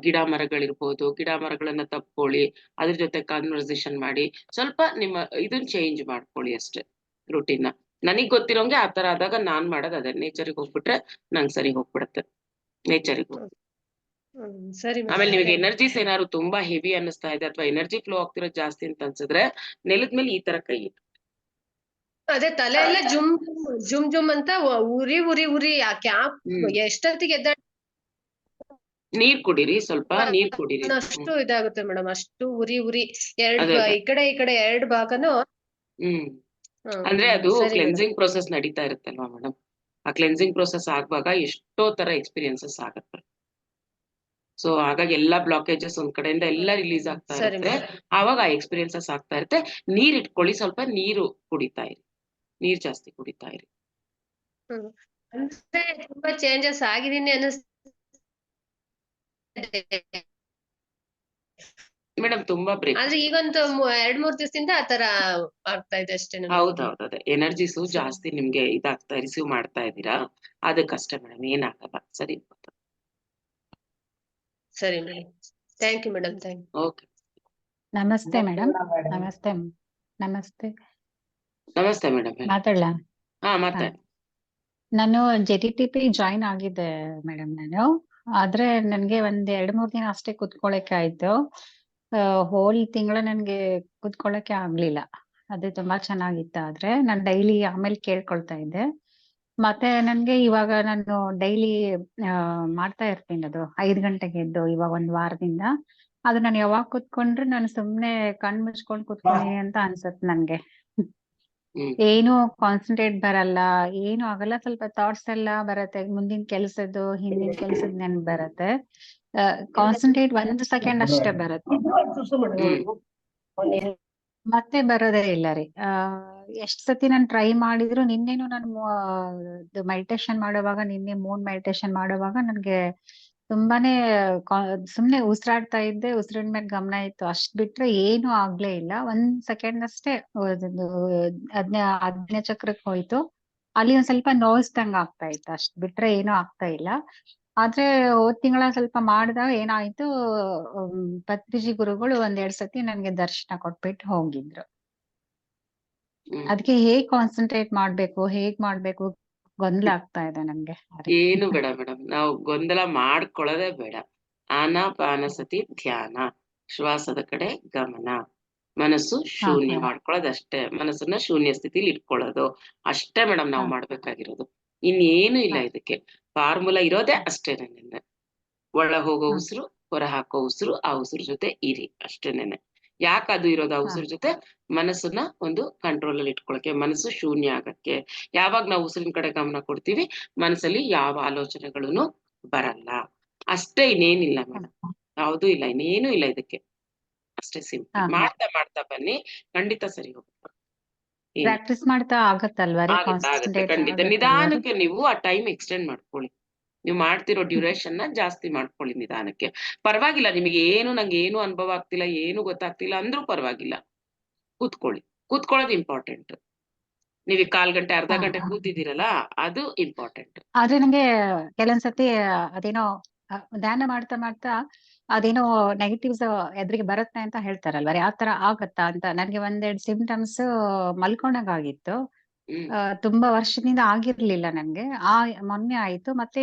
ಗಿಡ ಮರಗಳಿರ್ಬೋದು, ಗಿಡ ಮರಗಳನ್ನ ತಪ್ಕೊಳ್ಳಿ, ಅದ್ರ ಜೊತೆ ಕಾನ್ವರ್ಸೇಷನ್ ಮಾಡಿ, ಸ್ವಲ್ಪ ನಿಮ್ಮ ಇದನ್ನ ಚೇಂಜ್ ಮಾಡ್ಕೊಳ್ಳಿ ಅಷ್ಟೇ ರೂಟೀನ್. ನನಗ್ ಗೊತ್ತಿರೋಂಗೆ ಆತರ ಆದಾಗ ನಾನ್ ಮಾಡೋದು ಅದೇ, ನೇಚರ್ಗೆ ಹೋಗ್ಬಿಟ್ರೆ ನಂಗೆ ಸರಿ ಹೋಗ್ಬಿಡತ್ತೆ. ನೇಚರ್ಗೆ ಹೋಗಿ ಸರಿ ಆಮೇಲೆ ನಿಮಗೆ ಎನರ್ಜೀಸ್ ಏನಾದ್ರು ತುಂಬಾ ಹೆವಿ ಅನ್ನಿಸ್ತಾ ಇದೆ ಅಥವಾ ಎನರ್ಜಿ ಫ್ಲೋ ಆಗ್ತಿರೋದು ಜಾಸ್ತಿ ಅಂತ ಅನ್ಸಿದ್ರೆ ನೆಲದ ಮೇಲೆ ಈ ತರ ಕೈ ಇಟ್ಟು. ಅದೇ ತಲೆ ಎಲ್ಲ ಜುಮ್ ಅಂತ ಉರಿ ಆ ಕ್ಯಾಪ್ ಎಷ್ಟೊತ್ತಿಗೆ ನೀರ್ ಕುಡೀರಿ, ಸ್ವಲ್ಪ ನೀರ್ ಕುಡೀರಿ. ಅಷ್ಟು ಇದಾಗುತ್ತೆ ಮೇಡಮ್. ಅಷ್ಟು ಉರಿ ಅದೇ ಅದೇ. ಈ ಕಡೆ ಎರಡ್ ಭಾಗನು. ಅಂದ್ರೆ ಅದು ಸರಿ ಕ್ಲೆನ್ಸಿಂಗ್ ಪ್ರೊಸೆಸ್ ನಡೀತಾ ಇರುತ್ತಲ್ವಾ ಮೇಡಮ್, ಆ ಕ್ಲೆನ್ಸಿಂಗ್ ಪ್ರೊಸೆಸ್ ಆಗುವಾಗ ಎಷ್ಟೋ ತರ ಎಕ್ಸ್ಪೀರಿಯನ್ಸಸ್ ಆಗುತ್ತೆ. ಸೊ ಹಾಗಾಗಿ ಎಲ್ಲಾ ಬ್ಲಾಕೇಜಸ್ ಒಂದ್ ಕಡೆಯಿಂದ ಎಲ್ಲ ರಿಲೀಸ್ ಆಗ್ತಾ ಸರಿ ಇರುತ್ತೆ. ಆವಾಗ ಆ ಎಕ್ಸ್ಪೀರಿಯನ್ಸಸ್ ಆಗ್ತಾ ಇರುತ್ತೆ. ನೀರ್ ಇಟ್ಕೊಳ್ಳಿ, ಸ್ವಲ್ಪ ನೀರು ಕುಡಿತಾ ಇರಿ, ನೀರ್ ಜಾಸ್ತಿ ಕುಡಿತಾ ಇರಿ. ಅಂದ್ರೆ ತುಂಬಾ ಚೇಂಜಸ್ ಆಗಿದೀನಿ ಮೇಡಮ್ ತುಂಬಾ ಬ್ರೇಕ್ ಆದ್ರೆ ಈಗಂತೂ 2-3 ದಿವಸದಿಂದ ಆತರ ಆಗ್ತಾ ಇದೆ ಅಷ್ಟೇ. ಹೌದೌದು, ಅದೇ ಎನರ್ಜಿಸು ಜಾಸ್ತಿ ನಿಮ್ಗೆ ಇದಾಗ್ತಾ ರಿಸೀವ್ ಮಾಡ್ತಾ ಇದ್ದೀರಾ, ಅದಕ್ಕಷ್ಟೇ ಮೇಡಮ್, ಏನಾಗಲ್ಲ. ಸರಿ ಸರಿ madam, thank you madam. Okay. ನಮಸ್ತೆ ಮೇಡಮ್. ನಮಸ್ತೆ. ನಮಸ್ತೆ ಮೇಡಮ್. ಮಾತಾಡ್ಲಾ? ಹಾ ಮಾತಾಡಿ. ನಾನು JTTP ಜಾಯಿನ್ ಆಗಿದ್ದೆ ಮೇಡಮ್. ಆದ್ರೆ ನನ್ಗೆ ಒಂದ್ 2-3 ದಿನ ಅಷ್ಟೇ ಕುತ್ಕೊಳಕ್ಕೆ ಆಯ್ತು. ಹೋಲ್ ತಿಂಗಳ ನನ್ಗೆ ಕುತ್ಕೊಳಕ್ಕೆ ಆಗ್ಲಿಲ್ಲ. ಅದು ತುಂಬಾ ಚೆನ್ನಾಗಿತ್ತು. ಆದ್ರೆ ನಾನ್ ಡೈಲಿ ಆಮೇಲೆ ಕೇಳ್ಕೊಳ್ತಾ ಇದ್ದೆ. ಮತ್ತೆ ನನ್ಗೆ ಇವಾಗ ನಾನು ಡೈಲಿ ಮಾಡ್ತಾ ಇರ್ತೀನಿ ಅದು 5 ಗಂಟೆಗೆ ಎದ್ದು, ಇವಾಗ 1 ವಾರದಿಂದ. ಅದು ನಾನು ಯಾವಾಗ ಕುತ್ಕೊಂಡ್ರೆ ನಾನು ಸುಮ್ನೆ ಕಣ್ ಮುಚ್ಕೊಂಡ್ ಕುತ್ಕೊಂಡಿನಿ ಅಂತ ಅನ್ಸತ್ ನನ್ಗೆ. ಏನು ಕಾನ್ಸಂಟ್ರೇಟ್ ಬರಲ್ಲ, ಏನು ಆಗಲ್ಲ. ಸ್ವಲ್ಪ ಥಾಟ್ಸ್ ಎಲ್ಲ ಬರತ್ತೆ, ಮುಂದಿನ ಕೆಲ್ಸದ್ದು ಹಿಂದಿನ ಕೆಲ್ಸದ್ ನೆನ್ಪ್ ಬರತ್ತೆ. ಕಾನ್ಸಂಟ್ರೇಟ್ 1 ಸೆಕೆಂಡ್ ಅಷ್ಟೇ ಬರತ್ತೆ, ಮತ್ತೆ ಬರೋದೇ ಇಲ್ಲ ರೀ. ಎಷ್ಟ್ ಸತಿ ನಾನ್ ಟ್ರೈ ಮಾಡಿದ್ರು. ನಿನ್ನೆನು ನಾನು ಮೆಡಿಟೇಷನ್ ಮಾಡುವಾಗ, ನಿನ್ನೆ ಮೂನ್ ಮೆಡಿಟೇಷನ್ ಮಾಡುವಾಗ ನನ್ಗೆ ತುಂಬಾನೇ ಸುಮ್ನೆ ಉಸಿರಾಡ್ತಾ ಇದ್ದೆ, ಉಸಿರಿನ ಮೇಲೆ ಗಮನ ಇತ್ತು. ಅಷ್ಟ್ ಬಿಟ್ರೆ ಏನು ಆಗ್ಲೇ ಇಲ್ಲ. 1 ಸೆಕೆಂಡ್ ಅಷ್ಟೇ ಆಜ್ಞೆ ಚಕ್ರಕ್ಕೆ ಹೋಯ್ತು. ಅಲ್ಲಿ ಒಂದ್ ಸ್ವಲ್ಪ ನೋಯಿಸ್ದಂಗ ಆಗ್ತಾ ಇತ್ತು. ಅಷ್ಟ್ ಬಿಟ್ರೆ ಏನು ಆಗ್ತಾ ಇಲ್ಲ. ಆದ್ರೆ ಹೋದ್ ತಿಂಗಳ ಸ್ವಲ್ಪ ಮಾಡಿದಾಗ ಏನಾಯ್ತು, ಪತ್ರಿಜಿ ಗುರುಗಳು 1-2 ಸತಿ ನನ್ಗೆ ದರ್ಶನ ಕೊಟ್ಬಿಟ್ಟು ಹೋಗಿದ್ರು. ಅದಕ್ಕೆ ಹೇಗ್ ಕಾನ್ಸಂಟ್ರೇಟ್ ಮಾಡ್ಬೇಕು, ಹೇಗ್ ಮಾಡ್ಬೇಕು ಗೊಂದಲ ಆಗ್ತಾ ಇದೆ ನನ್ಗೆ. ಏನು ಬೇಡ ಮೇಡಮ್, ನಾವು ಗೊಂದಲ ಮಾಡ್ಕೊಳ್ಳೋದೇ ಬೇಡ. ಆನಾಪಾನಸತಿ ಧ್ಯಾನ, ಶ್ವಾಸದ ಕಡೆ ಗಮನ, ಮನಸ್ಸು ಶೂನ್ಯ ಮಾಡ್ಕೊಳ್ಳೋದಷ್ಟೇ. ಮನಸ್ಸನ್ನ ಶೂನ್ಯ ಸ್ಥಿತಿಲಿ ಇಟ್ಕೊಳ್ಳೋದು ಅಷ್ಟೇ ಮೇಡಮ್ ನಾವು ಮಾಡ್ಬೇಕಾಗಿರೋದು. ಇನ್ನೇನು ಇಲ್ಲ. ಇದಕ್ಕೆ ಫಾರ್ಮುಲಾ ಇರೋದೇ ಅಷ್ಟೇ. ನನ್ನಿಂದ ಒಳ ಹೋಗೋ ಉಸಿರು, ಹೊರ ಹಾಕೋ ಉಸಿರು, ಆ ಉಸಿರು ಜೊತೆ ಇರಿ ಅಷ್ಟೇನೆ. ಯಾಕೆ ಅದು ಇರೋದು ಆ ಉಸಿರು ಜೊತೆ? ಮನಸ್ಸನ್ನ ಒಂದು ಕಂಟ್ರೋಲ್ ಅಲ್ಲಿ ಇಟ್ಕೊಳಕ್ಕೆ, ಮನಸ್ಸು ಶೂನ್ಯ ಆಗಕ್ಕೆ. ಯಾವಾಗ ನಾವು ಉಸಿರಿನ ಕಡೆ ಗಮನ ಕೊಡ್ತೀವಿ, ಮನಸ್ಸಲ್ಲಿ ಯಾವ ಆಲೋಚನೆಗಳು ಬರಲ್ಲ ಅಷ್ಟೇ. ಇನ್ನೇನಿಲ್ಲ ಮೇಡಮ್, ಯಾವುದೂ ಇಲ್ಲ, ಇನ್ನೇನು ಇಲ್ಲ. ಇದಕ್ಕೆ ಅಷ್ಟೇ ಸಿಂಪಲ್. ಮಾಡ್ತಾ ಬನ್ನಿ, ಖಂಡಿತ ಸರಿ ಹೋಗುತ್ತೆ. ಪ್ರಾಕ್ಟೀಸ್ ಮಾಡ್ತಾ ಆಗತ್ತಲ್ವಾ? ಆಗತ್ತೆ ಖಂಡಿತ. ನಿಧಾನಕ್ಕೆ ನೀವು ಆ ಟೈಮ್ ಎಕ್ಸ್ಟೆಂಡ್ ಮಾಡ್ಕೊಳ್ಳಿ. ನೀವು ಮಾಡ್ತಿರೋ ಡ್ಯೂರೇಷನ್ ನ ಜಾಸ್ತಿ ಮಾಡ್ಕೊಳ್ಳಿ ನಿಧಾನಕ್ಕೆ. ಪರವಾಗಿಲ್ಲ, ನಿಮಗೆ ನಂಗೆ ಏನು ಅನುಭವ ಆಗ್ತಿಲ್ಲ, ಏನು ಗೊತ್ತಾಗ್ತಿಲ್ಲ ಅಂದ್ರೂ ಪರವಾಗಿಲ್ಲ, ಕೂತ್ಕೊಳ್ಳೋದು ಇಂಪಾರ್ಟೆಂಟ್. ನೀವು 1/4 ಗಂಟೆ, ಅರ್ಧ ಗಂಟೆ ಕೂತಿದ್ದೀರಲ್ಲ, ಅದು ಇಂಪಾರ್ಟೆಂಟ್. ಆದ್ರೆ ನಂಗೆ ಕೆಲವೊಂದ್ಸತಿ ಅದೇನೋ ಧ್ಯಾನ ಮಾಡ್ತಾ ಅದೇನೋ ನೆಗೆಟಿವ್ಸ್ ಎದುರಿಗೆ ಬರುತ್ತೆ ಅಂತ ಹೇಳ್ತಾರಲ್ವ, ಆ ತರ ಆಗತ್ತಾ ಅಂತ. ನನ್ಗೆ 1-2 ಸಿಂಪ್ಟಮ್ಸ್ ಮಲ್ಕೊಂಡಾಗ ಆಗಿತ್ತು. ತುಂಬಾ ವರ್ಷದಿಂದ ಆಗಿರ್ಲಿಲ್ಲ ನನ್ಗೆ. ಮೊನ್ನೆ ಆಯ್ತು. ಮತ್ತೆ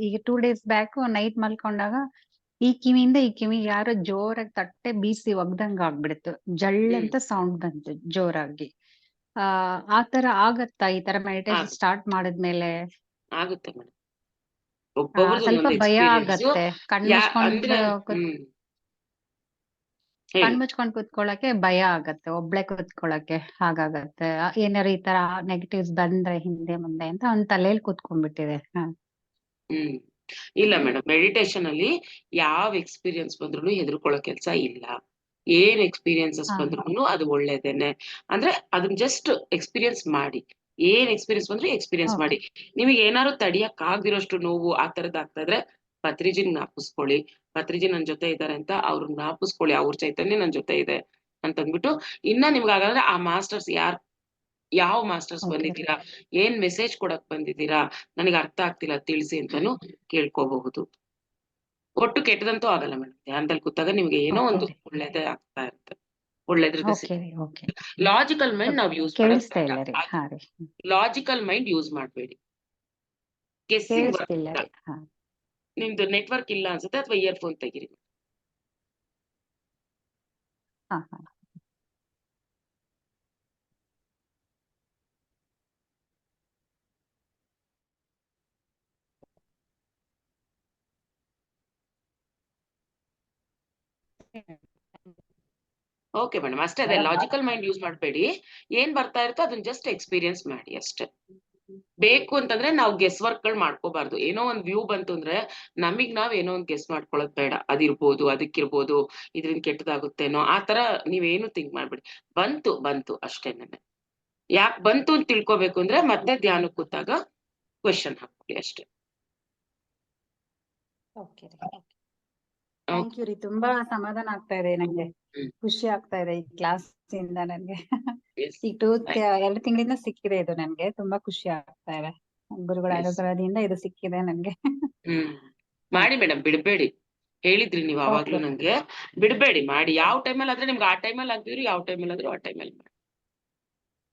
ಈಗ 2 ಡೇಸ್ ಬ್ಯಾಕ್ ನೈಟ್ ಮಲ್ಕೊಂಡಾಗ ಈ ಕಿವಿಯಿಂದ ಈ ಕಿವಿಗೆ ಯಾರೋ ಜೋರಾಗಿ ತಟ್ಟೆ ಬೀಸಿ ಒಗ್ದಂಗ ಆಗ್ಬಿಡ್ತು. ಜಳ್ ಅಂತ ಸೌಂಡ್ ಬಂತು ಜೋರಾಗಿ. ಆ ತರ ಆಗತ್ತಾ ಈ ತರ ಮೆಡಿಟೇಷನ್ ಸ್ಟಾರ್ಟ್ ಮಾಡಿದ್ಮೇಲೆ? ಆಗುತ್ತೆ ಮೇಡಮ್, ಒಬ್ಬೊಬ್ರದ್ದು ಸ್ವಲ್ಪ ಒಂದೊಂದು ಭಯ ಎಕ್ಸ್ಪೀರಿಯನ್ಸ್. ಆಗತ್ತೆ. ಅಂದ್ರೆ ಹೇಳಿ. ಕಣ್ ಮುಚ್ಕೊಂಡ್ ಕೂತ್ಕೊಳ್ಳಕ್ಕೆ ಭಯ ಆಗತ್ತೆ, ಒಬ್ಳೆ ಕೂತ್ಕೊಳ್ಳಕ್ಕೆ ಹಾಗಾಗತ್ತೆ. ಏನಾರ ಈ ತರ ನೆಗೆಟಿವ್ಸ್ ಬಂದ್ರೆ ಹಿಂದೆ ಮುಂದೆ ಅಂತ ಅವ್ನ್ ತಲೆಯಲ್ಲಿ ಕೂತ್ಕೊಂಡ್ಬಿಟ್ಟಿದೆ. ಹ್ಮ್ ಇಲ್ಲ ಮೇಡಮ್, ಮೆಡಿಟೇಷನ್ ಅಲ್ಲಿ ಯಾವ ಎಕ್ಸ್ಪೀರಿಯನ್ಸ್ ಬಂದ್ರು ಹೆದರ್ಕೊಳ್ಳೋ ಕೆಲ್ಸ ಇಲ್ಲ. ಏನ್ ಎಕ್ಸ್ಪೀರಿಯನ್ಸಸ್ ಹಾ. ಬಂದ್ರು ಅದು ಒಳ್ಳೇದೇನೆ. ಅಂದ್ರೆ ಅದನ್ನ ಜಸ್ಟ್ ಎಕ್ಸ್ಪೀರಿಯನ್ಸ್ ಮಾಡಿ. ಏನ್ ಎಕ್ಸ್ಪೀರಿಯನ್ಸ್ ಬಂದ್ರು ಎಕ್ಸ್ಪೀರಿಯನ್ಸ್ Okay. ಮಾಡಿ. ನಿಮಗೆ ಏನಾದ್ರು ತಡಿಯಕ್ ಆಗ್ದಿರೋಷ್ಟು ನೋವು ಆ ತರದ್ ಆಗ್ತಾ ಇದ್ರೆ ಪತ್ರಿಜಿನ್ ಜ್ಞಾಪಿಸ್ಕೊಳ್ಳಿ. ಪತ್ರಿಜಿ ನನ್ ಜೊತೆ ಇದ್ದಾರೆ ಅಂತ ಅವ್ರನ್ನ ಜ್ಞಾಪಿಸ್ಕೊಳ್ಳಿ. ಅವ್ರ ಚೈತನ್ಯ ನನ್ ಜೊತೆ ಇದೆ ಅಂತಂದ್ಬಿಟ್ಟು, ಇನ್ನ ನಿಮ್ಗೆ ಹಾಗಾದ್ರೆ ಆ ಮಾಸ್ಟರ್ಸ್ ಯಾವ ಮಾಸ್ಟರ್ಸ್ Okay. ಬಂದಿದ್ದೀರಾ, ಏನ್ ಮೆಸೇಜ್ ಕೊಡಕ್ ಬಂದಿದ್ದೀರಾ, ನನಗೆ ಅರ್ಥ ಆಗ್ತಿಲ್ಲ ತಿಳಿಸಿ ಅಂತಾನು ಕೇಳ್ಕೋಬಹುದು. ಒಟ್ಟು ಕೆಟ್ಟದಂತೂ ಆಗಲ್ಲ ಮೇಡಮ್. ಧ್ಯಾನದಲ್ಲಿ ಕೂತಾಗ ನಿಮ್ಗೆ ಏನೋ Okay ಒಂದು ರೀ. ಒಳ್ಳೇದೇ ಆಗ್ತಾ ಇರುತ್ತೆ. ಒಳ್ಳೇದ್ರದ್ದು Okay ರೀ. Okay. ಲಾಜಿಕಲ್ ಮೈಂಡ್ ನಾವ್ ಯೂಸ್ ಕೇಳಿಸ್ತಾ ಇಲ್ಲ ರೀ. ಹಾ ರೀ. ಲಾಜಿಕಲ್ ಮೈಂಡ್ ಯೂಸ್ ಮಾಡ್ಬೇಡಿ. ಗೆಸ್ಸಿಂಗ್ ಕೇಳಿಸ್ತಿಲ್ಲ ರೀ. ಹಾ. ನಿಮ್ದು ನೆಟ್ವರ್ಕ್ ಇಲ್ಲ ಅನ್ಸುತ್ತೆ, ಅಥವಾ ಇಯರ್ಫೋನ್ ತೆಗಿರಿ. ಹಾ ಹಾ. ಓಕೆ ಮೇಡಮ್, ಅಷ್ಟೇ. ಅದೇ ಲಾಜಿಕಲ್ ಮೈಂಡ್ ಯೂಸ್ ಮಾಡಬೇಡಿ. ಏನ್ ಬರ್ತಾ ಇರುತ್ತೋ ಅದನ್ನ ಜಸ್ಟ್ ಎಕ್ಸ್ಪೀರಿಯನ್ಸ್ ಮಾಡಿ ಅಷ್ಟೇ. ಬೇಕು ಅಂತಂದ್ರೆ ನಾವು ಗೆಸ್ ವರ್ಕ್ ಗಳು ಮಾಡ್ಕೋಬಾರ್ದು. ಏನೋ ಒಂದ್ ವ್ಯೂ ಬಂತು ಅಂದ್ರೆ ನಮಿಗ್ ನಾವ್ ಏನೋ ಒಂದ್ ಗೆಸ್ ಮಾಡ್ಕೊಳ್ಳೋದ್ ಬೇಡ. ಅದಿರ್ಬೋದು, ಅದಕ್ಕಿರ್ಬೋದು, ಇದ್ರಿಂದ ಕೆಟ್ಟದಾಗುತ್ತೇನೋ ಆ ತರ ನೀವೇನು ಥಿಂಕ್ ಮಾಡ್ಬೇಡಿ. ಬಂತು ಅಷ್ಟೇನೆ. ಯಾಕೆ ಬಂತು ಅಂತ ತಿಳ್ಕೊಬೇಕು ಅಂದ್ರೆ ಮತ್ತೆ ಧ್ಯಾನಕ್ಕೆ ಕೂತಾಗ ಕ್ವೆಶನ್ ಹಾಕೊಳ್ಳಿ ಅಷ್ಟೇ. ಓಕೆ ರೀ. ಥ್ಯಾಂಕ್ ಯು ರೀ. ತುಂಬಾ ಸಮಾಧಾನ ಆಗ್ತಾ ಇದೆ ನಂಗೆ. ಖುಷಿ ಆಗ್ತಾ ಇದೆ ಈ ಕ್ಲಾಸ್ ಇಂದ ನನ್ಗೆ. ಈಗ 2 ತಿಂಗಳಿಂದ ಸಿಕ್ಕಿದೆ ಇದು ನನ್ಗೆ. ತುಂಬಾ ಖುಷಿ ಆಗ್ತಾ ಇದೆ. ಗುರುಗಳ ಅನುಗ್ರಹದಿಂದ ಇದು ಸಿಕ್ಕಿದೆ ನನ್ಗೆ. ಮಾಡಿ ಮೇಡಮ್, ಬಿಡ್ಬೇಡಿ. ಹೇಳಿದ್ರಿ ನೀವು ಅವಾಗ್ಲೂ Okay. ನಂಗೆ, ಬಿಡ್ಬೇಡಿ ಮಾಡಿ. ಯಾವ ಟೈಮಲ್ಲಿ ಆದ್ರೆ ನಿಮ್ಗೆ ಆ ಟೈಮಲ್ಲಿ ಆಗ್ತಿದ್ರು, ಯಾವ ಟೈಮಲ್ಲಿ ಆದ್ರೂ ಆ ಟೈಮಲ್ಲಿ ಮಾಡಿ.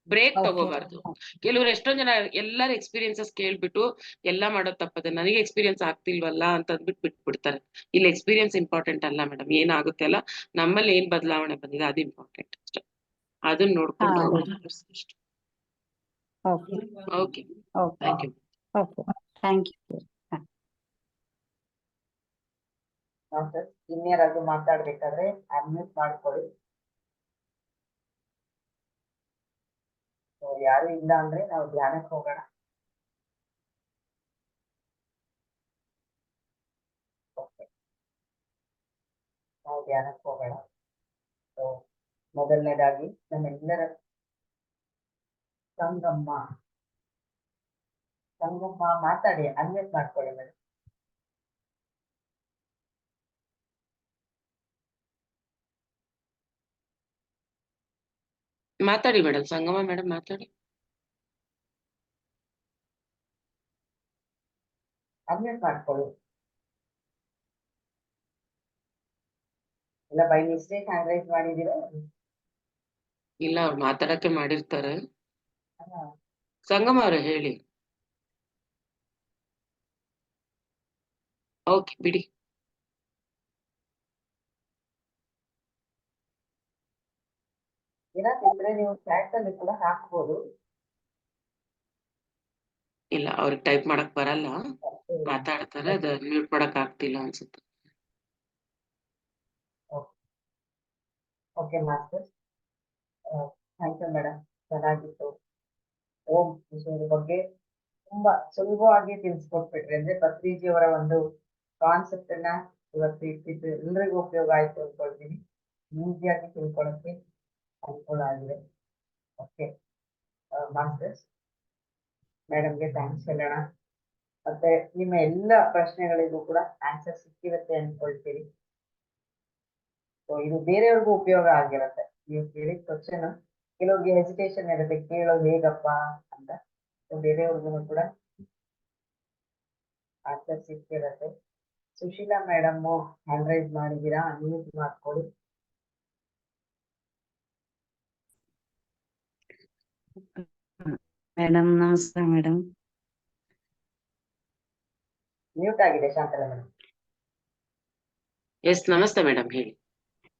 Break Okay. ತಗೋಬಾರ್ದು. ಕೆಲವ್ರು ಎಷ್ಟೊಂದ್ ಜನ ಎಲ್ಲಾರ ಎಕ್ಸ್ಪೀರಿಯನ್ಸಸ್ ಕೇಳ್ಬಿಟ್ಟು ಎಲ್ಲಾ ಮಾಡೋದ್ ತಪ್ಪದೆ. ನನಗೆ ಎಕ್ಸ್ಪೀರಿಯನ್ಸ್ ಆಗ್ತಿಲ್ವಲ್ಲ ಅಂತ ಅಂದ್ಬಿಟ್ಟು ಬಿಟ್ಬಿಡ್ತಾರೆ. ಇಲ್ಲಿ ಎಕ್ಸ್ಪೀರಿಯನ್ಸ್ ಇಂಪಾರ್ಟೆಂಟ್ ಅಲ್ಲ ಮೇಡಮ್. ಏನಾಗುತ್ತೆ ಅಲ್ಲ, ನಮ್ಮಲ್ಲಿ ಏನ್ ಬದಲಾವಣೆ ಬಂದಿದೆ ಅದು ಇಂಪಾರ್ಟೆಂಟ್ ಅಷ್ಟೇ. ಅದನ್ನ ನೋಡ್ಕೊಂಡು ಅಷ್ಟೇ. Okay. Okay, okay. Thank you. Okay. Thank you. ಇನ್ಯಾರಾದ್ರೂ ಮಾತಾಡ್ಬೇಕಾದ್ರೆ ಅನ್ಮ್ಯೂಟ್ ಮಾಡ್ಕೊಳ್ಳಿ. ಯಾರು ಇಲ್ಲ ಅಂದ್ರೆ ನಾವು ಧ್ಯಾನಕ್ಕೆ ಹೋಗೋಣ. ನಾವು ಧ್ಯಾನಕ್ಕೆ ಹೋಗೋಣ. ಮೊದಲನೇದಾಗಿ ನಮ್ಮೆಲ್ಲರ ಸಂಗಮ್ಮ ಮಾತಾಡಿ, ಅನ್ಮ್ಯೂಟ್ ಮಾಡ್ಕೊಳ್ಳಿ ಮೇಡಮ್. ಮಾತಾಡಿ ಮೇಡಮ್, ಸಂಗಮ ಮೇಡಮ್ ಮಾತಾಡಿ. ಅನ್ಮ್ಯೂಟ್ ಮಾಡ್ಕೊಳ್ಳಿ. ಇಲ್ಲ ಬೈ ಮಿಸ್ಟೇಕ್ ಹ್ಯಾಂಡ್ ರೈಸ್ ಮಾಡಿದೀರ? ಇಲ್ಲ, ಅವ್ರು ಮಾತಾಡಕ್ಕೆ ಮಾಡಿರ್ತಾರೆ. ಸಂಗಮ ಅವ್ರೆ ಹೇಳಿ. ಓಕೆ, ಬಿಡಿ. ಏನಾದ್ರೆ ನೀವು ಚಾಟ್ ಅಲ್ಲಿ ಕೂಡ ಹಾಕ್ಬೋದು. ಇಲ್ಲ, ಅವ್ರಿಗೆ ಟೈಪ್ ಮಾಡಕ್ ಬರಲ್ಲ, ಮಾತಾಡ್ತಾರೆ. ಅದ ಮ್ಯೂಟ್ ಮಾಡಕ್ ಆಗ್ತಿಲ್ಲ ಅನ್ಸುತ್ತೆ. Okay master, thank you madam. ಚೆನ್ನಾಗಿತ್ತು. ಓಂ ವಿಷಯದ ಬಗ್ಗೆ ತುಂಬಾ ಸುಲಭವಾಗಿ ತಿಳಿಸ್ಕೊಟ್ಬಿಟ್ರಿ. ಅಂದ್ರೆ ಪತ್ರಿಜಿಯವರ ಒಂದು ಕಾನ್ಸೆಪ್ಟ್ ಅನ್ನ ಇವತ್ತು ಇಟ್ಟಿದ್ದು ಎಲ್ರಿಗೂ ಉಪಯೋಗ ಆಯ್ತು ಅನ್ಕೊಳ್ತೀನಿ. ಈಸಿಯಾಗಿ ತಿಳ್ಕೊಳ್ಳೋಕೆ ಅನುಕೂಲ ಆಗಿದೆ. ಓಕೆ ಮಾಸ್ಟರ್ಸ್, ಮೇಡಮ್ಗೆ ಥ್ಯಾಂಕ್ಸ್ ಹೇಳೋಣ. ಮತ್ತೆ ನಿಮ್ಮ ಎಲ್ಲ ಪ್ರಶ್ನೆಗಳಿಗೂ ಕೂಡ ಆನ್ಸರ್ ಸಿಕ್ಕಿರುತ್ತೆ ಅನ್ಕೊಳ್ತೀರಿ. ಸೊ ಇದು ಬೇರೆಯವ್ರಿಗೂ ಉಪಯೋಗ ಆಗಿರುತ್ತೆ. ನೀವು ಕೇಳಿದ ಕ್ವಶನ್ ಕೆಲವ್ರಿಗೆ ಹೆಸಿಟೇಷನ್ ಇರುತ್ತೆ, ಕೇಳೋದು ಹೇಗಪ್ಪ ಅಂತ. ಬೇರೆಯವ್ರಿಗೂ ಕೂಡ ಆನ್ಸರ್ ಸಿಕ್ಕಿರುತ್ತೆ. ಸುಶೀಲಾ ಮೇಡಮ್ ಹ್ಯಾಂಡ್ ರೈಸ್ ಮಾಡಿದ್ದೀರಾ, ಮ್ಯೂಟ್ ಮಾಡ್ಕೊಳ್ಳಿ. ಮೇಡಮ್ ನಮಸ್ತೆ ಮೇಡಮ್. ಮ್ಯೂಟ್ ಆಗಿದೆ ಶಾಂತಲಾ ಮೇಡಮ್. ಎಸ್, ನಮಸ್ತೆ ಮೇಡಮ್, ಹೇಳಿ.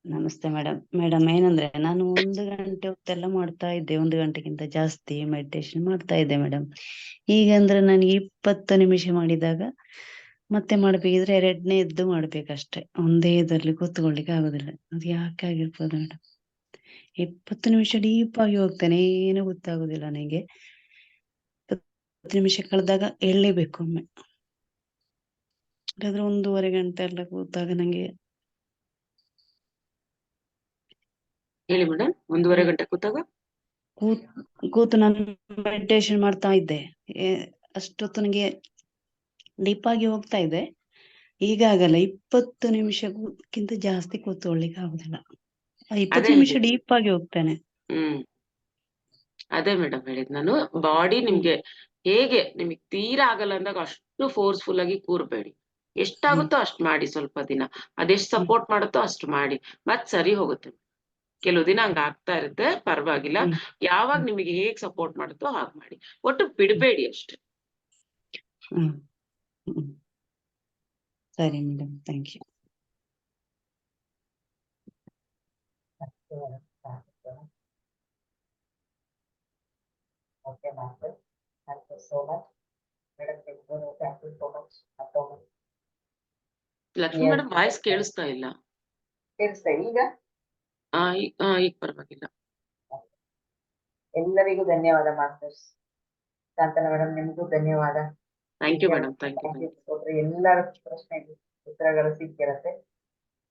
ನಮಸ್ತೆ ಮೇಡಮ್. ಮೇಡಮ್ ಏನಂದ್ರೆ ನಾನು 1 ಗಂಟೆ ಹೊತ್ತೆಲ್ಲ ಮಾಡ್ತಾ ಇದ್ದೆ, 1 ಗಂಟೆಗಿಂತ ಜಾಸ್ತಿ ಮೆಡಿಟೇಷನ್ ಮಾಡ್ತಾ ಇದ್ದೆ ಮೇಡಮ್. ಈಗ ಅಂದ್ರೆ ನನಗೆ 20 ನಿಮಿಷ ಮಾಡಿದಾಗ ಮತ್ತೆ ಮಾಡ್ಬೇಕಿದ್ರೆ ಎರಡನೇ ಎದ್ದು ಮಾಡ್ಬೇಕಷ್ಟೆ, ಒಂದೇ ಇದ್ರಲ್ಲಿ ಕೂತ್ಕೊಳ್ಳಿಕ್ಕೆ ಆಗೋದಿಲ್ಲ. ಅದು ಯಾಕೆ ಆಗಿರ್ಬೋದು ಮೇಡಮ್. 20 ನಿಮಿಷ ಡೀಪ್ ಆಗಿ ಹೋಗ್ತಾನೆ, ಏನು ಗೊತ್ತಾಗೋದಿಲ್ಲ ನನಗೆ. 20 ನಿಮಿಷ ಕಳೆದಾಗ ಎಳ್ಲೇಬೇಕು ಒಮ್ಮೆ. ಹಾಗಾದ್ರೆ 1.5 ಗಂಟೆ ಎಲ್ಲ ಕೂತಾಗ ನಂಗೆ ಹೇಳಿ ಮೇಡಮ್, 1.5 ಗಂಟೆ ಕೂತಾಗ ಕೂತು ನಾನು ಮೆಡಿಟೇಷನ್ ಮಾಡ್ತಾ ಇದ್ದೆ. ಅಷ್ಟೊತ್ತು ನನಗೆ ಡೀಪ್ ಆಗಿ ಹೋಗ್ತಾ ಇದೆ. ಈಗ ಆಗಲ್ಲ, 20 ನಿಮಿಷಕ್ಕಿಂತ ಜಾಸ್ತಿ ಕೂತ್ಕೊಳ್ಳಿಕ್ಕೆ ಆಗುದಿಲ್ಲ. 20 ಅದೇ ನಿಮಿಷ ಹೇಳಿದ್ದು. ಡೀಪ್ ಆಗಿ ಹೋಗ್ತಾನೆ. ಅದೇ ಮೇಡಮ್ ಹೇಳಿದ್ ನಾನು, ಬಾಡಿ ನಿಮ್ಗೆ ಹೇಗೆ ನಿಮಗೆ ತೀರಾ ಆಗಲ್ಲ ಅಂದಾಗ ಅಷ್ಟು ಫೋರ್ಸ್ಫುಲ್ ಆಗಿ ಕೂರ್ಬೇಡಿ. ಎಷ್ಟಾಗುತ್ತೋ ಅಷ್ಟು ಮಾಡಿ, ಸ್ವಲ್ಪ ದಿನ ಅದೆಷ್ಟು ಸಪೋರ್ಟ್ ಮಾಡುತ್ತೋ ಅಷ್ಟು ಮಾಡಿ, ಮತ್ ಸರಿ ಹೋಗುತ್ತೆ. ಕೆಲವು ದಿನ ಹಂಗ ಆಗ್ತಾ ಇರುತ್ತೆ, ಪರವಾಗಿಲ್ಲ. ಯಾವಾಗ ನಿಮಗೆ ಹೇಗ್ ಸಪೋರ್ಟ್ ಮಾಡುತ್ತೋ ಹಾಗೆ ಮಾಡಿ, ಒಟ್ಟು ಬಿಡಬೇಡಿ ಅಷ್ಟೇ. ಸರಿ madam, thank you. Okay, master. Thank you so much. Madam, thank you so much. Lakshmi madam voice ಕೇಳಿಸ್ತಾ ಇಲ್ಲ. ಕೇಳಿಸ್ತಾ ಈಗ? ಈಗ ಪರವಾಗಿಲ್ಲ. ಎಲ್ಲರಿಗೂ ಧನ್ಯವಾದ ಮಾಸ್ಟರ್ಸ್. ಶಾಂತನ ಮೇಡಮ್, ನಿಮಗೂ ಧನ್ಯವಾದ. Thank you madam, thank you. ಎಲ್ಲರ ಪ್ರಶ್ನೆಗೆ ಉತ್ತರಗಳು ಸಿಕ್ಕಿರತ್ತೆ.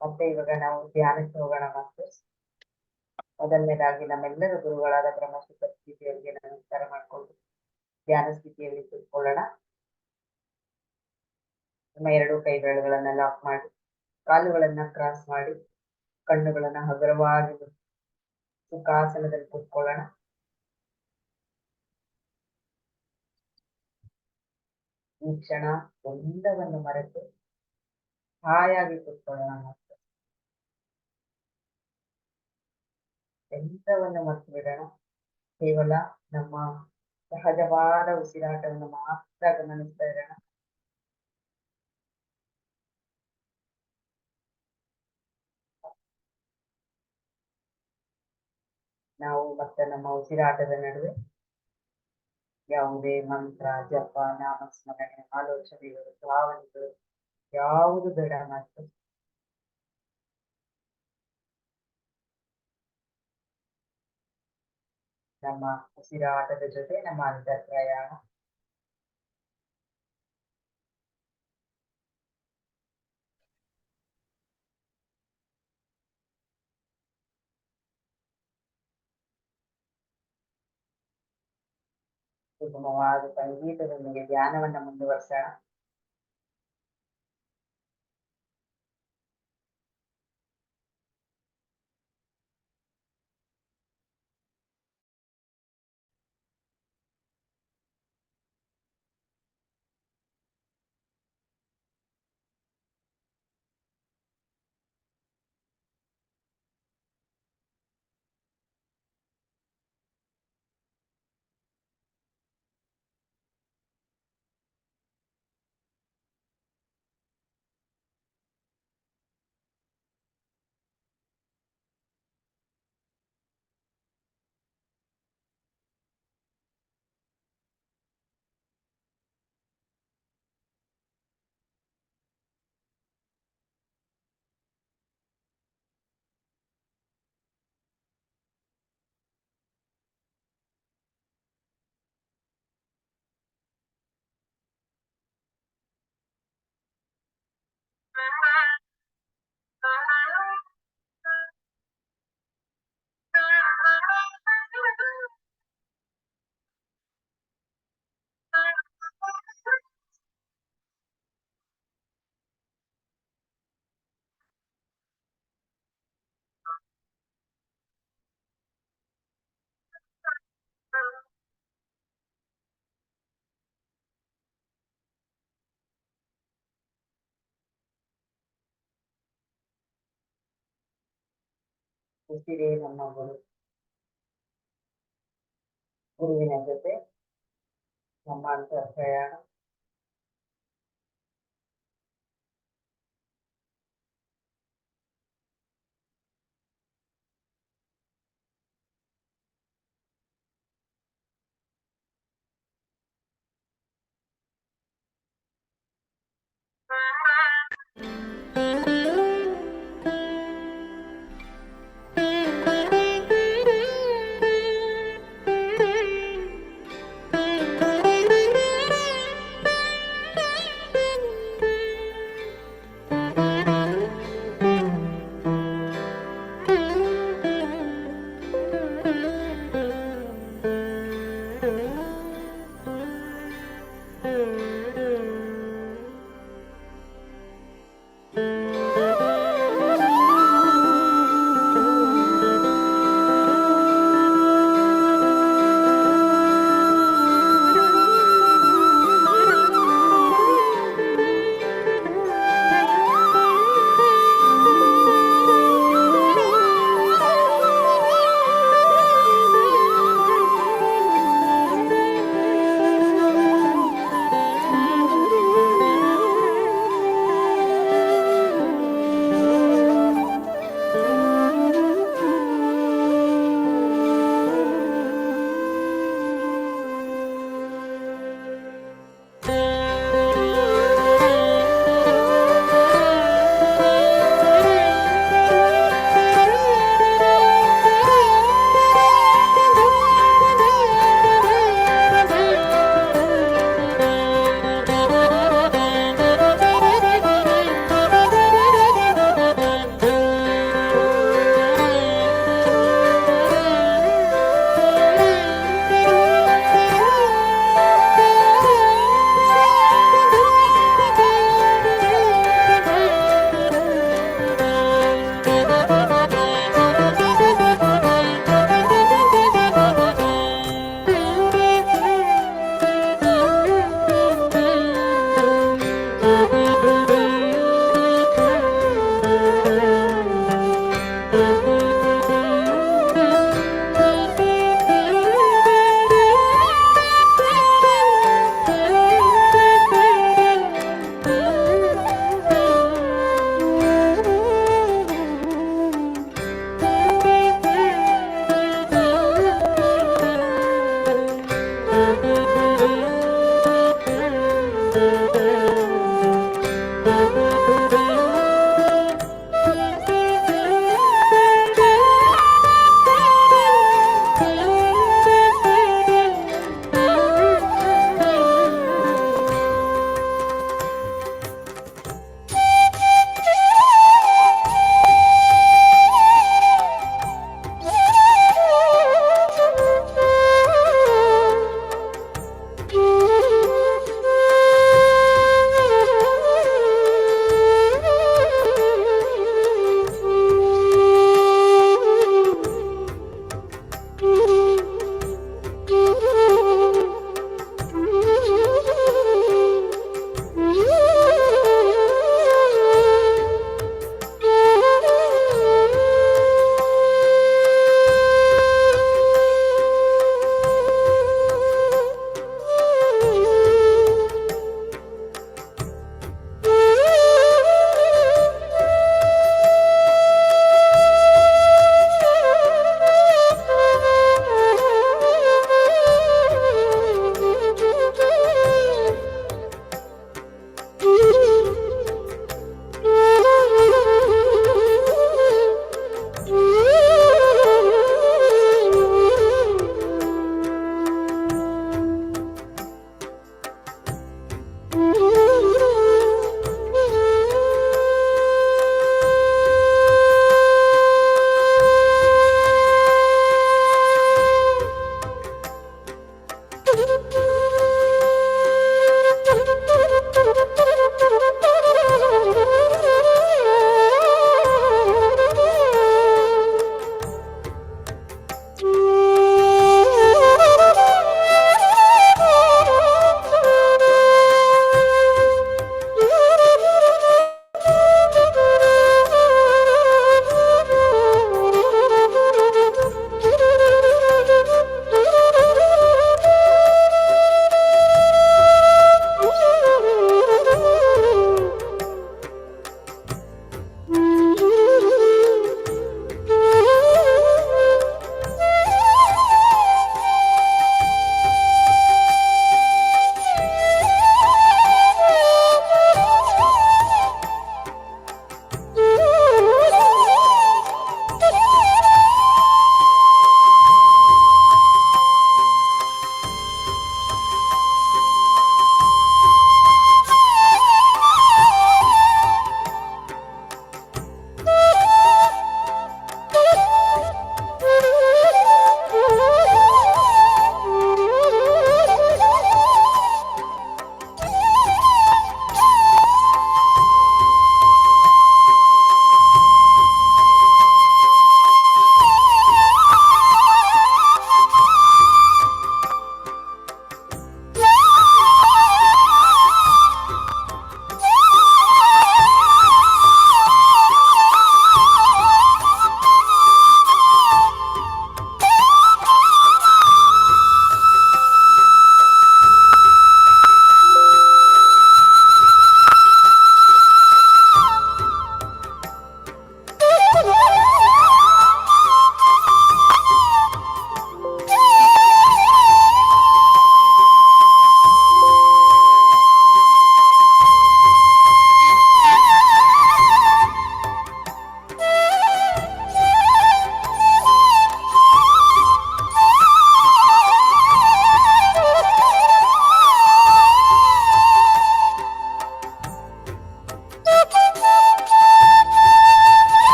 ಮತ್ತೆ ಇವಾಗ ನಾವು ಧ್ಯಾನಕ್ಕೆ ಹೋಗೋಣ ಮಾಸ್ಟರ್ಸ್. ಮೊದಲನೇದಾಗಿ ನಮ್ಮೆಲ್ಲರ ಗುರುಗಳಾದ ಬ್ರಹ್ಮಶ್ರೀ ಪರಿಸ್ಥಿತಿಯವರಿಗೆ ನಮಸ್ಕಾರ ಮಾಡಿಕೊಂಡು ಧ್ಯಾನ ಸ್ಥಿತಿಯಲ್ಲಿ ಕೂತ್ಕೊಳ್ಳೋಣ. ನಮ್ಮ 2 ಕೈ ಬೆರಳುಗಳನ್ನ ಲಾಕ್ ಮಾಡಿ, ಕಾಲುಗಳನ್ನ ಕ್ರಾಸ್ ಮಾಡಿ, ಕಣ್ಣುಗಳನ್ನ ಹಗುರವಾಗಿ ಸುಖಾಸನದಲ್ಲಿ ಕೂತ್ಕೊಳ್ಳೋಣ. ಈ ಕ್ಷಣ ಎಲ್ಲವನ್ನು ಮರೆತು ಹಾಯಾಗಿ ಕೂತ್ಕೊಳ್ಳೋಣ ಮಾತ್ರ. ಎಲ್ಲವನ್ನು ಮರೆತು ಬಿಡೋಣ. ಕೇವಲ ನಮ್ಮ ಸಹಜವಾದ ಉಸಿರಾಟವನ್ನು ಮಾತ್ರ ಗಮನಿಸ್ತಾ ಇರೋಣ. ನಾವು ಮತ್ತೆ ನಮ್ಮ ಉಸಿರಾಟದ ನಡುವೆ ಯಾವುದೇ ಮಂತ್ರ, ಜಪ, ನಾಮಸ್ಮರಣೆ, ಆಲೋಚನೆಗಳು, ಭಾವನೆಗಳು ಯಾವುದು ಬೇಡ ಮಾತ್ರ. ನಮ್ಮ ಉಸಿರಾಟದ ಜೊತೆ ನಮ್ಮ ಅಂತರ್ ಪ್ರಯಾಣ. ಸುಗಮವಾದ ಸಂಗೀತದೊಂದಿಗೆ ಧ್ಯಾನವನ್ನ ಮುಂದುವರಿಸೋಣ. ಉಸಿರೇ ನಮ್ಮ ಗುರು. ಗುರುವಿನ ಜೊತೆ ನಮ್ಮ ಅಂತರ್ ಪ್ರಯಾಣ.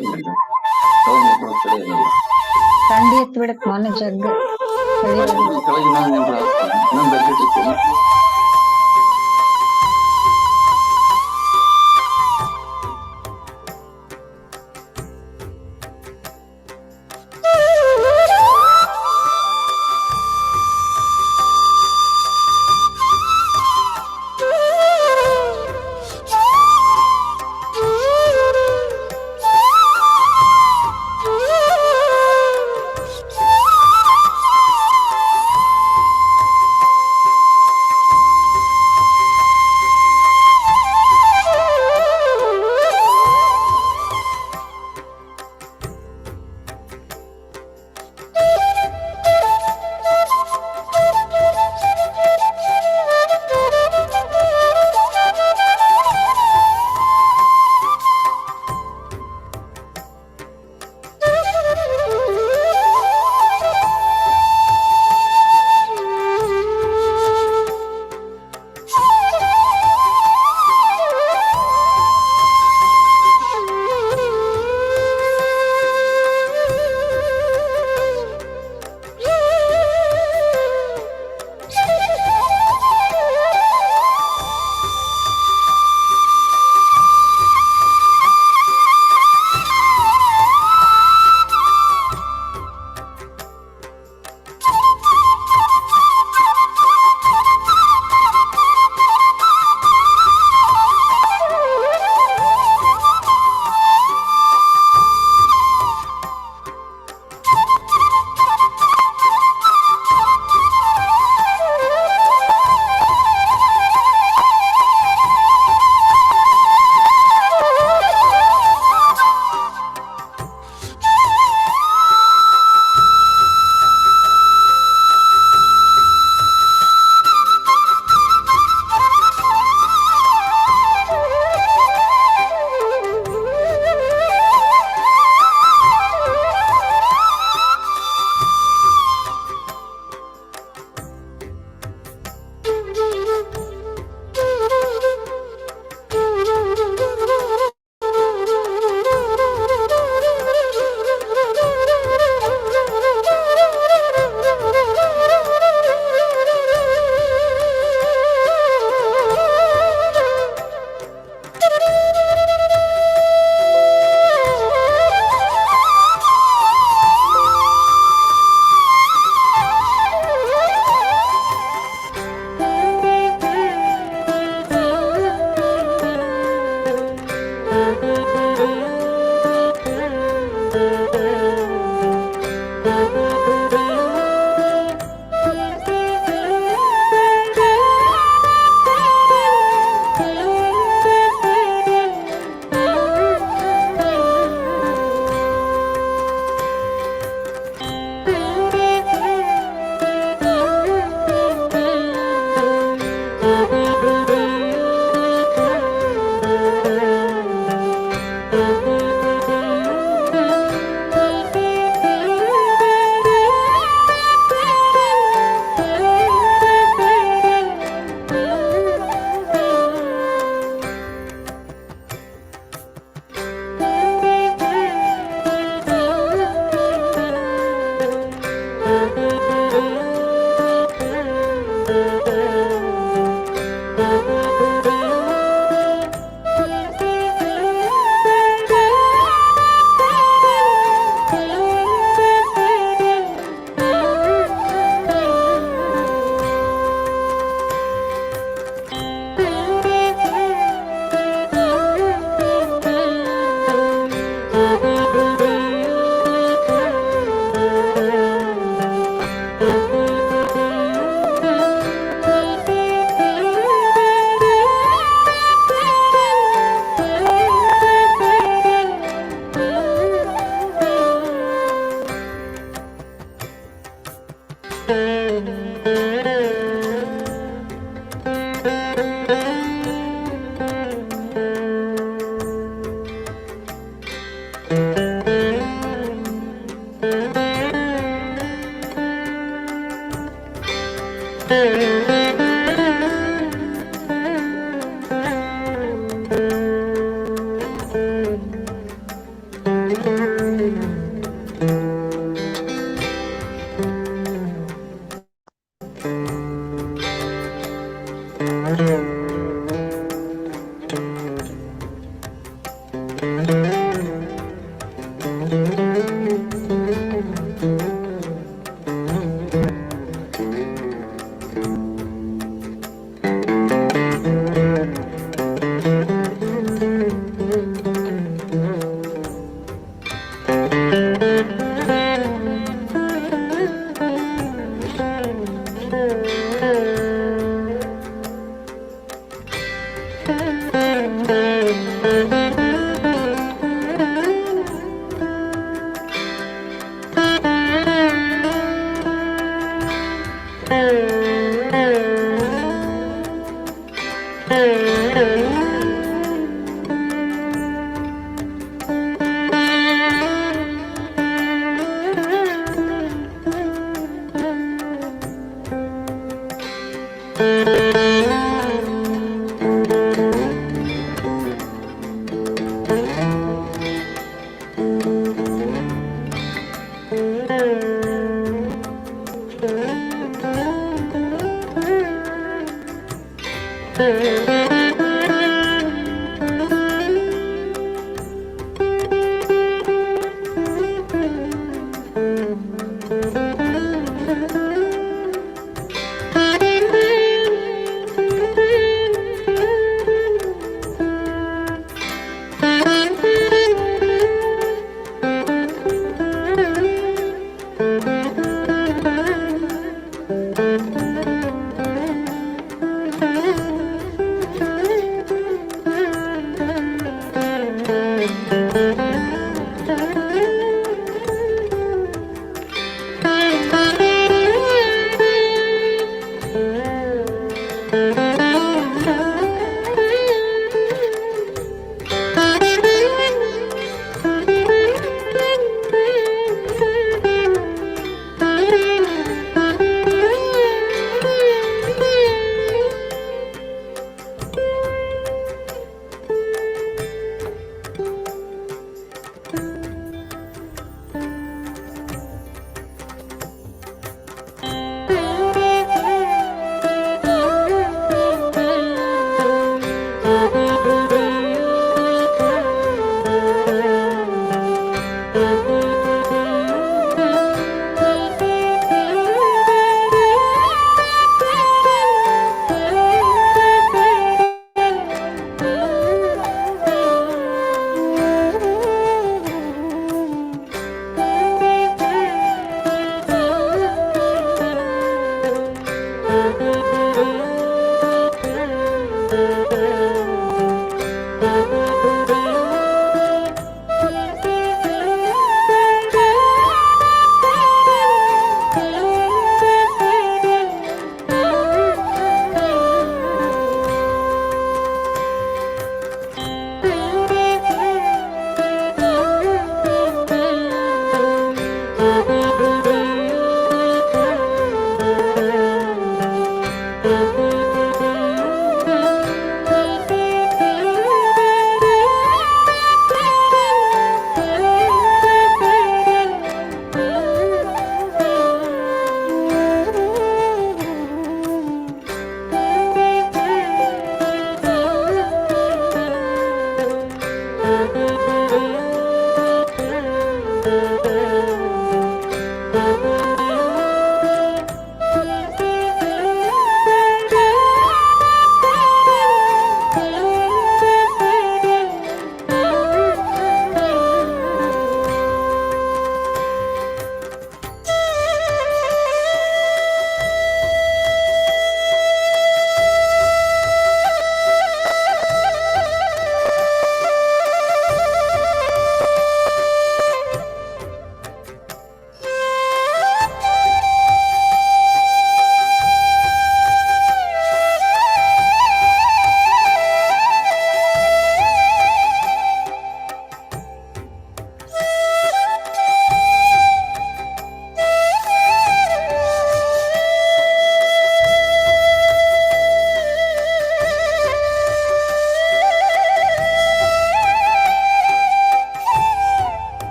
ಕೆಳಗೆ ಕೆಳಗೆ ಏನಿಲ್ಲ ಥಂಡಿ ಎತ್ತು ಬಿಡತ್ ಮೊನ್ನೆ ಜಗ್ಗು ಚಳಿ ಬಂದು. ಕೆಳಗೆ ನಾನು ಇನ್ನೊಂದು ಬಕೆಟ್ ಇತ್ತು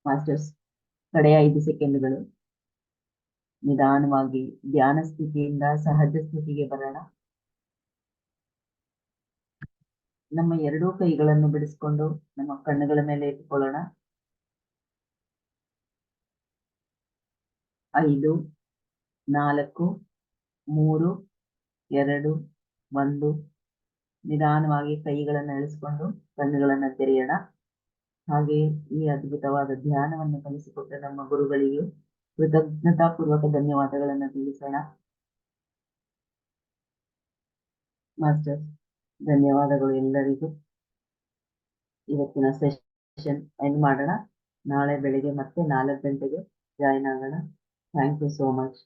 ಮಾಸ್ಟರ್ಸ್, ಕಡೆಯ 5 ಸೆಕೆಂಡ್ಗಳು. ನಿಧಾನವಾಗಿ ಧ್ಯಾನ ಸ್ಥಿತಿಯಿಂದ ಸಹಜ ಸ್ಥಿತಿಗೆ ಬರೋಣ. ನಮ್ಮ ಎರಡೂ ಕೈಗಳನ್ನು ಬಿಡಿಸ್ಕೊಂಡು ನಮ್ಮ ಕಣ್ಣುಗಳ ಮೇಲೆ ಇಟ್ಕೊಳ್ಳೋಣ. 5, 4, 3, 2, 1. ನಿಧಾನವಾಗಿ ಕೈಗಳನ್ನು ಇಳಿಸ್ಕೊಂಡು ಕಣ್ಣುಗಳನ್ನು ತೆರೆಯೋಣ. ಹಾಗೆ ಈ ಅದ್ಭುತವಾದ ಧ್ಯಾನವನ್ನು ಕಲಿಸಿಕೊಟ್ಟ ನಮ್ಮ ಗುರುಗಳಿಗೆ ಕೃತಜ್ಞತಾಪೂರ್ವಕ ಧನ್ಯವಾದಗಳನ್ನು ತಿಳಿಸೋಣ. ಮಾಸ್ಟರ್ಸ್, ಧನ್ಯವಾದಗಳು ಎಲ್ಲರಿಗೂ. ಇವತ್ತಿನ ಸೆಷನ್ ಎಂಡ್ ಮಾಡೋಣ. ನಾಳೆ ಬೆಳಿಗ್ಗೆ ಮತ್ತೆ 4 ಗಂಟೆಗೆ ಜಾಯಿನ್ ಆಗೋಣ. Thank you so much.